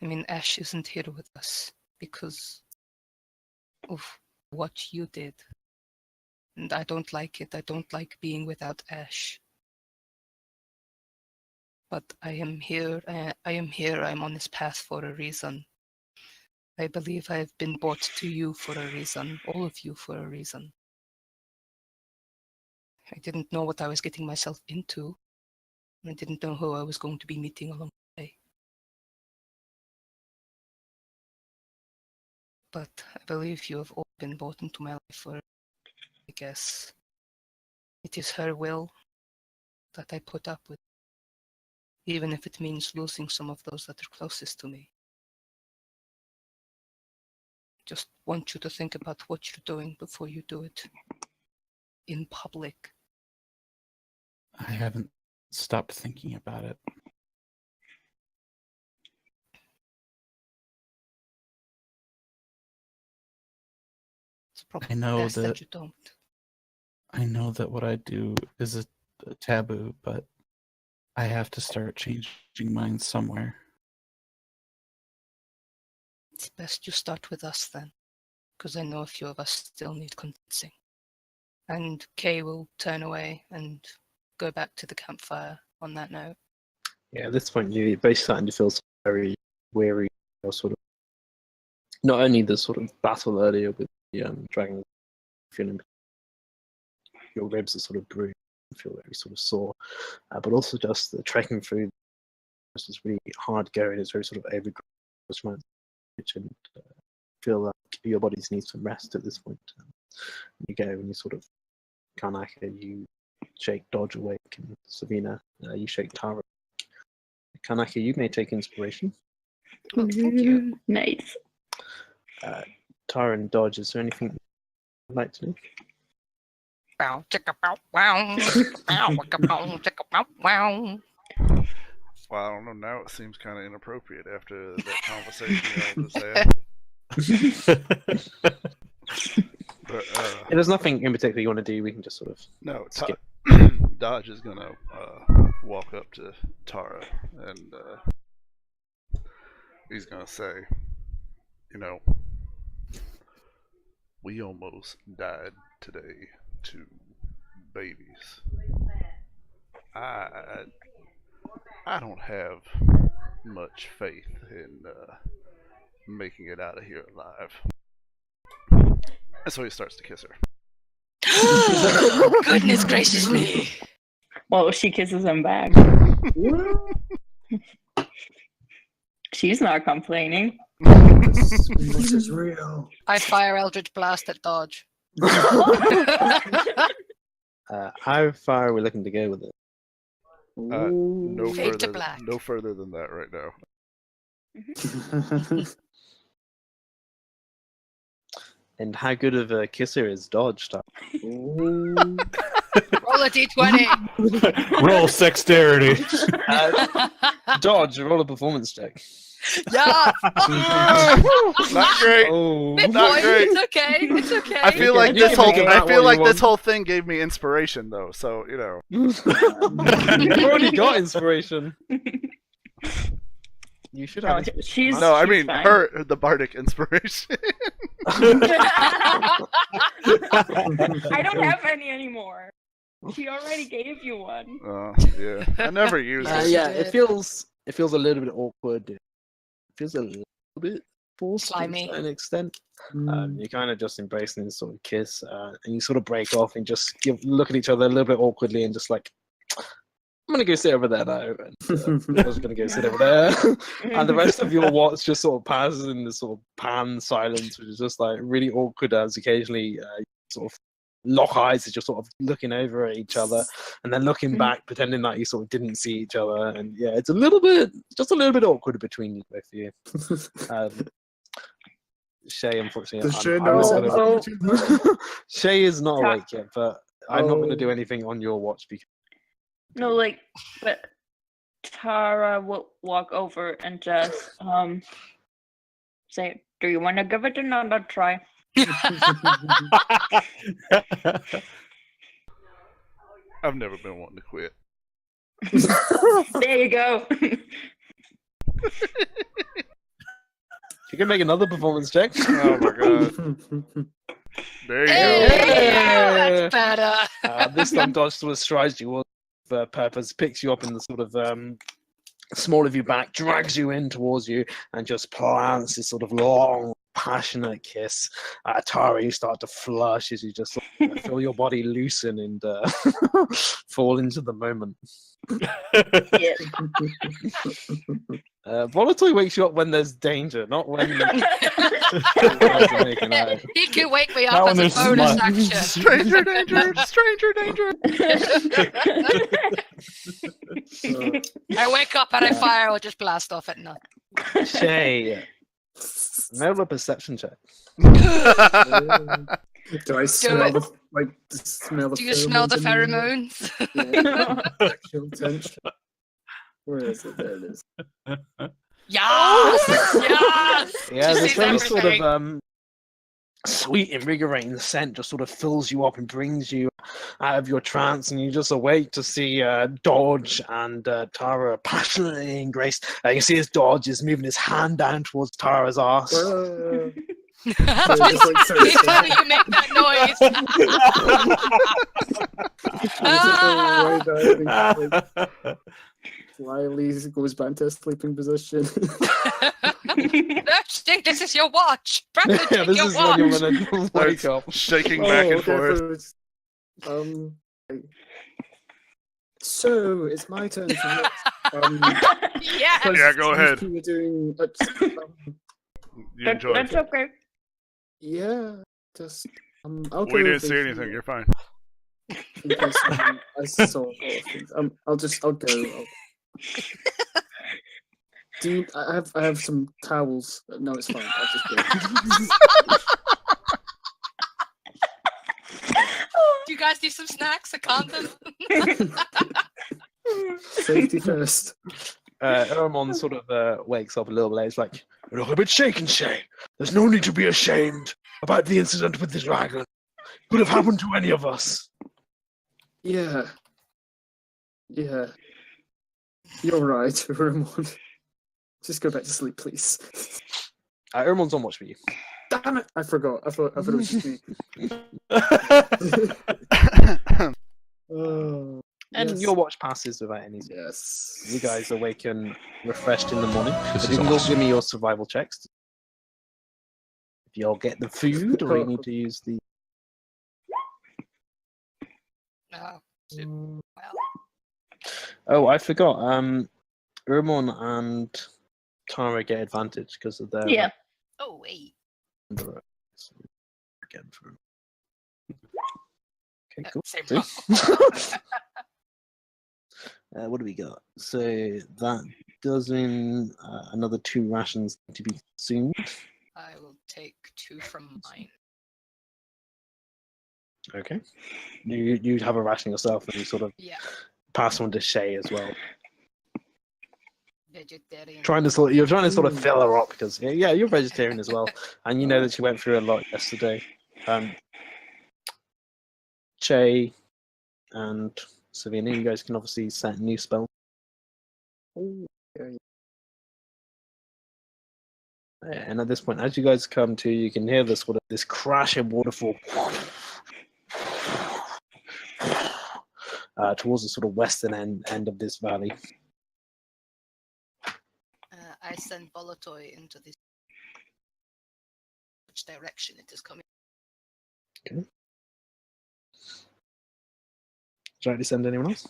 S2: I mean, Ash isn't here with us because of what you did. And I don't like it. I don't like being without Ash. But I am here. I'm on this path for a reason. I believe I have been brought to you for a reason. All of you for a reason. I didn't know what I was getting myself into. I didn't know who I was going to be meeting along the way. But I believe you have all been brought into my life for, I guess, it is her will that I put up with, even if it means losing some of those that are closest to me. Just want you to think about what you're doing before you do it in public.
S6: I haven't stopped thinking about it.
S2: It's probably
S6: I know
S2: best that you don't.
S6: I know that what I do is a taboo, but I have to start changing minds somewhere.
S2: It's best you start with us then, because I know a few of us still need convincing. And Kay will turn away and go back to the campfire on that note.
S1: Yeah, at this point, you're basically starting to feel very weary. Or sort of, not only the sort of battle earlier with the dragon, feeling your ribs are sort of bruised, feel very sort of sore, but also just the trekking through. This is really hard going. It's very sort of overgrown, and feel like your bodies need some rest at this point. You go and you sort of Kanaka, you shake Dodge awake, and Savina, you shake Tara. Kanaka, you may take inspiration.
S2: Oh, thank you.
S7: Nice.
S1: Tara and Dodge, is there anything you'd like to do?
S2: Bow, chicka, bow, wow. Bow, wicka, bow, chicka, bow, wow.
S8: Well, I don't know. Now it seems kind of inappropriate after that conversation you all just had. But,
S1: there's nothing in particular you want to do. We can just sort of skip.
S8: Dodge is gonna walk up to Tara and he's gonna say, you know, we almost died today to babies. I don't have much faith in making it out of here alive. And so he starts to kiss her.
S2: Goodness gracious me.
S7: Well, she kisses him back. She's not complaining.
S5: This is real.
S2: I fire Eldritch Blast at Dodge.
S1: How far are we looking to go with it?
S8: No
S2: Fade to
S8: further.
S2: black.
S8: No further than that right now.
S1: And how good of a kisser is Dodge?
S2: Roll a d20.
S6: Roll dexterity.
S1: Dodge, roll a performance check.
S2: Yeah.
S8: Not great.
S1: Oh,
S2: Mid
S8: Not
S2: point.
S8: great.
S2: It's okay. It's okay.
S8: I feel like
S1: You
S8: this
S1: can
S8: whole.
S1: make it
S8: I
S1: out
S8: feel
S1: what
S8: like
S1: you
S8: this
S1: want.
S8: whole thing gave me inspiration, though. So you know.
S1: You've already got inspiration. You should
S7: No,
S1: have.
S7: she's
S8: No, I
S7: she's
S8: mean
S7: fine.
S8: the bardic inspiration.
S7: I don't have any anymore. She already gave you one.
S8: Yeah, I never use
S2: Yes,
S8: it.
S2: you
S1: Yeah,
S2: did.
S1: it feels a little bit awkward. It feels a little bit forced
S2: Slimy.
S1: to an extent. You kind of just embracing this sort of kiss, and you sort of break off and just look at each other a little bit awkwardly and just like, I'm gonna go sit over there now. And, I was gonna go sit over there, and the rest of your watch just sort of passes in this sort of pan silence, which is just like really awkward. As occasionally, sort of lock eyes as you're sort of looking over at each other, and then looking back, pretending that you sort of didn't see each other. And yeah, it's just a little bit awkward between you both of you. Shay, unfortunately, Shay is not awake yet, but I'm not going to do anything on your watch because.
S7: No, like, but Tara will walk over and just say, "Do you want to give it another try?"
S8: I've never been wanting to quit.
S7: There you go.
S1: You can make another performance check.
S8: Oh my god. There you
S2: Hey, that's better.
S1: This time Dodge sort of strides you with purpose, picks you up in the sort of small of your back, drags you in towards you, and just plants this sort of long, passionate kiss. Tara, you start to flush as you just sort of feel your body loosen and fall into the moment.
S7: Yeah.
S1: Volatile wakes you up when there's danger, not when you're making out.
S2: He can wake me
S6: That
S2: up
S6: one
S2: as a
S6: is
S2: bonus
S6: smart.
S2: action.
S8: Stranger danger! Stranger danger!
S2: I wake up and I fire or just blast off at night.
S1: Shay, make a perception check.
S5: Do I smell the
S2: Do you smell the
S5: pheromones
S2: pheromones?
S5: Yeah. Actual tension. Where is it? There it is.
S2: Yes! Yes!
S1: Yeah,
S2: She
S1: this
S2: sees
S1: very sort
S2: everything.
S1: of sweet, invigorating scent just sort of fills you up and brings you out of your trance, and you just awake to see Dodge and Tara passionately embraced. You can see his Dodge is moving his hand down towards Tara's arse.
S2: It's funny you make that noise.
S5: Riley goes back to a sleeping position.
S2: Sting, this is your watch. Bradley,
S1: Yeah,
S2: take
S1: this
S2: your
S1: is
S2: watch.
S1: when you're gonna wake up.
S8: Shaking back and forth.
S5: So it's my turn to
S2: Yes.
S8: Yeah, go ahead.
S5: You were doing,
S8: You enjoy
S7: That's
S8: it.
S7: okay.
S5: yeah, just I'll
S8: We
S5: go
S8: didn't
S5: over
S8: see
S5: here
S8: anything. You're fine.
S5: in case I saw a lot of things. I'll go. I have some towels. No, it's fine. I'll just go.
S2: Do you guys need some snacks? A condom?
S5: Safety first.
S1: Ermon sort of wakes up a little late. He's like, "We're a bit shaken, Shay. There's no need to be ashamed about the incident with the dragon. Could have happened to any of us."
S5: Yeah. You're right, Ramon. Just go back to sleep, please.
S1: Ermon's on watch for you.
S5: Damn it! I forgot. I thought it was just me. Oh,
S1: And
S5: yes.
S1: your watch passes without any.
S5: Yes.
S1: You guys awaken refreshed in the morning.
S6: This
S1: But
S6: is
S1: you can also
S6: awesome.
S1: give me your survival checks. If you'll get the food, or you need to use the.
S2: Oh, well.
S1: Oh, I forgot. Ermon and Tara get advantage because of their.
S7: Yeah.
S2: Oh, wait.
S1: Again for. Okay, cool.
S2: Same
S1: See?
S2: problem.
S1: What do we got? So that does mean another 2 rations to be consumed.
S2: I will take 2 from mine.
S1: Okay. You have a ration yourself, and you sort of
S2: Yeah.
S1: pass on to Shay as well.
S2: Vegetarian.
S1: You're trying to sort of fill her up because yeah, you're vegetarian as well, and you know that she went through a lot yesterday. Shay and Savina, you guys can obviously set a new spell. And at this point, as you guys come to, you can hear this crashing waterfall towards the sort of western end of this valley.
S2: I send Volatoi into this. Which direction it is coming?
S1: Okay. Would you like to send anyone else?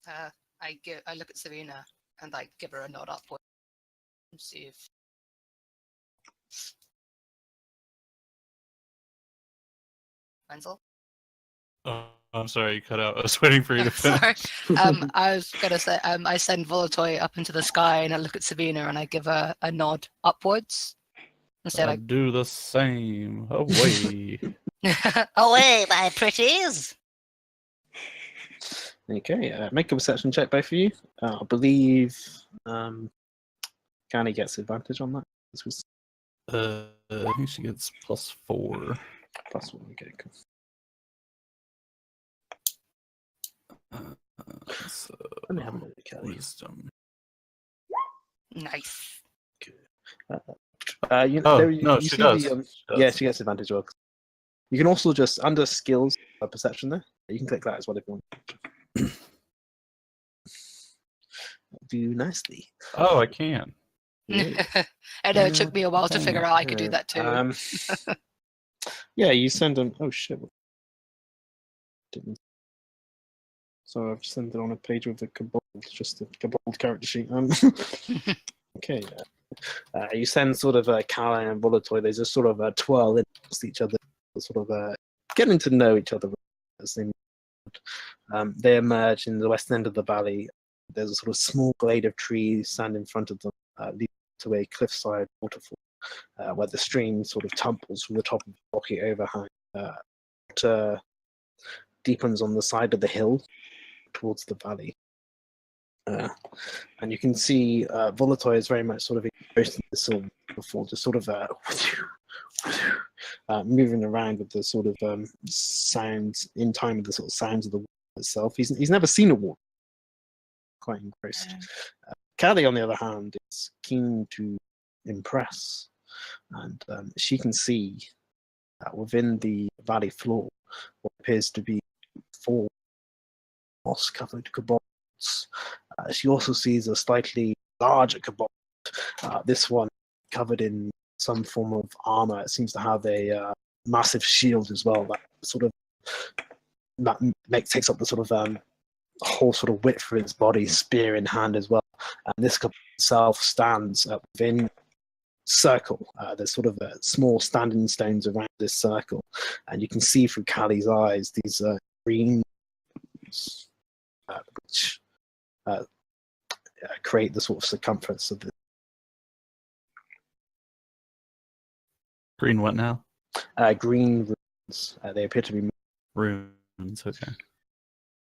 S2: I look at Serena and I give her a nod upward and see if. Wenzel?
S6: Oh, I'm sorry, you cut out. I was waiting for you to finish.
S2: Sorry. I was gonna say I send Volatoy up into the sky and I look at Sabina and I give her a nod upwards and say
S6: I
S2: like,
S6: do the same. Away.
S2: "Away, my pretties!"
S1: Okay, make a perception check, both of you. I believe Canny gets advantage on that. This was
S6: I think she gets +4.
S1: +1. Okay, cool.
S6: So
S1: Let me have a look at Kelly.
S6: wisdom.
S2: Nice.
S1: You
S6: she
S1: see
S6: does.
S1: Yeah, she gets advantage. Well, you can also just under skills perception there. You can click that as well if you want. Do nicely.
S6: Oh, I can.
S2: I know it took me a while to figure out I could do that too.
S1: Yeah, you send them. Oh shit! Didn't. So I've sent it on a page with the Kobold, just a Kobold character sheet. Okay. You send sort of Caroline and Volatoy. They just sort of twirl in amongst each other, sort of getting to know each other as they move. They emerge in the west end of the valley. There's a sort of small glade of trees stand in front of them, leading to a cliffside waterfall, where the stream sort of tumbles from the top of the rocky overhang. It deepens on the side of the hill towards the valley. And you can see Volatoy is very much sort of engrossed in the sort of waterfall, just sort of moving around with the sort of sounds in time with the sort of sounds of the water itself. He's never seen a water. Quite engrossed. Callie, on the other hand, is keen to impress, and she can see within the valley floor what appears to be 4 moss-covered kobolds. She also sees a slightly larger kobold. This one covered in some form of armor. It seems to have a massive shield as well. That takes up the sort of whole sort of width for its body, spear in hand as well. And this kobold itself stands within circle. There's sort of small standing stones around this circle, and you can see through Callie's eyes these green, which create the sort of circumference of the
S6: Green what now?
S1: green runes. They appear to be
S6: Runes, okay.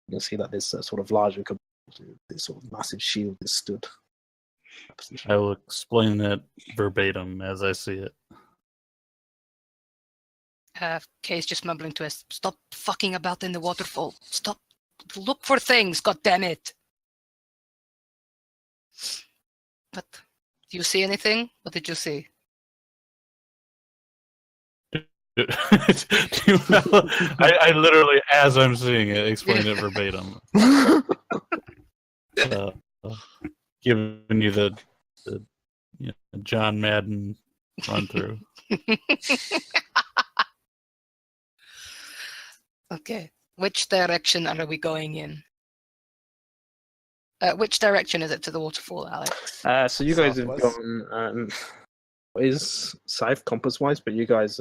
S1: You'll see that this sort of larger kobold, this sort of massive shield is stood.
S6: I will explain it verbatim as I see it.
S2: Kay's just mumbling to us, "Stop fucking about in the waterfall. Stop. Look for things, god damn it." But do you see anything? What did you see?
S6: I literally, as I'm seeing it, explain it verbatim. Giving you the John Madden run through.
S2: Okay. Which direction are we going in? Which direction is it to the waterfall, Alex?
S1: So you guys
S8: Southwest.
S1: have gone. Is south compass wise, but you guys.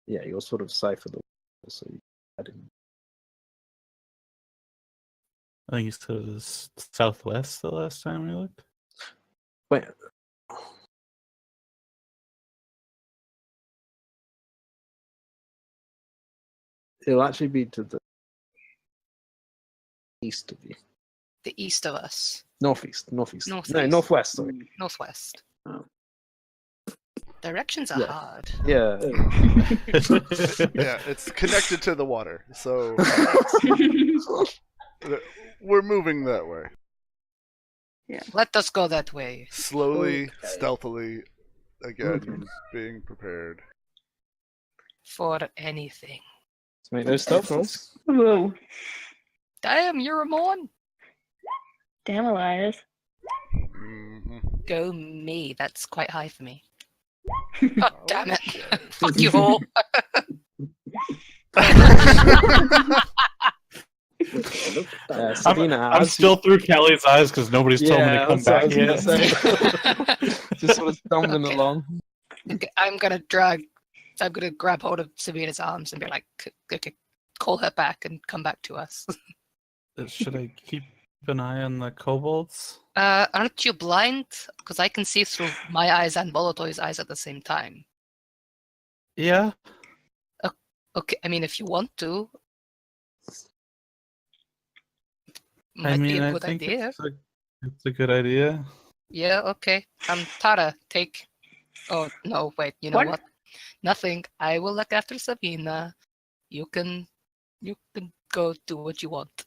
S1: Yeah, you're sort of south of the waterfall, so you heading.
S6: I think you said it was southwest the last time we looked.
S1: Wait. It'll actually be to the east of you.
S2: The east of us.
S1: Northeast. No,
S2: Northeast.
S1: northwest, sorry.
S2: Northwest.
S5: Oh.
S2: Directions are hard.
S1: Yeah.
S8: Yeah, it's connected to the water, so we're moving that way.
S2: Let us go that way.
S8: Slowly,
S5: Okay.
S8: stealthily, again, being prepared.
S2: For anything.
S1: Let's make those stealth rolls.
S7: Whoa.
S2: Damn, you're a mon.
S7: Damn, Elias.
S8: Mm-hmm.
S2: Go me. That's quite high for me. God damn it. Fuck you all.
S1: Sabina,
S6: I'm
S1: as
S6: still through Callie's eyes because nobody's told me to
S1: Yeah,
S6: come
S1: that's what I
S6: back
S1: was gonna
S6: yet.
S1: say. Just sort of stumbling
S2: Okay.
S1: along.
S2: Okay, I'm gonna grab hold of Sabina's arms and be like, okay, call her back and come back to us.
S6: Should I keep an eye on the kobolds?
S2: Aren't you blind? Because I can see through my eyes and Bolotoy's eyes at the same time.
S6: Yeah.
S2: Okay, I mean, if you want to,
S6: I
S2: might be
S6: mean,
S2: a
S6: I
S2: good
S6: think
S2: idea.
S6: it's a good idea.
S2: Yeah, okay. Tara, take. Oh no, wait. You know
S7: What?
S2: what? Nothing. I will look after Sabina. You can go do what you want.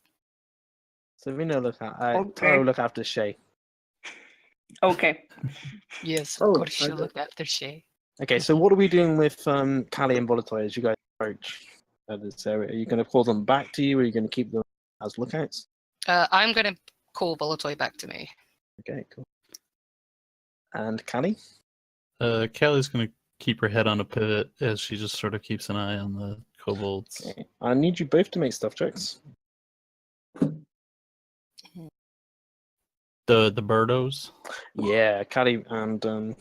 S1: Sabina look at Tara
S7: Okay.
S1: will look after Shay.
S7: Okay.
S2: Yes,
S5: Oh,
S2: of course
S5: I
S2: she'll
S5: do-
S2: look after Shay.
S1: Okay, so what are we doing with Callie and Volatoy as you guys approach this area? Are you going to call them back to you, or are you going to keep them as lookouts?
S2: I'm gonna call Bolotoy back to me.
S1: Okay, cool. And Callie?
S6: Callie's gonna keep her head on a pivot as she just sort of keeps an eye on the kobolds.
S1: Okay. I need you both to make stuff checks.
S6: The birdos.
S1: Yeah, Callie and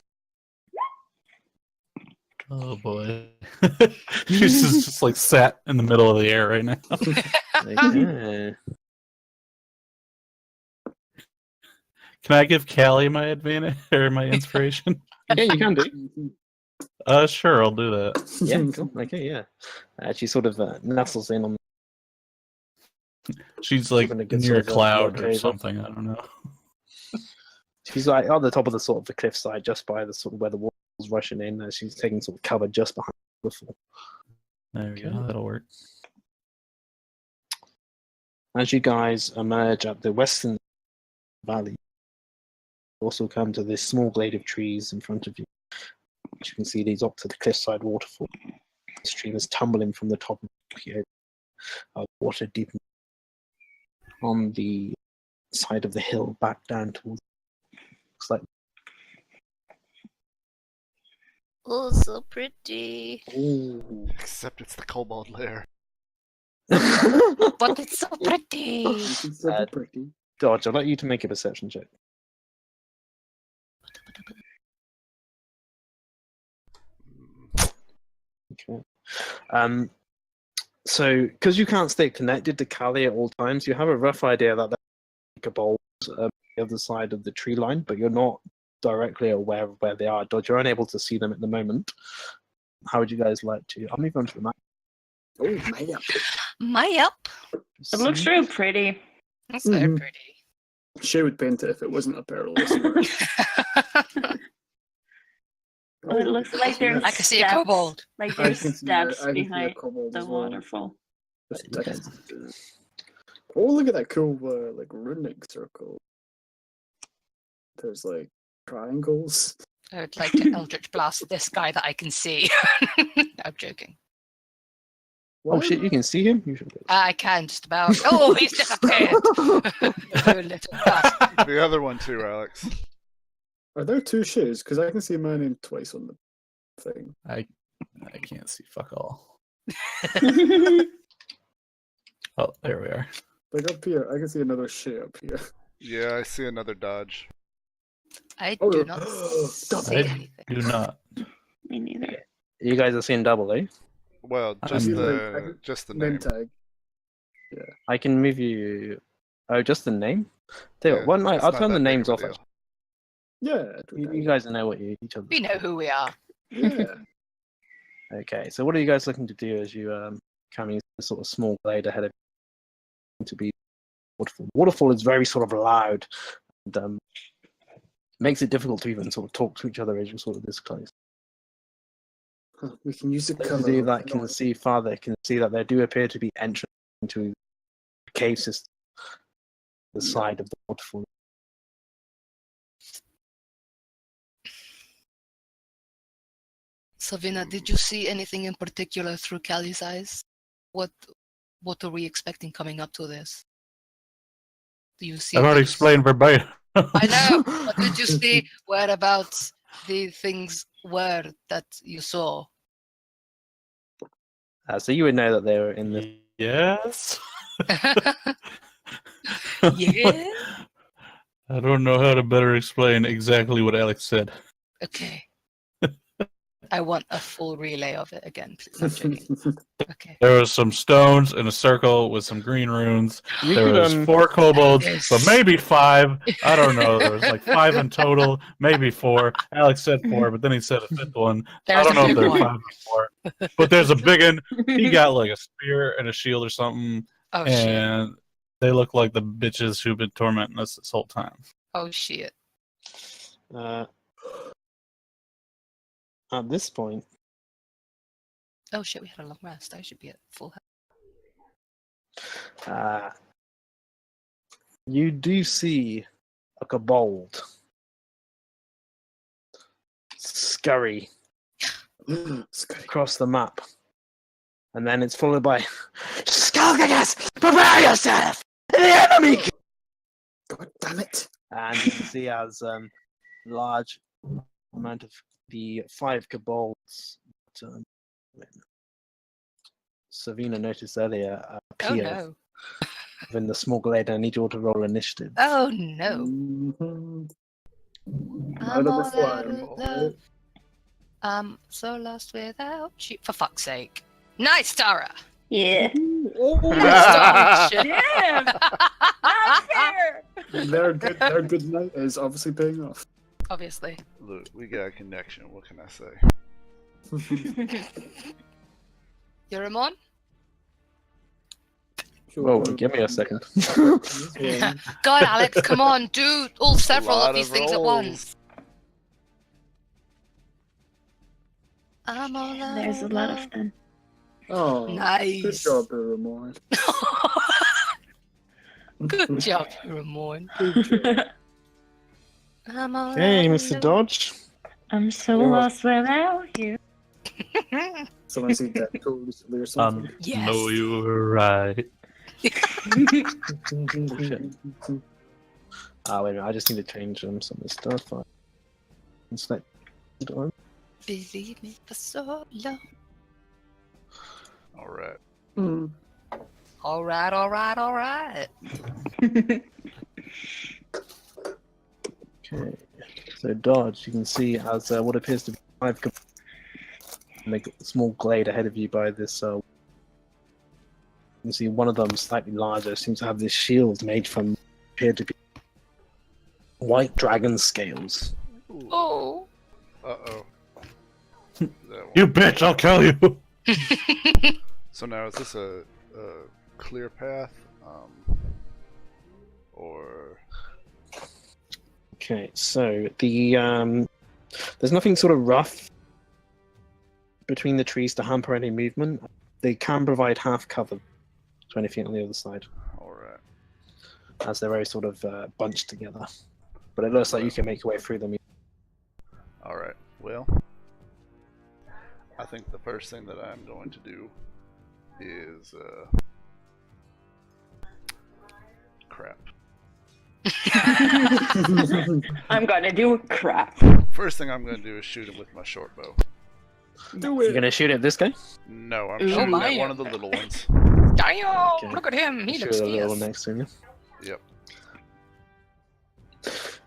S6: Oh boy. She's just like sat in the middle of the air right now.
S1: okay.
S6: Can I give Callie my advantage or my inspiration?
S1: Yeah, you can do.
S6: Sure, I'll do that.
S1: Yeah, cool. Okay, yeah. She sort of nestles in on
S6: She's like
S1: Having a good
S6: near a
S1: sort of
S6: cloud
S1: look
S6: or
S1: over.
S6: something. I don't know.
S1: She's like on the top of the sort of the cliffside, just by the sort of where the water's rushing in. She's taking sort of cover just behind the waterfall.
S6: There we go.
S1: Okay.
S6: That'll work.
S1: As you guys emerge at the western valley, you also come to this small glade of trees in front of you. As you can see, leads up to the cliffside waterfall. The stream is tumbling from the top of the water deep on the side of the hill, back down towards. Looks like.
S2: Oh, so pretty.
S1: Ooh.
S8: Except it's the kobold lair.
S2: But it's so pretty.
S5: It's so pretty.
S1: Dodge, I'd like you to make a perception check. Okay. So, because you can't stay connected to Callie at all times, you have a rough idea that they're kobolds on the other side of the tree line, but you're not directly aware of where they are. Dodge, you're unable to see them at the moment. How would you guys like to? I'll move on to the map.
S5: Oh, my up.
S2: My up.
S7: It looks real pretty.
S2: That's very
S5: Mhm.
S2: pretty.
S5: She would paint it if it wasn't a perilous work.
S7: Oh, it looks like there's
S2: I can see a
S7: steps-
S2: kobold.
S7: Like
S5: I
S7: there's
S5: can see a-
S7: steps
S5: I can see a
S7: behind
S5: kobold
S7: the
S5: as well.
S7: waterfall.
S5: Oh, look at that cool like runic circle. There's like triangles.
S2: I would like to Eldritch Blast this guy that I can see. I'm joking.
S1: Oh shit, you can see him? You should.
S2: I can just about. Oh, he's disappeared. You little bastard.
S8: The other one too, Alex.
S5: Are there two shoes? Because I can see my name twice on the thing.
S6: I can't see fuck all. Oh, there we are.
S5: Like up here, I can see another shoe up here.
S8: Yeah, I see another dodge.
S2: I
S5: Oh,
S2: do not
S5: double.
S2: see
S6: I
S2: anything.
S6: do not.
S7: Me neither.
S1: You guys are seeing double, eh?
S8: Well,
S6: I
S8: just
S6: mean,
S8: the
S5: Name
S8: name.
S5: tag.
S1: I can move you. Oh, just the name? Tell you
S8: Yeah,
S1: what, one night,
S8: it's
S1: I'll
S8: not
S1: turn the
S8: that big
S1: names
S8: of a
S1: off.
S8: deal.
S1: Actually.
S5: Yeah.
S1: You guys know what each other.
S2: We know who we are.
S5: Yeah.
S1: Okay, so what are you guys looking to do as you come into the sort of small glade ahead of you to be waterfall? Waterfall is very sort of loud and makes it difficult to even sort of talk to each other as you're sort of this close.
S5: We can use the
S1: Those
S5: cover.
S1: of you
S5: of
S1: that can
S5: noise.
S1: see farther can see that there do appear to be entrance into the cave system the side of the waterfall.
S2: Savina, did you see anything in particular through Callie's eyes? What are we expecting coming up to this? Do you see?
S6: I've already
S2: things-
S6: explained verbatim.
S2: I know, but did you see whereabouts the things were that you saw?
S1: So you would know that they were in the.
S6: Yes.
S2: Yeah.
S6: I don't know how to better explain exactly what Alex said.
S2: Okay. I want a full relay of it again, please. No, I'm joking. Okay.
S6: There was some stones in a circle with some green runes.
S1: You
S6: There
S1: could,
S6: was 4 kobolds,
S2: Yes.
S6: but maybe 5. I don't know. There was like 5 in total, maybe 4. Alex said 4, but then he said a 5th one. I
S2: There's
S6: don't know
S2: a
S6: if there
S2: big
S6: are 5
S2: one.
S6: or 4. But there's a big one. He got like a spear and a shield or something,
S2: Oh shit.
S6: and they look like the bitches who've been tormenting us this whole time.
S2: Oh shit.
S1: At this point,
S2: Oh shit, we had a long rest. I should be at full health.
S1: you do see a kobold scurry across the map, and then it's followed by Skulkagus, prepare yourself! The enemy!
S5: God damn it!
S1: And you can see as large amount of the 5 kobolds that Savina noticed earlier
S2: Oh
S1: appear
S2: no.
S1: within the small glade. I need you all to roll initiative.
S2: Oh no.
S5: Mhm.
S2: I'm
S5: Out of
S2: all
S5: the
S2: out
S5: flying
S2: of
S5: ball,
S2: love.
S5: right?
S2: I'm so lost without you. For fuck's sake. Nice, Tara!
S7: Yeah.
S5: Oh,
S2: Nice dodge!
S7: Yeah. Not fair.
S5: their good night is obviously paying off.
S2: Obviously.
S8: Look, we got a connection. What can I say?
S2: You're Ramon?
S1: Whoa, give me a second.
S2: God, Alex, come on, do all several
S8: lot
S2: of these
S8: of
S2: things at
S8: rolls.
S2: once. I'm all out
S7: There's a
S2: of
S7: lot
S2: love.
S7: of them.
S5: Oh, good
S2: Nice.
S5: job, Ramon.
S2: Good job, Ramon.
S5: Good job.
S2: I'm all
S1: Hey,
S2: out of
S1: Mr.
S2: love.
S1: Dodge.
S7: I'm so
S5: Yeah.
S7: lost without you.
S5: Someone see that cool recently or something.
S2: Yes.
S6: No, you were right.
S1: Wait a minute, I just need to change some of the stuff. It's like,
S2: Believe me for so long.
S8: All right.
S5: Hmm.
S2: All right, all right, all right.
S1: okay. So Dodge, you can see as what appears to be 5 make a small glade ahead of you by this. You can see one of them slightly larger. Seems to have this shield made from appear to be white dragon scales.
S2: Oh.
S8: Uh-oh.
S6: You bitch, I'll kill you!
S8: So now, is this a clear path? Or...
S1: Okay, so the there's nothing sort of rough between the trees to hamper any movement. They can provide half cover to anything on the other side,
S8: Alright.
S1: as they're very sort of bunched together. But it looks like you can make your way through them.
S8: Alright, well... I think the first thing that I'm going to do is, crap.
S7: I'm gonna do crap.
S8: First thing I'm going to do is shoot him with my short bow.
S5: Do
S1: You're
S5: it.
S1: gonna shoot at this guy?
S8: No, I'm
S7: Ooh.
S8: shooting
S2: my.
S8: at one of the little ones.
S2: Damn!
S1: Okay.
S2: Look at him. He
S1: Shoot
S2: looks
S1: a little
S2: fierce.
S1: next to you.
S8: Yep.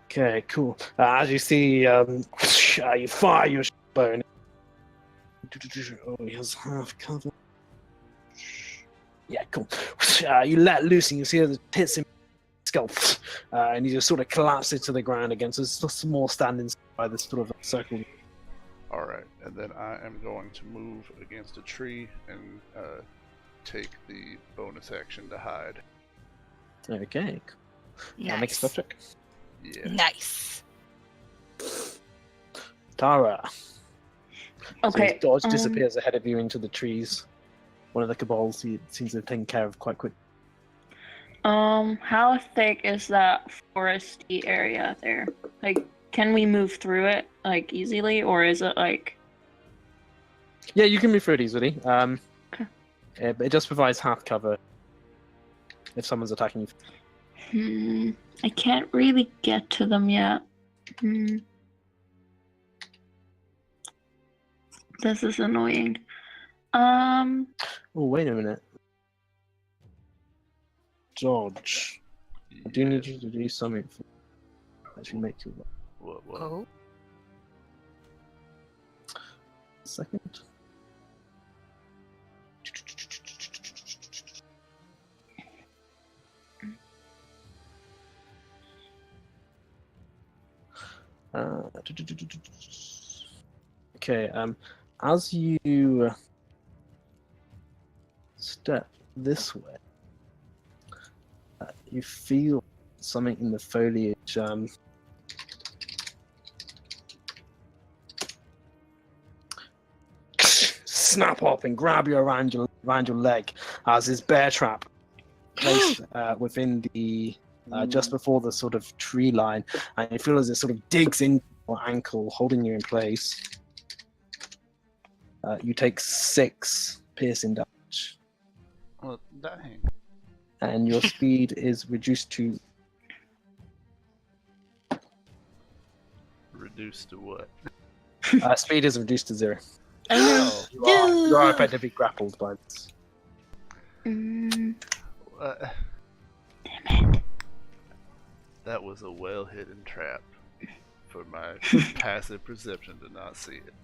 S1: Okay, cool. As you see, you fire your bow. And... Oh, he has half cover. Yeah, cool. You let loose and you see it hits him in the skull. And he just sort of collapses to the ground again. So it's a small standing by this sort of circle.
S8: Alright, and then I am going to move against a tree and take the bonus action to hide.
S1: Okay. Make a
S2: Nice.
S1: stuff check.
S8: Yeah.
S2: Nice.
S1: Tara.
S7: Okay.
S1: So Dodge disappears ahead of you into the trees. One of the kobolds he seems to have taken care of quite quick.
S7: How thick is that foresty area there? Like, can we move through it like easily, or is it like?
S1: Yeah, you can move through it easily.
S7: Okay.
S1: It just provides half cover if someone's attacking you.
S7: I can't really get to them yet. This is annoying.
S1: Oh, wait a minute. dodge. I do need you to do something for actually make you
S8: What?
S2: Oh.
S1: second. Okay, as you step this way, you feel something in the foliage snap up and grab you around your leg as this bear trap placed within the just before the sort of tree line, and you feel as it sort of digs into your ankle, holding you in place. You take 6 piercing damage,
S8: Well, dang.
S1: and your speed is reduced to
S8: Reduced to what?
S1: speed is reduced to 0.
S8: Oh.
S1: You are effectively grappled by this.
S8: Uh, that was a well-hidden trap for my passive perception to not see it.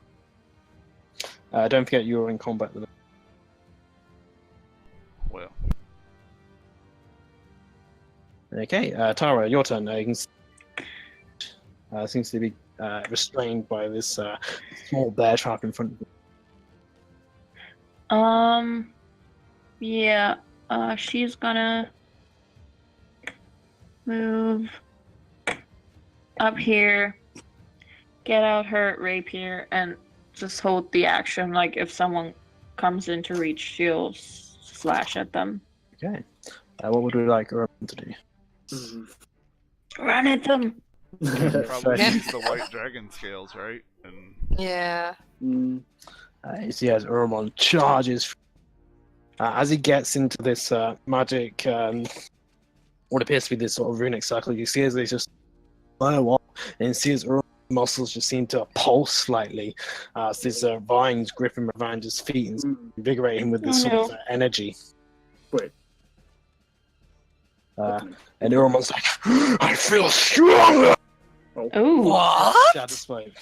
S1: Don't forget you are in combat.
S8: Well,
S1: Okay, Tara, your turn. You can seems to be restrained by this small bear trap in front of you.
S7: Yeah. She's gonna move up here, get out her rapier, and just hold the action. Like if someone comes into reach, she'll slash at them.
S1: Okay. What would we like Urban to do?
S7: Run at them.
S8: probably
S1: Fair.
S8: use the white dragon scales, right? And
S2: Yeah.
S1: You see as Urmon charges as he gets into this magic, what appears to be this sort of runic circle. You see as they just blow up, and see as Urmon's muscles just seem to pulse slightly as this vines grip him around his feet and invigorate him with this sort of energy.
S5: Wait.
S1: And Urmon's like, I feel stronger!
S7: Oh.
S2: What?
S1: Satisfied.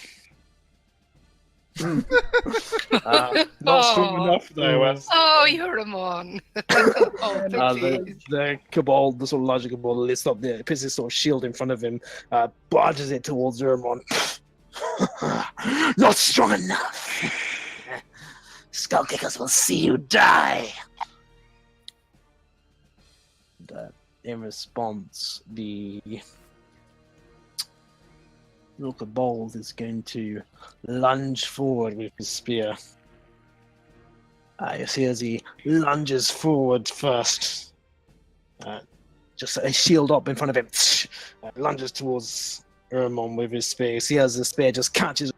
S1: Not strong enough though.
S2: Oh, you're a mon.
S1: The Cabal, the sort of larger Cabal, lifts up the puts his sort of shield in front of him, barges it towards Urmon. Not strong enough. Skull Kickers will see you die. And, in response, the little Cabal is going to lunge forward with his spear. You see as he lunges forward first, just a shield up in front of him, lunges towards Urmon with his spear. You see as the spear just catches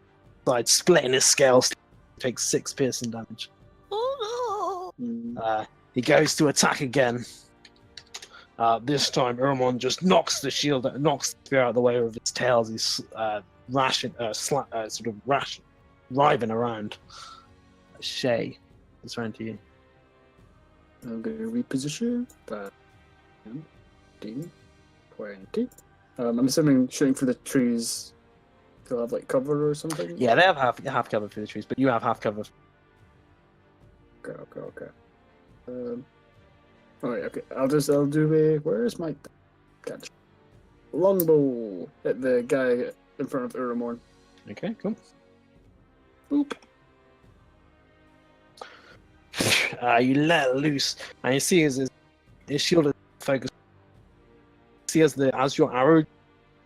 S1: side, splitting his scales, takes 6 piercing damage. He goes to attack again. This time, Urmon just knocks the spear out of the way with his tail as he's writhing around. Shay, it's around to you.
S5: I'm going to reposition. 15, 20. I'm assuming shooting for the trees. They'll have like cover or something.
S1: Yeah, they have half cover for the trees, but you have half cover.
S5: Okay. Alright, okay. I'll do a. Where's my catch? Longbow at the guy in front of Uramorn.
S1: Okay, cool.
S5: Boop.
S1: You let it loose, and you see as his shield is focused. See as your arrow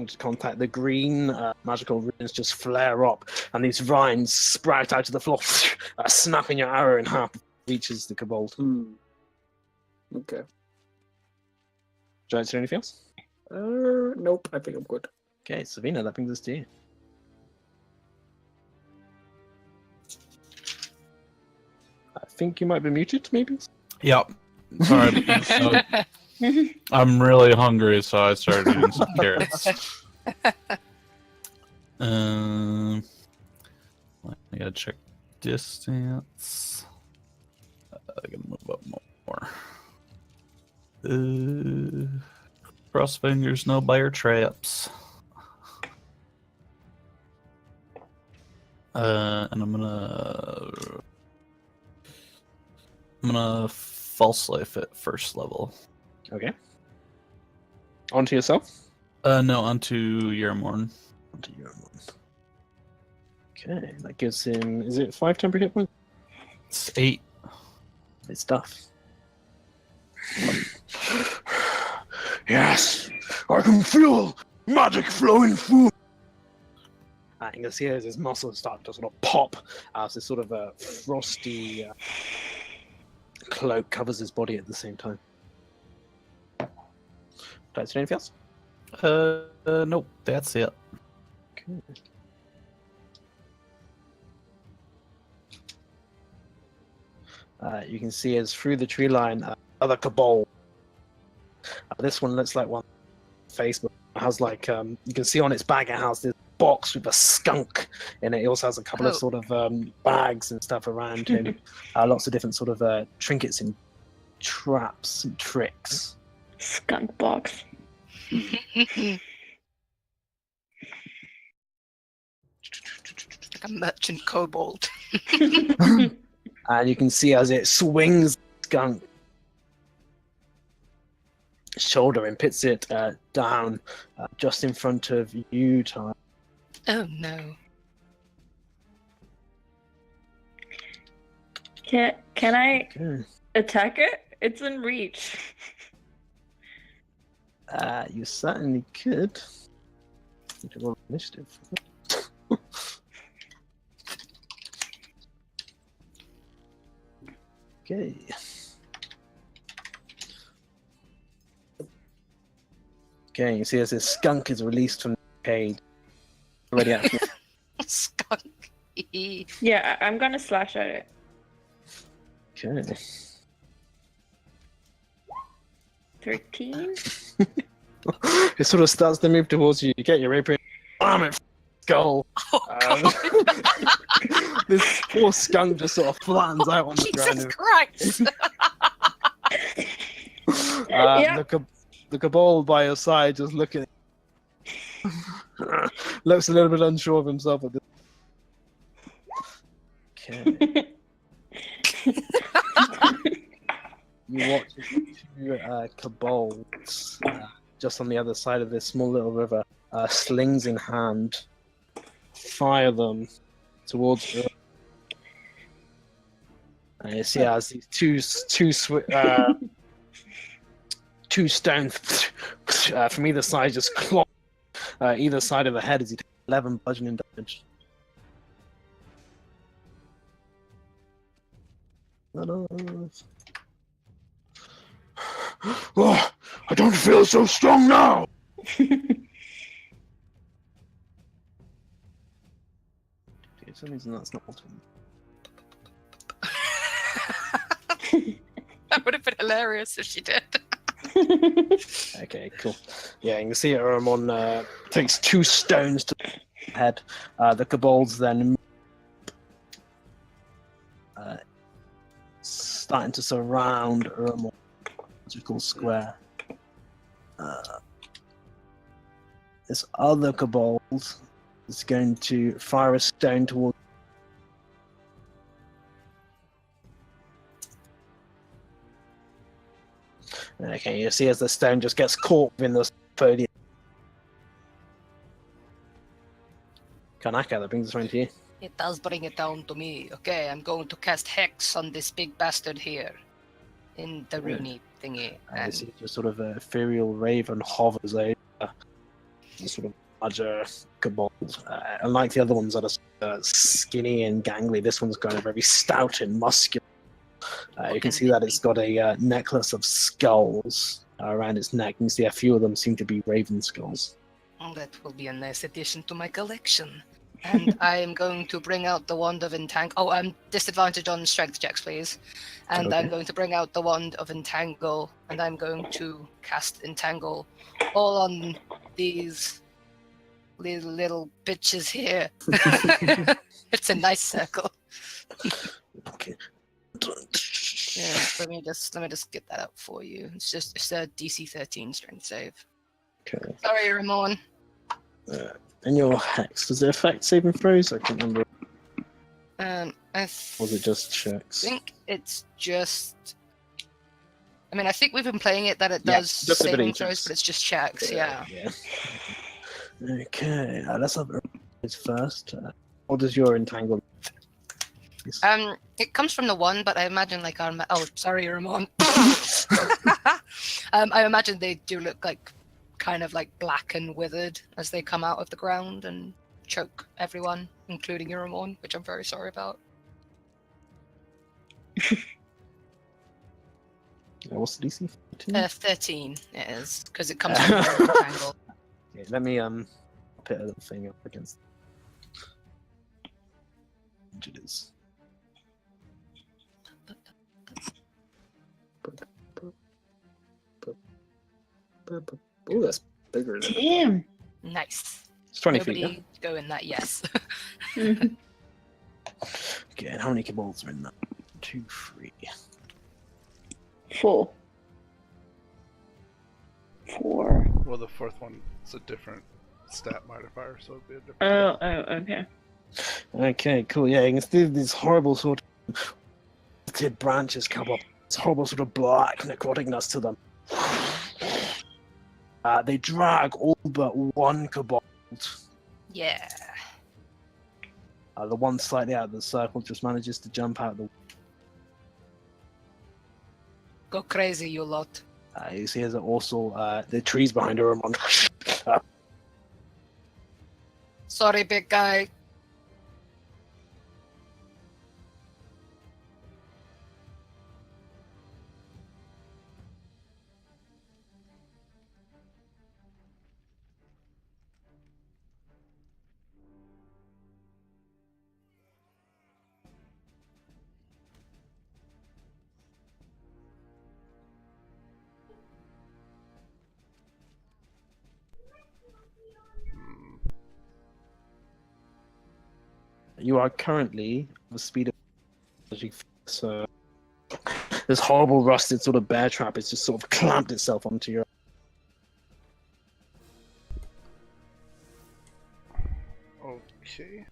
S1: to contact the green magical runes just flare up, and these vines sprout out of the floor, snapping your arrow in half. Reaches the Kobold.
S5: Okay.
S1: Do you like to do anything else?
S5: Nope. I think I'm good.
S1: Okay, Savina, that brings us to you. I think you might be muted, maybe?
S6: Yep. Sorry. I'm really hungry, so I started eating some carrots. I gotta check distance. I gotta move up more. Cross fingers, no bear traps. And I'm gonna false life at first level.
S1: Okay. Onto yourself?
S6: No, onto Yermorn.
S1: Onto Yermorn. Okay, that gives him, is it 5 temporary hit points?
S6: It's 8.
S1: It's tough. Yes, I can feel magic flowing through. You can see as his muscles start to sort of pop as this sort of a frosty cloak covers his body at the same time. Did I say anything else?
S6: Nope, that's it.
S1: Okay. You can see as through the tree line, other kobold. This one looks like one face, but it has like you can see on its back it has this box with a skunk in it. It also has a couple of sort of bags and stuff around him. Lots of different sort of trinkets and traps and tricks.
S7: Skunk box.
S2: Like a merchant kobold.
S1: And you can see as it swings skunk shoulder and puts it down just in front of you, Ty.
S2: Oh no.
S7: Can I
S1: Okay.
S7: attack it? It's in reach.
S1: You certainly could. You can roll initiative. Okay. Okay, you see as this skunk is released from the cage. Already actually.
S2: Skunk.
S7: Yeah, I'm gonna slash at it.
S1: Okay.
S7: 13?
S1: It sort of starts to move towards you. You get your rapier. Bam! It skull. This poor skunk just sort of flattens out on the ground.
S2: Jesus Christ!
S1: The kobold by your side just looking. Looks a little bit unsure of himself at this. Okay. You watch two kobolds just on the other side of this small little river, slings in hand, fire them towards you. And you see as these two stones from either side just clock either side of the head as you take 11 bludgeoning damage. Oh, I don't feel so strong now. For some reason that's not ultimate.
S2: That would have been hilarious if she did.
S1: Okay, cool. Yeah, you can see Aramon takes 2 stones to the head. The kobolds then starting to surround Aramon. Magical square. This other kobold is going to fire a stone towards. Okay, you see as the stone just gets caught in the foliage. Kanaka, that brings us around to you.
S2: It does bring it down to me. Okay, I'm going to cast Hex on this big bastard here. In the Rooney thingy.
S1: I see just sort of an ethereal raven hovers over the sort of larger kobold. Unlike the other ones that are skinny and gangly, this one's kind of very stout and muscular. You can see that it's got a necklace of skulls around its neck. You can see a few of them seem to be raven skulls.
S2: Oh, that will be a nice addition to my collection. And I am going to bring out the Wand of Entangle. Oh, disadvantage on strength checks, please. And
S1: Okay.
S2: I'm going to bring out the Wand of Entangle, and I'm going to cast Entangle all on these little bitches here. It's a nice circle.
S1: Okay.
S2: Yeah, let me just get that up for you. It's a DC 13 strength save.
S1: Okay.
S2: Sorry, Ramon.
S1: And your hex, does it affect saving throws? I can't remember.
S2: I
S1: Was it just checks?
S2: think it's just. I mean, I think we've been playing it that it
S1: Yeah,
S2: does
S1: just
S2: saving
S1: ability
S2: throws,
S1: checks.
S2: but it's just checks. Yeah.
S1: Okay, let's have it first. What does your entanglement?
S2: It comes from the 1, but I imagine like our. Oh, sorry, Ramon. I imagine they do look like kind of like black and withered as they come out of the ground and choke everyone, including you, Ramon, which I'm very sorry about.
S1: What's the DC?
S2: 13 it is, because it comes from the triangle.
S1: Okay, let me put a little thing up against it is.
S5: Oh, that's bigger than
S7: Damn.
S2: Nice.
S1: It's 20
S2: Nobody
S1: feet.
S2: go in that, yes.
S1: Okay, and how many kobolds are in that? 2, 3.
S7: 4. 4.
S8: Well, the fourth one is a different stat modifier, so it'd be a different.
S7: Oh, okay.
S1: Okay, cool. Yeah, you can see these horrible sort of branches come up. This horrible sort of black necroticness to them. They drag all but one kobold.
S2: Yeah.
S1: The one slightly out of the circle just manages to jump out of the.
S2: Go crazy, you lot.
S1: You see, there's also the trees behind her.
S2: Sorry, big guy.
S1: You are currently the speed of so this horrible rusted sort of bear trap is just sort of clamped itself onto your.
S8: Okay.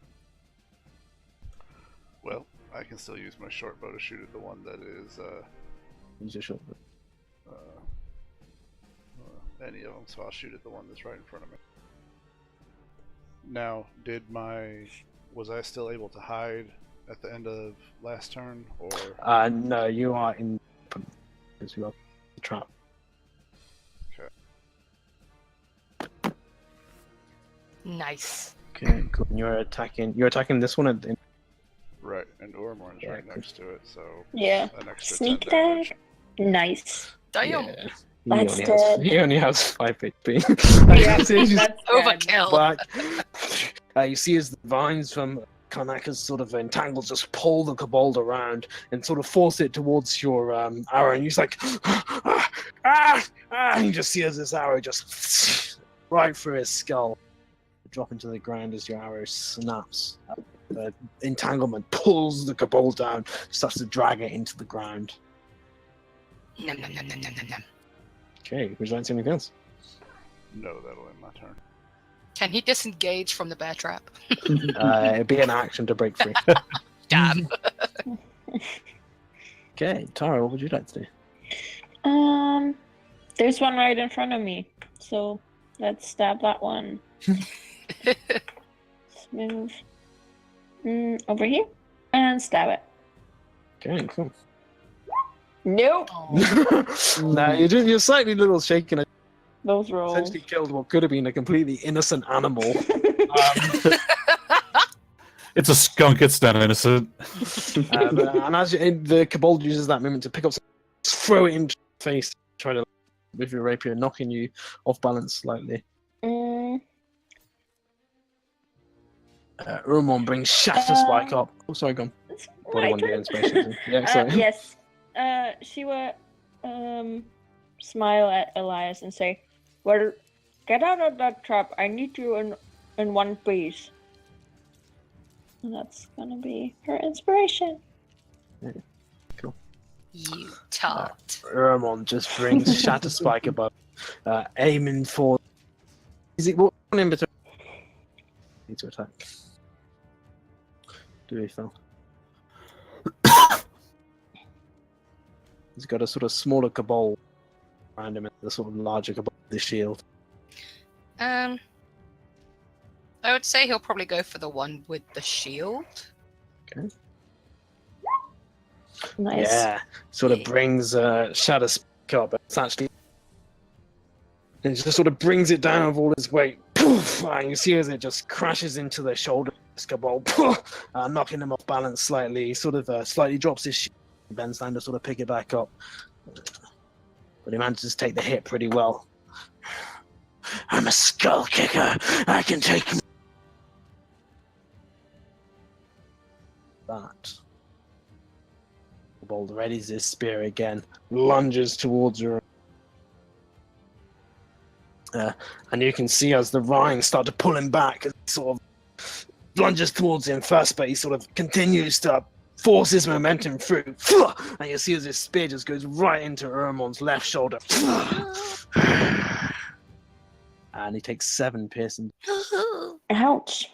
S8: Well, I can still use my short bow to shoot at the one that is
S1: Use your short.
S8: any of them, so I'll shoot at the one that's right in front of me. Now, was I still able to hide at the end of last turn, or?
S1: No, you are in. Because you are the trap.
S8: Okay.
S2: Nice.
S1: Okay, cool. And you're attacking this one.
S8: Right, and Ormorn's
S1: Yeah,
S8: right
S1: cool.
S8: next to it, so
S7: Yeah.
S8: an extra
S7: Sneak
S8: 10 damage.
S7: attack. Nice.
S2: Damn.
S1: Yeah.
S7: That's dead.
S1: He only has 5 HP.
S7: Yeah,
S1: You see as
S7: that's dead.
S2: Overkill.
S1: you see as the vines from Karnaka's sort of entangles just pull the kobold around and sort of force it towards your arrow, and he's like, and you just see as this arrow just right through his skull, drop into the ground as your arrow snaps. The entanglement pulls the kobold down, starts to drag it into the ground.
S2: Nom, nom, nom, nom, nom, nom, nom.
S1: Okay, would you like to see anything else?
S8: No, that'll end my turn.
S2: Can he disengage from the bear trap?
S1: It'd be an action to break free.
S2: Damn.
S1: Okay, Tara, what would you like to do?
S7: There's one right in front of me, so let's stab that one. Let's move over here and stab it.
S1: Okay, cool.
S7: Nope.
S1: Nah, you're slightly little shaken.
S7: Those rolls.
S1: Essentially killed what could have been a completely innocent animal.
S6: It's a skunk. It's not innocent.
S1: And as the kobold uses that moment to pick up, throw it into your face, try to with your rapier, knocking you off balance slightly. Urmon brings Shatter Spike up. Oh, sorry, go on. What do you want to do inspiration? Yeah, sorry.
S7: Yes. She will smile at Elias and say, "Well, get out of that trap. I need you in one piece." And that's gonna be her inspiration.
S1: Yeah, cool.
S2: You tart.
S1: Urmon just brings Shatter Spike above, aiming for. Is it what in between? Need to attack. Do we fail? He's got a sort of smaller kobold around him and the sort of larger kobold with the shield.
S2: I would say he'll probably go for the one with the shield.
S1: Okay.
S7: Nice.
S1: Yeah, sort of brings Shadow Spike up. It's actually. It just sort of brings it down with all his weight. Poof! And you see as it just crashes into the shoulder of this kobold, knocking him off balance slightly. He sort of slightly drops his shield. Bends down to sort of pick it back up. But he manages to take the hit pretty well. I'm a skull kicker. I can take that. Kobold readies his spear again, lunges towards her. And you can see as the vines start to pull him back, and sort of lunges towards him first, but he sort of continues to force his momentum through. And you see as his spear just goes right into Urmon's left shoulder. And he takes 7 piercing.
S7: Ouch.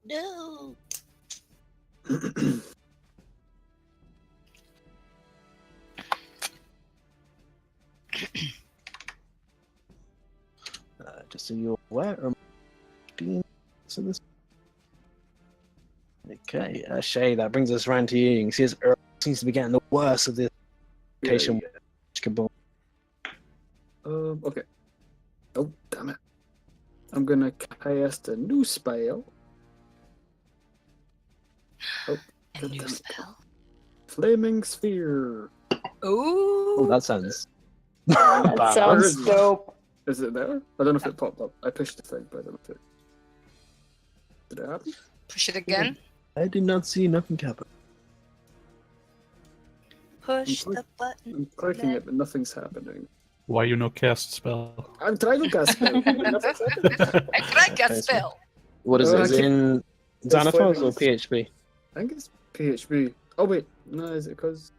S2: No.
S1: Just so you're aware, so this. Okay, Shay, that brings us around to you. You can see as Earl seems to be getting the worst of this location.
S5: Okay. Oh, damn it. I'm gonna cast a new spell. Oh,
S2: A new spell.
S5: Flaming Sphere.
S2: Ooh.
S1: Oh, that sounds.
S7: That
S1: bad.
S7: sounds dope.
S5: Is it there? I don't know if it popped up. I pushed the thing, but I don't know if it. Did it happen?
S2: Push it again.
S1: I did not see nothing happen.
S2: Push the button.
S5: I'm clicking it, but nothing's happening.
S6: Why you no cast spell?
S5: I'm trying to cast spell, but nothing's happening.
S2: I can cast spell.
S1: What is it? Is it in
S5: It's
S1: Xanathars or
S5: flaming.
S1: PHP?
S5: I think it's PHP. Oh wait, no, is it because?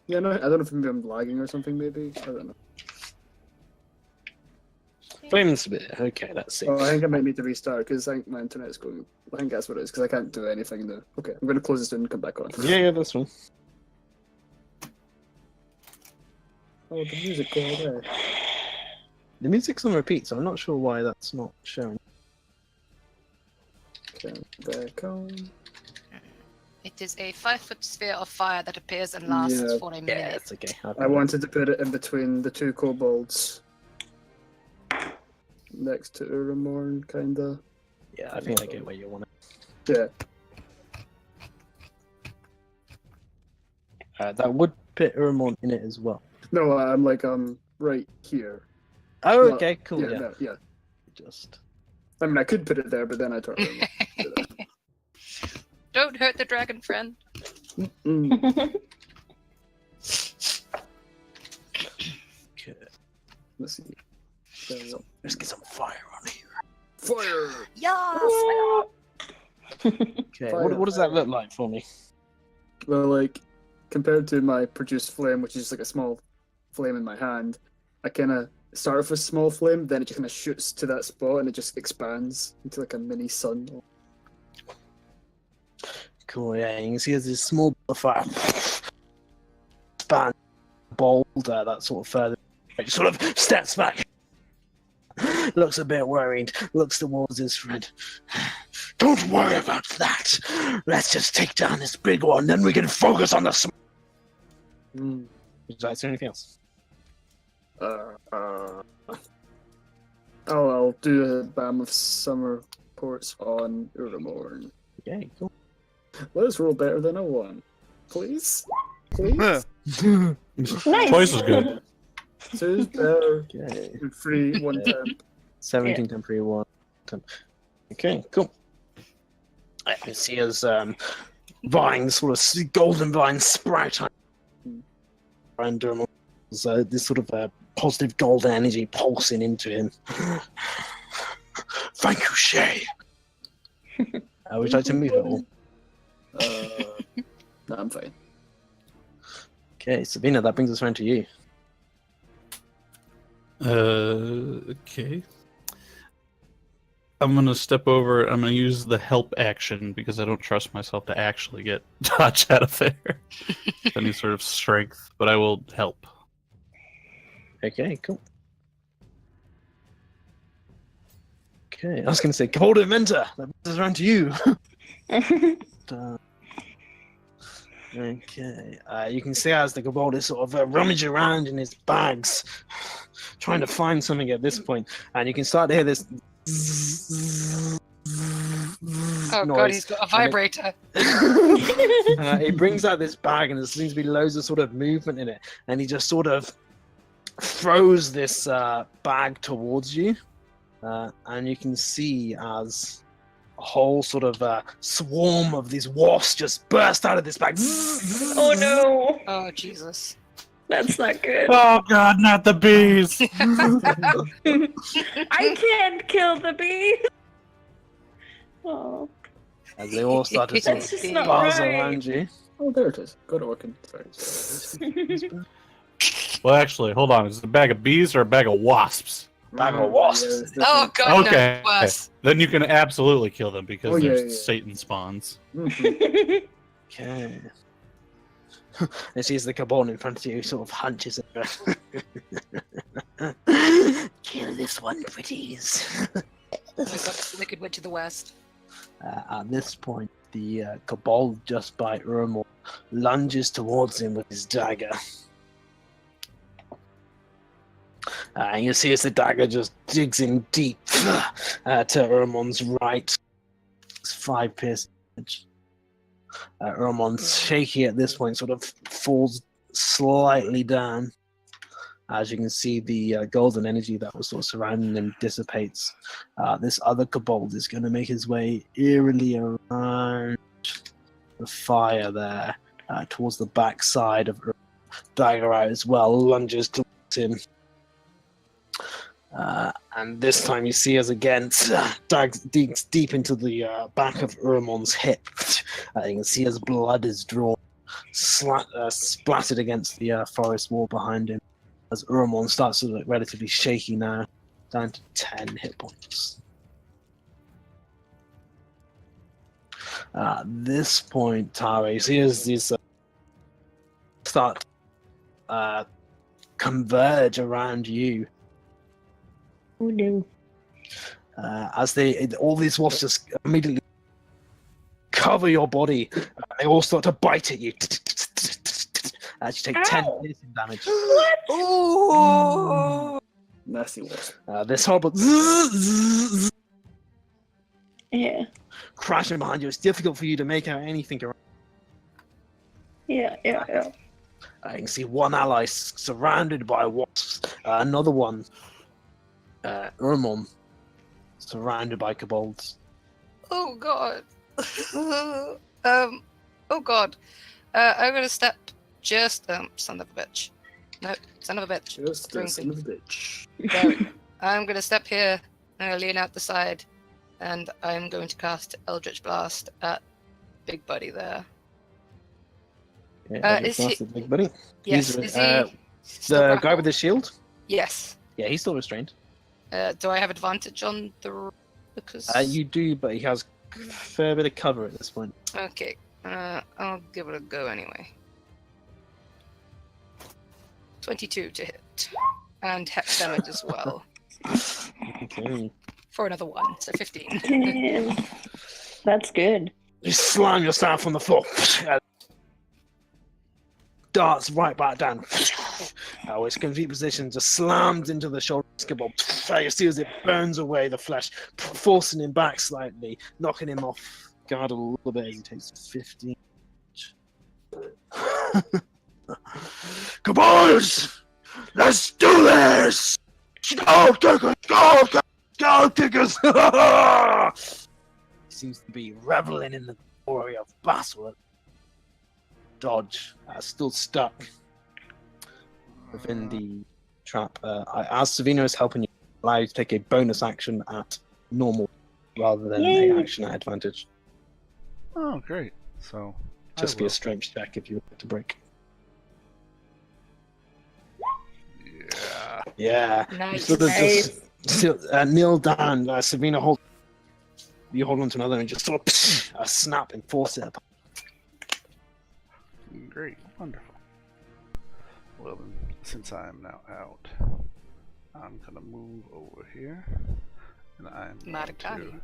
S5: Yeah, no, I don't know if maybe I'm lagging or something. Maybe I don't know.
S1: Flames a bit. Okay, let's see.
S5: Oh, I think I might need to restart because I think my internet's going. I think that's what it is because I can't do anything now. Okay, I'm going to close this and come back on.
S1: Yeah, that's one.
S5: Oh, the music go there.
S1: The music's on repeat, so I'm not sure why that's not showing.
S5: Okay, back on.
S2: It is a 5-foot sphere of fire that appears and lasts
S5: Yeah.
S2: for a minute.
S1: Yeah, it's okay.
S5: I wanted to put it in between the two kobolds. Next to Uramorn, kinda.
S1: Yeah, I think I get where you want
S5: Yeah.
S1: it. That would put Uramon in it as well.
S5: No, I'm like right here.
S1: Oh,
S5: Well,
S1: okay, cool.
S5: Yeah,
S1: Yeah,
S5: no, yeah.
S1: just
S5: I mean, I could put it there, but then I thought.
S2: Don't hurt the dragon friend.
S1: okay.
S5: Let's see.
S1: Let's get some fire on here.
S5: Fire!
S2: Yes.
S1: Okay, what does that look like for me?
S5: Well, like, compared to my produced flame, which is just like a small flame in my hand, I kind of start off with a small flame, then it just kind of shoots to that spot and it just expands into like a mini sun.
S1: Cool. Yeah, you can see there's this small ball of fire. Span, boulder, that sort of further. It sort of steps back. Looks a bit worried. Looks towards his friend. Don't worry about that. Let's just take down this big one, then we can focus on the small. Would you like to say anything else?
S5: I'll do a Bam of Summer Ports on Uramorn.
S1: Okay, cool.
S5: Let's roll better than a 1. Please? Please?
S7: Nice.
S6: Twice as good.
S5: 2's better.
S1: Okay.
S5: 3, 1 temp.
S1: 17 temporary 1. Okay, cool. I can see as vines, sort of golden vines sprout out around Dermal. This sort of positive golden energy pulsing into him. Thank you, Shay. Would you like to move at all?
S5: No, I'm fine.
S1: Okay, Sabina, that brings us around to you.
S6: Okay. I'm gonna step over. I'm gonna use the help action because I don't trust myself to actually get dodge out of there. Any sort of strength, but I will help.
S1: Okay, cool. Okay, I was going to say, Kobold Inventor, that brings us around to you. Okay, you can see as the Kobold is sort of rummaging around in his bags, trying to find something at this point, and you can start to hear this
S2: Oh
S1: noise.
S2: god, he's got a vibrator.
S1: He brings out this bag, and there seems to be loads of sort of movement in it, and he just sort of throws this bag towards you, and you can see as a whole sort of swarm of these wasps just burst out of this bag.
S7: Oh no!
S2: Oh Jesus.
S7: That's not good.
S6: Oh God, not the bees!
S7: I can't kill the bee. Oh.
S1: As they all start to sort
S7: That's
S1: of
S7: just not
S1: buzz
S7: right.
S1: around you.
S5: Oh, there it is. Got it working. Sorry.
S6: Well, actually, hold on. Is it a bag of bees or a bag of wasps?
S1: Bag of wasps.
S2: Oh god,
S6: Okay.
S2: no, worse.
S6: Then you can absolutely kill them because
S5: Oh, yeah,
S6: there's
S5: yeah.
S6: Satan spawns.
S1: Okay. And sees the Kobold in front of you, sort of hunches over. Kill this one, pretties.
S2: Oh my god, it's the Wicked Witch of the West.
S1: At this point, the Kobold just by Urmel lunges towards him with his dagger. And you see as the dagger just digs in deep to Urmon's right. It's 5 piercing damage. Urmon's shaky at this point, sort of falls slightly down. As you can see, the golden energy that was sort of surrounding him dissipates. This other Kobold is going to make his way eerily around the fire there, towards the back side of Urmon. Dagger out as well, lunges towards him. And this time you see as again digs deep into the back of Urmon's hip. You can see as blood is drawn, splattered against the forest wall behind him. As Urmon starts to look relatively shaky now, down to 10 hit points. At this point, Tara, you see as these start converge around you.
S7: Oh no.
S1: As all these wasps just immediately cover your body, they all start to bite at you. As you take 10 piercing damage.
S7: What?
S2: Ooh.
S5: Nasty wasp.
S1: This horrible
S7: Yeah.
S1: crashing behind you. It's difficult for you to make out anything around.
S7: Yeah.
S1: You can see one ally surrounded by wasps. Another one, Urmon, surrounded by kobolds.
S2: Oh god. Oh god. I'm gonna step just son of a bitch. No, son of a bitch.
S5: Just a
S2: Drinking.
S5: son of a bitch.
S2: There we go. I'm gonna step here. I'm gonna lean out the side, and I'm going to cast Eldritch Blast at Big Buddy there.
S1: Yeah,
S2: Is he-
S1: big buddy.
S2: Yes,
S1: He's,
S2: is he still
S1: the guy
S2: grappled?
S1: with the shield?
S2: Yes.
S1: Yeah, he's still restrained.
S2: Do I have advantage on the because
S1: You do, but he has a fair bit of cover at this point.
S2: Okay. I'll give it a go anyway. 22 to hit. And hex damage as well.
S1: Okay.
S2: For another 1, so 15.
S7: Damn. That's good.
S1: You slam yourself on the floor. Darts right back down. Its convenient position just slams into the shoulder of Skibble. You see as it burns away the flesh, forcing him back slightly, knocking him off guard a little bit as he takes 15. Kobolds! Let's do this! Go, Kickers! Go, Kickers! He seems to be reveling in the glory of battle. Dodge, still stuck within the trap. As Savino is helping you, allow you to take a bonus action at normal rather than
S7: Yay.
S1: an action at advantage.
S4: Oh, great. So,
S1: Just
S4: I
S1: be a
S4: will.
S1: strength check if you were to break. Yeah.
S2: Nice.
S1: You sort of
S7: Nice.
S1: just kneel down. Sabina, you hold on to another and just sort of snap and force it up.
S8: Great, wonderful. Well, then, since I am now out, I'm gonna move over here, and I'm going to
S2: Marcani.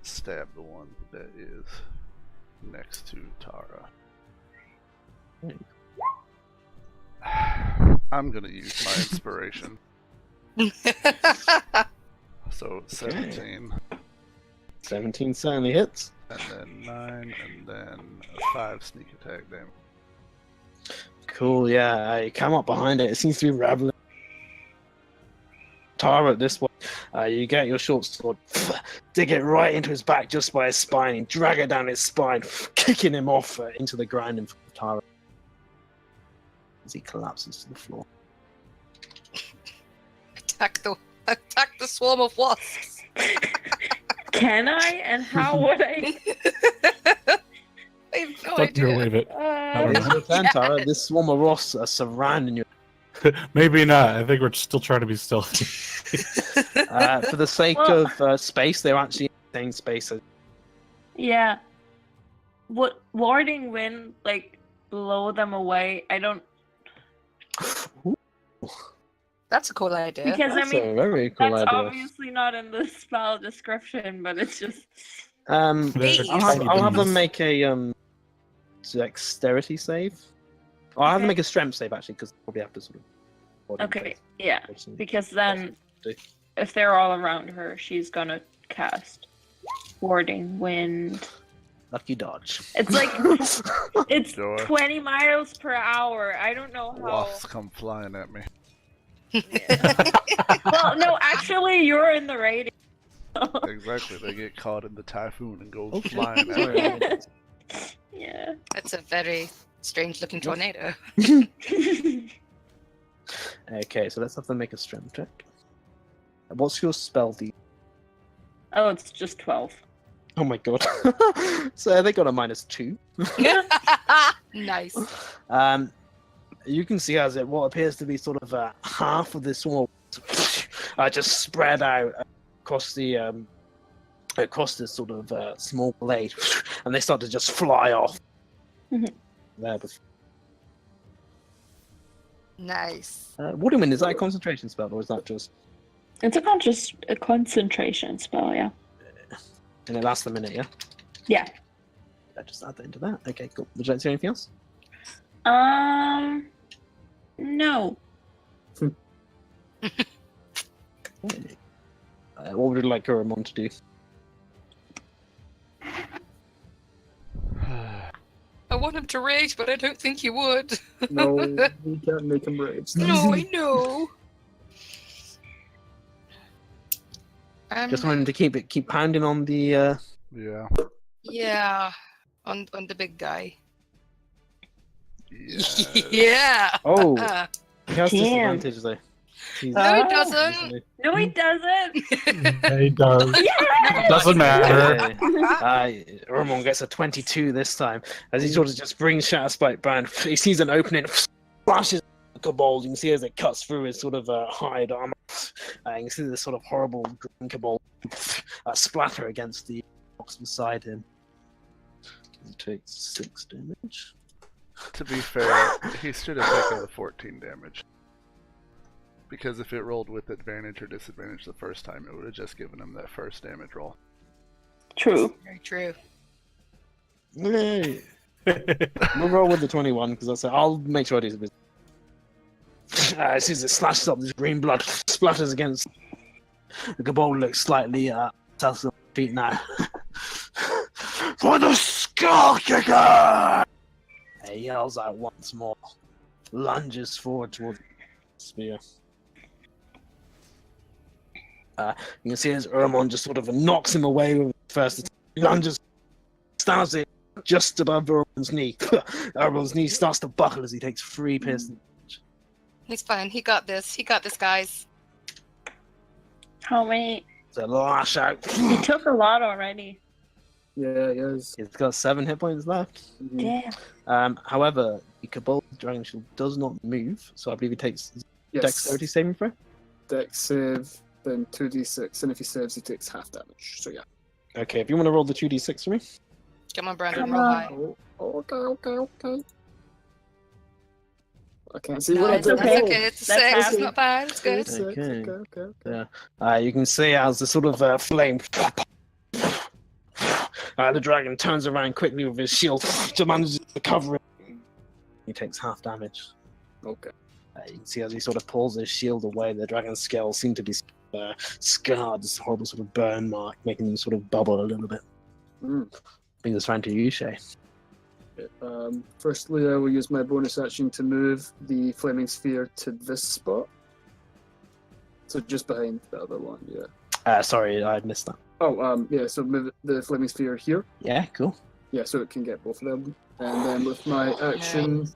S8: stab the one that is next to Tara. I'm gonna use my inspiration. So 17,
S1: 17 certainly hits.
S8: and then 9, and then 5 sneak attack damage.
S1: Cool, yeah. You come up behind it. It seems to be rattling. Tara at this point, you get your short sword, dig it right into his back just by his spine, and drag it down his spine, kicking him off into the ground in front of Tara as he collapses to the floor.
S2: Attack the swarm of wasps.
S7: Can I? And how would I?
S2: I have no
S6: Fuck your
S2: idea.
S6: leave it. I don't
S1: It's
S6: know.
S1: your turn, Tara. This swarm of wasps are surrounding you.
S6: Maybe not. I think we're still trying to be stealthy.
S1: For the sake
S7: Well-
S1: of space, they're actually in the same space as
S7: Yeah. Would warding wind like blow them away? I don't
S2: That's a cool idea.
S7: because
S1: That's
S7: I mean
S1: a very cool
S7: that's
S1: idea.
S7: obviously not in the spell description, but it's just
S6: They're
S1: I'll
S6: tiny
S1: have them
S6: bees.
S1: make a dexterity save. I'll have them make a strength save actually, because probably have to sort of. body
S7: okay.
S1: face
S7: Yeah,
S1: person.
S7: because then
S1: Do.
S7: if they're all around her, she's gonna cast warding wind.
S1: Lucky dodge.
S7: It's like it's
S8: Sure.
S7: 20 miles per hour. I don't know how.
S8: Wasps come flying at me.
S7: Well, no, actually, you're in the rating.
S8: Exactly, they get caught in the typhoon and go
S1: Okay.
S8: flying at
S1: Sorry,
S8: me.
S7: Yeah.
S2: That's a very strange-looking tornado.
S1: Okay, so let's have them make a strength check. What's your spell?
S7: Oh, it's just 12.
S1: Oh my god. So they got a -2.
S2: Nice.
S1: You can see as what appears to be sort of half of this swarm just spread out across this sort of small blade, and they start to just fly off.
S7: Mhm.
S1: There, but
S2: Nice.
S1: Wooderman, is that a concentration spell, or is that just?
S7: It's a concentration spell, yeah.
S1: And it lasts a minute, yeah.
S7: Yeah.
S1: I just add that into that. Okay, cool. Would you like to do anything else?
S7: No.
S1: Okay. What would you like Goramon to do?
S2: I want him to rage, but I don't think he would.
S5: No, we can't make him rage.
S2: No, I know.
S1: Just want him to keep pounding on the.
S8: Yeah.
S2: Yeah, on the big guy.
S8: Yes.
S2: Yeah.
S1: Oh,
S2: Uh,
S1: he has
S7: Damn.
S1: disadvantage though. He's-
S2: no, he
S7: Oh.
S2: doesn't.
S7: No, he doesn't.
S6: He does.
S7: Yeah.
S6: Doesn't matter.
S1: Okay. Ramon gets a 22 this time as he sort of just brings Shatterspike down. He sees an opening, flashes the kobold. You can see as it cuts through his sort of hide armor. You can see this sort of horrible green kobold splatter against the box beside him. He takes 6 damage.
S8: To be fair, he should have taken the 14 damage. Because if it rolled with advantage or disadvantage the first time, it would have just given him that first damage roll.
S7: True.
S2: Very true.
S1: Yay! We'll roll with the 21 because I'll make sure I do the business. As soon as it slashes up, this green blood splatters against the kobold. Looks slightly south of feet now. For the skull kicker! He yells out once more, lunges forward towards the spear. You can see as Urmon just sort of knocks him away with the first attack. Lunges, stabs it just above Urmon's knee. Urmon's knee starts to buckle as he takes 3 piercing.
S2: He's fine. He got this. He got this, guys.
S7: How many?
S1: So lash out.
S7: He took a lot already.
S5: Yeah, he is.
S1: He's got 7 hit points left.
S7: Damn.
S1: However, the Kobold Dragon Shield does not move, so I believe he takes
S5: Yes.
S1: Dexterity saving throw.
S5: dex save, then 2d6, and if he saves, he takes half damage. So yeah.
S1: Okay, if you want to roll the 2d6 for me.
S2: Come on, Brandon,
S7: Come
S2: roll
S7: on.
S2: high.
S5: Okay. I can't see
S2: No,
S5: what I
S2: that's
S5: did
S7: okay.
S5: roll.
S2: okay. It's a
S7: That's
S2: 6. It's
S7: happy.
S2: not bad. It's good.
S5: Six,
S1: Okay.
S5: Okay.
S1: You can see as the sort of flame, the dragon turns around quickly with his shield to manage to cover it. He takes half damage.
S5: Okay.
S1: You can see as he sort of pulls his shield away, the dragon's scales seem to be scarred, this horrible sort of burn mark, making them sort of bubble a little bit.
S5: Mm.
S1: I think it's trying to you, Shay.
S5: Firstly, I will use my bonus action to move the flaming sphere to this spot. So just behind the other one, yeah.
S1: Sorry, I missed that.
S5: Oh, yeah, so move the flaming sphere here.
S1: Yeah, cool.
S5: Yeah, so it can get both of them. And then with my action,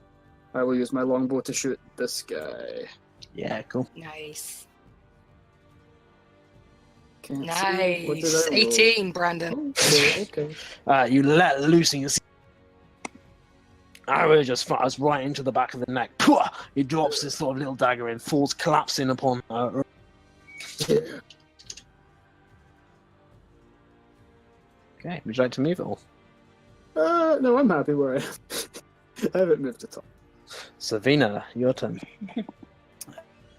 S5: I will use my longbow to shoot this guy.
S1: Yeah, cool.
S2: Nice.
S5: Can't see. What did I
S2: Nice.
S5: roll?
S2: 18, Brandon.
S5: Okay.
S1: You let loose and you see arrow just fires right into the back of the neck. Pwah! He drops this sort of little dagger and falls collapsing upon
S5: Yeah.
S1: Okay, would you like to move it all?
S5: No, I'm happy where I am. I haven't moved at all.
S1: Savina, your turn.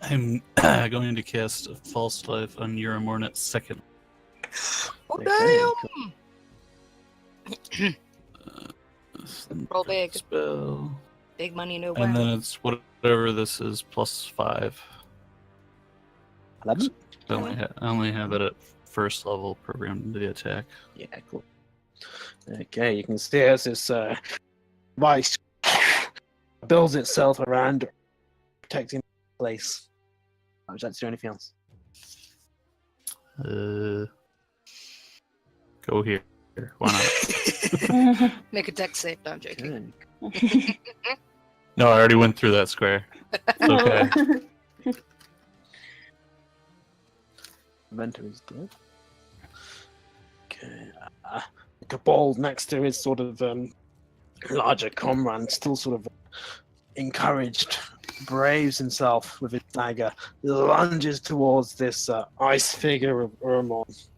S6: I'm going to cast a False Life on Euramornet second.
S2: Oh, damn! Roll big.
S6: Spell.
S2: Big money, no
S6: And
S2: way.
S6: then it's whatever this is plus 5.
S1: 11?
S6: I only have it at first level programmed into the attack.
S1: Yeah, cool. Okay, you can see as this vice builds itself around protecting the place. Would you like to do anything else?
S6: Go here. Why not?
S2: Make a dex save, no, I'm joking.
S1: Okay.
S6: No, I already went through that square. Okay.
S1: Inventory is good. Okay. The Cabal next to his sort of larger comrade, still sort of encouraged, braves himself with his dagger, lunges towards this ice figure of Urmon.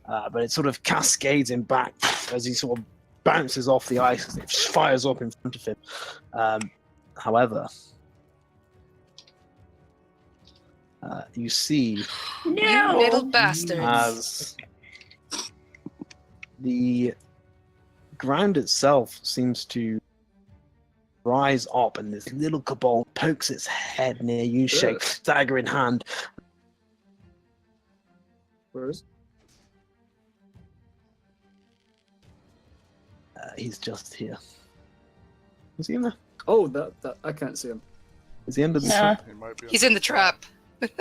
S1: But it sort of cascades him back as he sort of bounces off the ice as it fires up in front of him. However, you see
S2: You little bastards.
S1: as the ground itself seems to rise up and this little kobold pokes its head near you, Shay, dagger in hand.
S5: Where is?
S1: He's just here. Is he in there?
S5: Oh, that I can't see him.
S1: Is he under the
S7: Yeah.
S1: trap?
S8: He might be
S2: He's in the trap.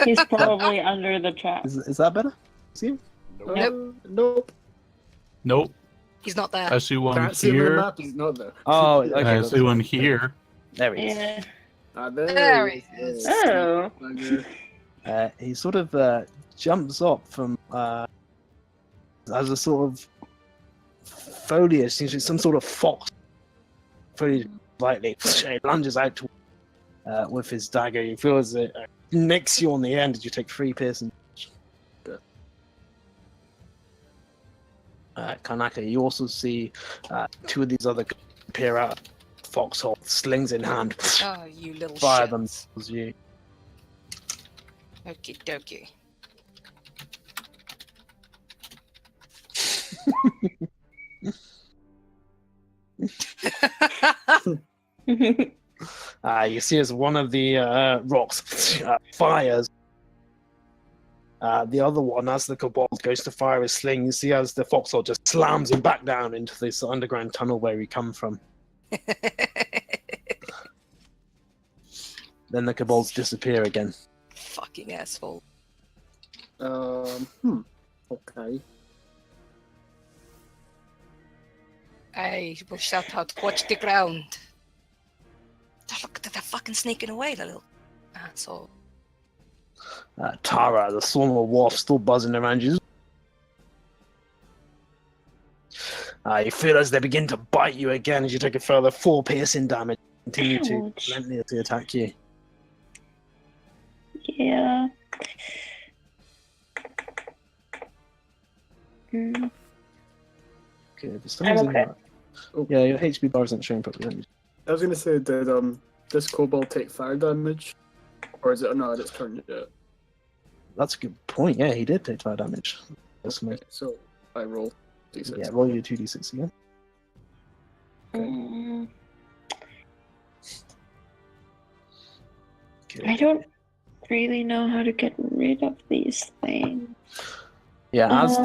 S7: He's probably under the trap.
S1: Is that better? Is he?
S8: Nope.
S5: Nope.
S6: Nope.
S2: He's not there.
S6: I see one
S5: Can't see him on the
S6: here.
S5: map. He's not there.
S1: Oh, okay.
S6: I
S1: that's
S6: see one
S1: fine.
S6: here.
S1: There he is.
S7: Yeah.
S2: There he is.
S7: Oh.
S1: He sort of jumps up from as a sort of foliage, seems to be some sort of fox. Foliage lightly lunges out to, with his dagger. You feel as it nicks you on the end as you take 3 piercing. Kanaka, you also see 2 of these other appear out, foxhole, slings in hand.
S2: Oh, you little
S1: Fire
S2: shit.
S1: them towards you.
S2: Okie dokie.
S1: You see as one of the rocks fires. The other one, as the kobold goes to fire his sling, you see as the foxhole just slams him back down into this underground tunnel where he come from. Then the kobolds disappear again.
S2: Fucking asshole.
S5: Okay.
S2: I will shout out, watch the ground. Look, they're fucking sneaking away, the little asshole.
S1: Tara, the swarm of wolves still buzzing around you. You feel as they begin to bite you again as you take a further 4 piercing damage. Continue to
S7: Ouch.
S1: relentlessly attack you.
S7: Yeah. Mm,
S1: Okay, for some
S7: I'm
S1: reason,
S7: okay.
S1: yeah, your HP bar isn't showing properly.
S5: I was gonna say, did this kobold take fire damage, or is it not? It's turned it.
S1: That's a good point. Yeah, he did take fire damage.
S5: Okay, so I roll d6.
S1: Yeah, roll your 2d6 again.
S7: Mm,
S1: Okay.
S7: I don't really know how to get rid of these things.
S1: Yeah, as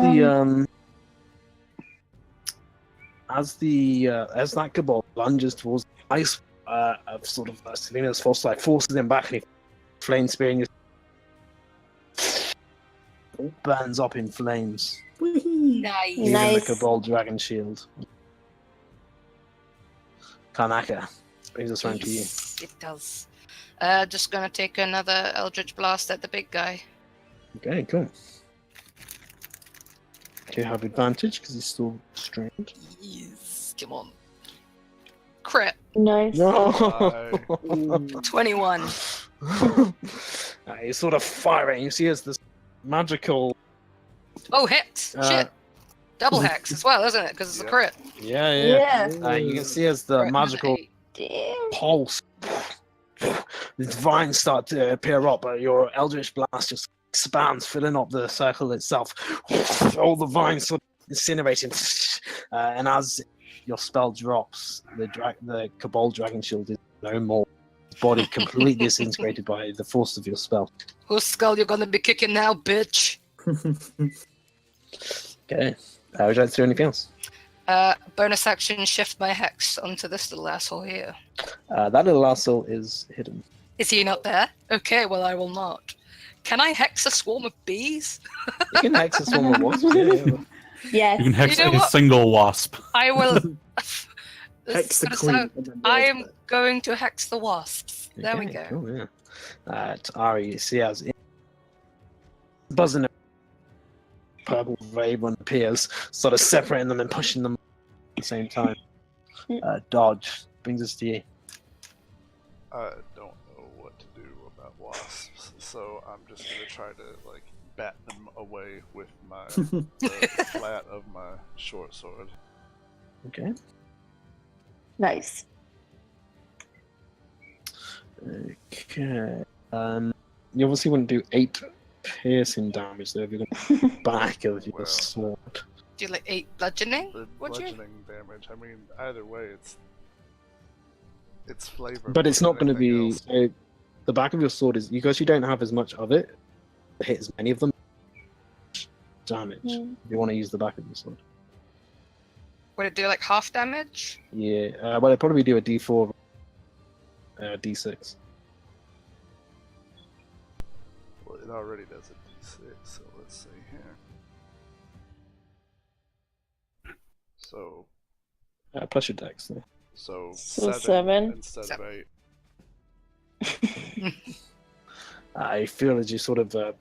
S1: that kobold lunges towards the ice of sort of Selena's foresight forces him back, and he flame spearing burns up in flames,
S2: Nice.
S1: leaving
S7: Nice.
S1: the kobold dragon shield. Kanaka, brings us round to you.
S2: Yes, it does. Just gonna take another Eldritch Blast at the big guy.
S1: Okay, cool. Do you have advantage because he's still strained?
S2: Yes, come on. Crit.
S7: Nice.
S1: No.
S2: 21.
S1: You sort of fire it. You see, as this magical.
S2: Oh, hit! Shit! Double hex as well, isn't it? Because it's a crit.
S1: Yeah. You can see as the
S2: Crit
S1: magical
S2: eight.
S7: Damn.
S1: pulse, the vines start to appear up, but your Eldritch Blast just expands, filling up the circle itself. All the vines sort of incinerating, and as your spell drops, the Kobold Dragon Shield is no more. His body completely disintegrated by the force of your spell.
S2: Whose skull you gonna be kicking now, bitch?
S1: Okay. Would you like to do anything else?
S2: Bonus action, shift my hex onto this little asshole here.
S1: That little asshole is hidden.
S2: Is he not there? Okay, well I will not. Can I hex a swarm of bees?
S1: You can hex a swarm of wasps. Yeah.
S7: Yes.
S6: You can hex
S2: You know
S6: a
S2: what?
S6: single wasp.
S2: I will. This
S5: Hex
S2: is
S5: the
S2: gonna
S5: queen.
S2: sound-
S5: and then
S2: I
S5: the
S2: am going to hex the wasps. There we
S1: Okay,
S2: go.
S1: Cool, yeah. Ari, you see as buzzing, a purple raven appears, sort of separating them and pushing them at the same time. Dodge brings us to you.
S8: I don't know what to do about wasps, so I'm just gonna try to like bat them away with my the flat of my short sword.
S1: Okay.
S7: Nice.
S1: Okay. You obviously wouldn't do 8 piercing damage though if you're going to back of your
S8: Well.
S1: sword.
S2: Do you like 8 bludgeoning?
S8: The
S2: Would you?
S8: bludgeoning damage. I mean, either way, it's flavor.
S1: But it's
S8: more
S1: not
S8: than
S1: going to be.
S8: anything else.
S1: So the back of your sword is because you don't have as much of it. To hit as many of them. Damage.
S7: Mm.
S1: If you want to use the back of your sword.
S2: Would it do like half damage?
S1: Yeah. Well, it'd probably do a D4, D6.
S8: Well, it already does a d6, so let's see here. So
S1: Plus your dex. Though.
S8: So
S7: So
S8: 7
S7: 7.
S8: instead of
S2: Seven.
S8: 8.
S1: I feel as you sort of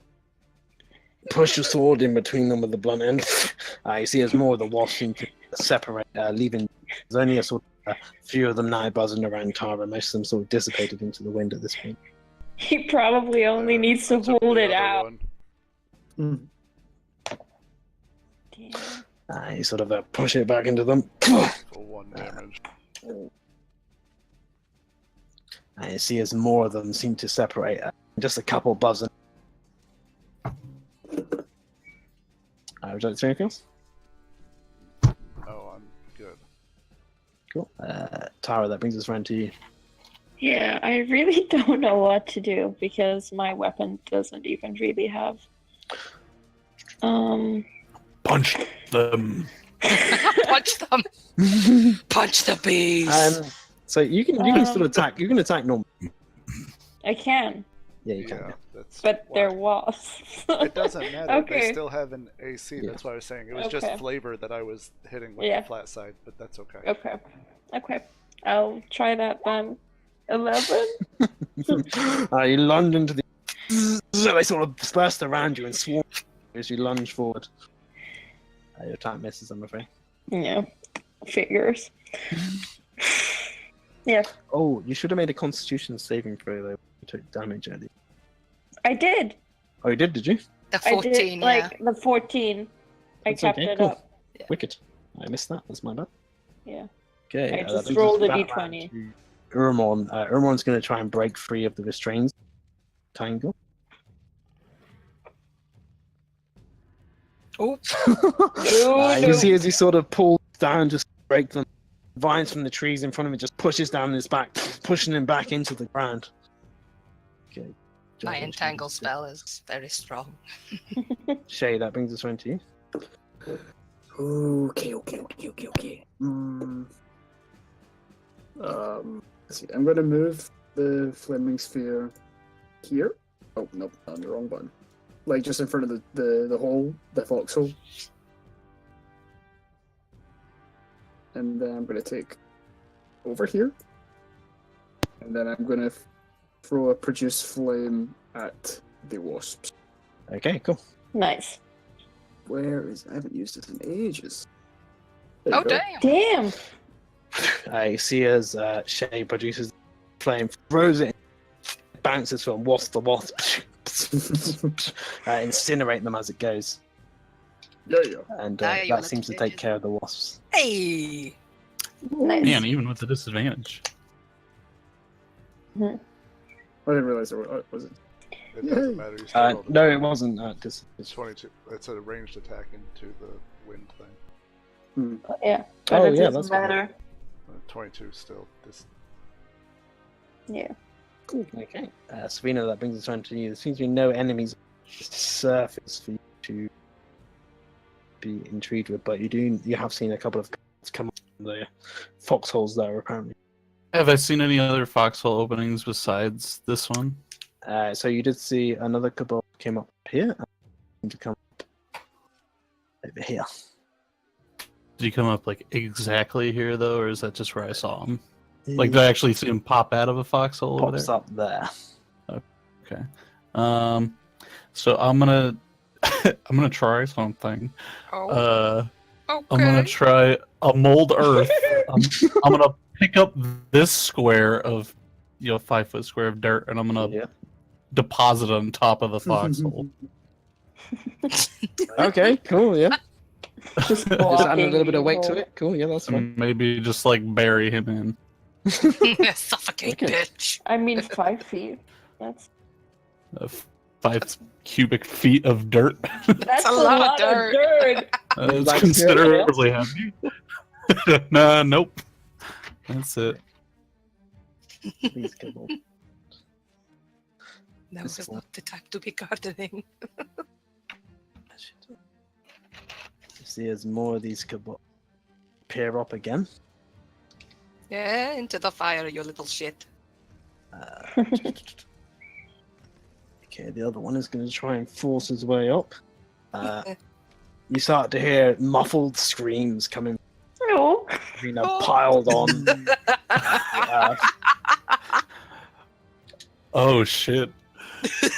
S1: push your sword in between them with the blunt end. You see as more of the wasps seem to separate, leaving. There's only a sort of few of them now buzzing around Tara. Most of them sort of dissipated into the wind at this point.
S7: He probably only needs to
S8: I took
S7: hold
S8: the
S7: it
S8: other
S7: out.
S8: one.
S7: Damn.
S1: You sort of push it back into them.
S8: For 1 damage.
S1: And you see as more of them seem to separate. Just a couple buzzing. Would you like to say anything else?
S8: Oh, I'm good.
S1: Cool. Tara, that brings us round to you.
S7: Yeah, I really don't know what to do because my weapon doesn't even really have.
S6: Punch them.
S2: Punch them! Punch the bees!
S1: So you can still attack. You can attack normal.
S7: I can,
S1: Yeah, you can.
S8: Yeah, that's
S7: but
S8: why.
S7: they're wasps.
S8: It doesn't matter.
S7: Okay.
S8: They still have an AC.
S1: Yeah.
S8: That's what I was saying. It was
S7: Okay.
S8: just flavor that I was hitting with
S7: Yeah.
S8: the flat side, but that's okay.
S7: Okay. I'll try that then. 11.
S1: You lunge into the. They sort of dispersed around you and swarm as you lunge forward. Your attack misses, I'm afraid.
S7: Yeah, figures. Yeah,
S1: Oh, you should have made a Constitution saving throw though. You took damage early.
S7: I did.
S1: Oh, you did you?
S2: The
S7: I
S2: 14,
S7: did
S2: yeah.
S7: like the 14. I
S1: That's
S7: kept
S1: okay,
S7: it
S1: cool.
S7: up.
S2: Yeah.
S1: Wicked. I missed that. That's my bad.
S7: Yeah.
S1: Okay.
S7: I
S1: that
S7: just
S1: brings
S7: rolled
S1: us
S7: a
S1: back round
S7: d20.
S1: to Urmon. Urmon's going to try and break free of the restraints. Tangle.
S2: Oh,
S1: You see as he sort of pulls down, just break them. Vines from the trees in front of him just pushes down his back, pushing him back into the ground. Okay.
S2: my entangle spell is very strong.
S1: Shay, that brings us around to you.
S5: Okay. Let's see. I'm going to move the flaming sphere here. Oh, nope, on the wrong button. Like just in front of the hole, the foxhole. And then I'm going to take over here. And then I'm going to throw a produce flame at the wasps.
S1: Okay, cool.
S7: Nice.
S5: Where is... I haven't used this in ages. There you
S2: Oh,
S5: go.
S2: damn.
S7: Damn.
S1: You see as Shay produces flame, throws it, bounces from wasp to wasp, incinerate them as it goes.
S5: Yeah.
S1: And
S2: Die, you
S1: that
S2: little
S1: seems to take
S2: bitches.
S1: care of the wasps.
S2: Hey!
S7: Nice.
S6: Man, even with the disadvantage.
S5: I didn't realize there was it.
S8: It doesn't matter. You still rolled a
S1: No,
S8: 20.
S1: it wasn't.
S8: It's 22. It's a ranged attack into the wind thing.
S7: Yeah. But
S1: Oh,
S7: it
S1: yeah,
S7: doesn't
S1: that's good.
S7: matter.
S8: 22 still. This
S7: Yeah.
S1: Cool. Okay. Savina, that brings us on to you. There seems to be no enemies on the surface for you to be intrigued with, but you have seen a couple of guards come from the foxholes there, apparently.
S6: Have I seen any other foxhole openings besides this one?
S1: So you did see another kobold came up here and to come up over here.
S6: Did he come up like exactly here though, or is that just where I saw him? Like, did I actually see him pop out of a foxhole over
S1: Pops
S6: there?
S1: up there.
S6: Okay. So I'm gonna I'm gonna try something.
S2: Oh,
S6: Okay.
S2: okay.
S6: I'm gonna try a mold earth. I'm gonna pick up this square of 5-foot square of dirt, and I'm gonna deposit it on top of the foxhole.
S1: Okay, cool, yeah.
S7: Just
S1: Just add a little bit
S7: blocking
S1: of weight to
S7: hole.
S1: it. Cool, yeah, that's fine.
S6: And maybe just like bury him in.
S2: Suffocate,
S1: Okay.
S2: bitch.
S7: I mean, 5 feet. That's
S6: 5 cubic feet of dirt.
S7: that's
S2: a
S7: a
S2: lot of
S7: lot of dirt.
S6: It's
S1: Like
S6: considerably heavy. Nah, nope. That's it.
S1: These kobolds.
S2: No, it's not the time to be gardening.
S1: You see as more of these kobolds appear up again.
S2: Yeah, into the fire, you little shit.
S1: Okay, the other one is going to try and force his way up. You start to hear muffled screams coming,
S7: No.
S1: piled on.
S6: Oh shit.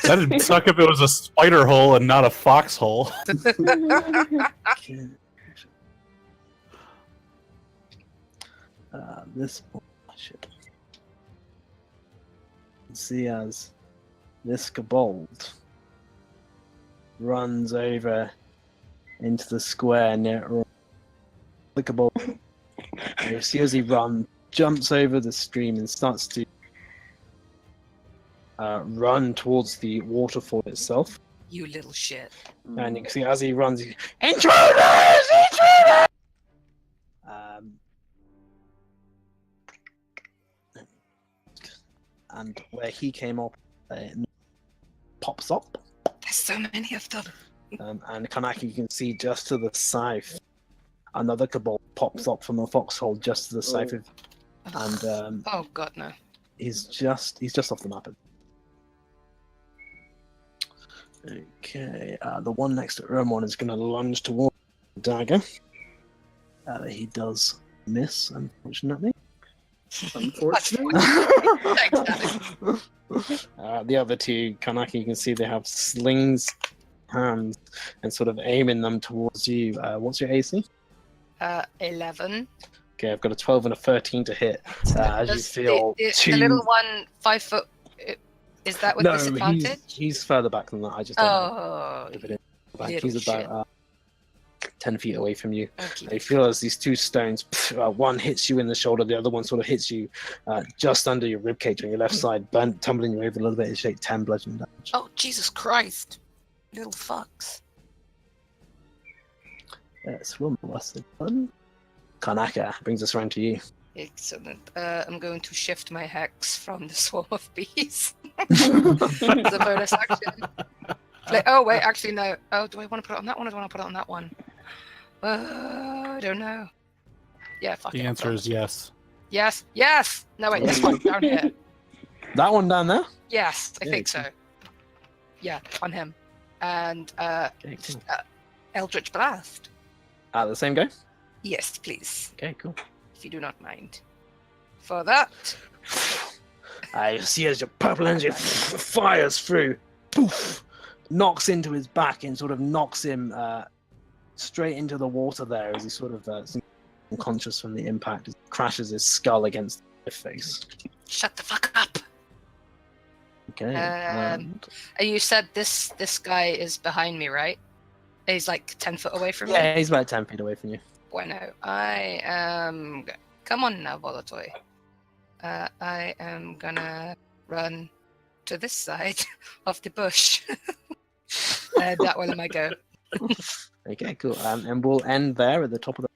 S6: That'd suck if it was a spider hole and not a foxhole.
S1: Okay. This shit. See as this kobold runs over into the square near the kobold. You see as he runs, jumps over the stream and starts to run towards the waterfall itself.
S2: You little shit.
S1: And you can see as he runs, he's, Intruders! Intruders! And where he came up, pops up.
S2: There's so many of them.
S1: And Kanaki, you can see just to the south, another kobold pops up from a foxhole just to the south of, and
S2: Oh god, no.
S1: he's just off the map. Okay, the one next to Ermon is going to lunge towards the dagger. He does miss, unfortunately.
S5: Unfortunately.
S1: The other two, Kanaki, you can see they have slings, hands, and sort of aiming them towards you. What's your AC?
S2: 11.
S1: Okay, I've got a 12 and a 13 to hit. As you
S2: Does
S1: feel
S2: the
S1: two.
S2: little one 5 foot Is that with
S1: No,
S2: disadvantage?
S1: he's further back than that. I just don't know.
S2: Oh,
S1: If it is back.
S2: little
S1: He's about 10 feet away from you.
S2: okay.
S1: You feel as these two stones, one hits you in the shoulder, the other one sort of hits you just under your ribcage on your left side, tumbling you over a little bit. It's 10 bludgeoning damage.
S2: Oh, Jesus Christ. Little fucks.
S1: Yes, one plus one. Kanaka brings us around to you.
S2: Excellent. I'm going to shift my hex from the swarm of bees. It's a bonus action. Oh, wait, actually, no. Oh, do I want to put it on that one or do I want to put it on that one? I don't know. Yeah, fuck it.
S6: The answer is yes.
S2: Yes, yes! No, wait, this one down here.
S1: That one down there?
S2: Yes, I
S1: Yeah,
S2: think so. Yeah, on him. And
S1: Okay, cool.
S2: Eldritch Blast.
S1: The same go?
S2: Yes, please,
S1: Okay, cool.
S2: if you do not mind. For that,
S1: You see as your purple energy fires through, poof, knocks into his back and sort of knocks him straight into the water there as he sort of unconscious from the impact. It crashes his skull against his face.
S2: shut the fuck up.
S1: Okay.
S2: And you said this guy is behind me, right? He's like 10 foot away from me?
S1: Yeah, he's about 10 feet away from you.
S2: Bueno, I am... Come on now, Volatoy. I am gonna run to this side of the bush. That one am I go.
S1: Okay, cool. And we'll end there at the top of the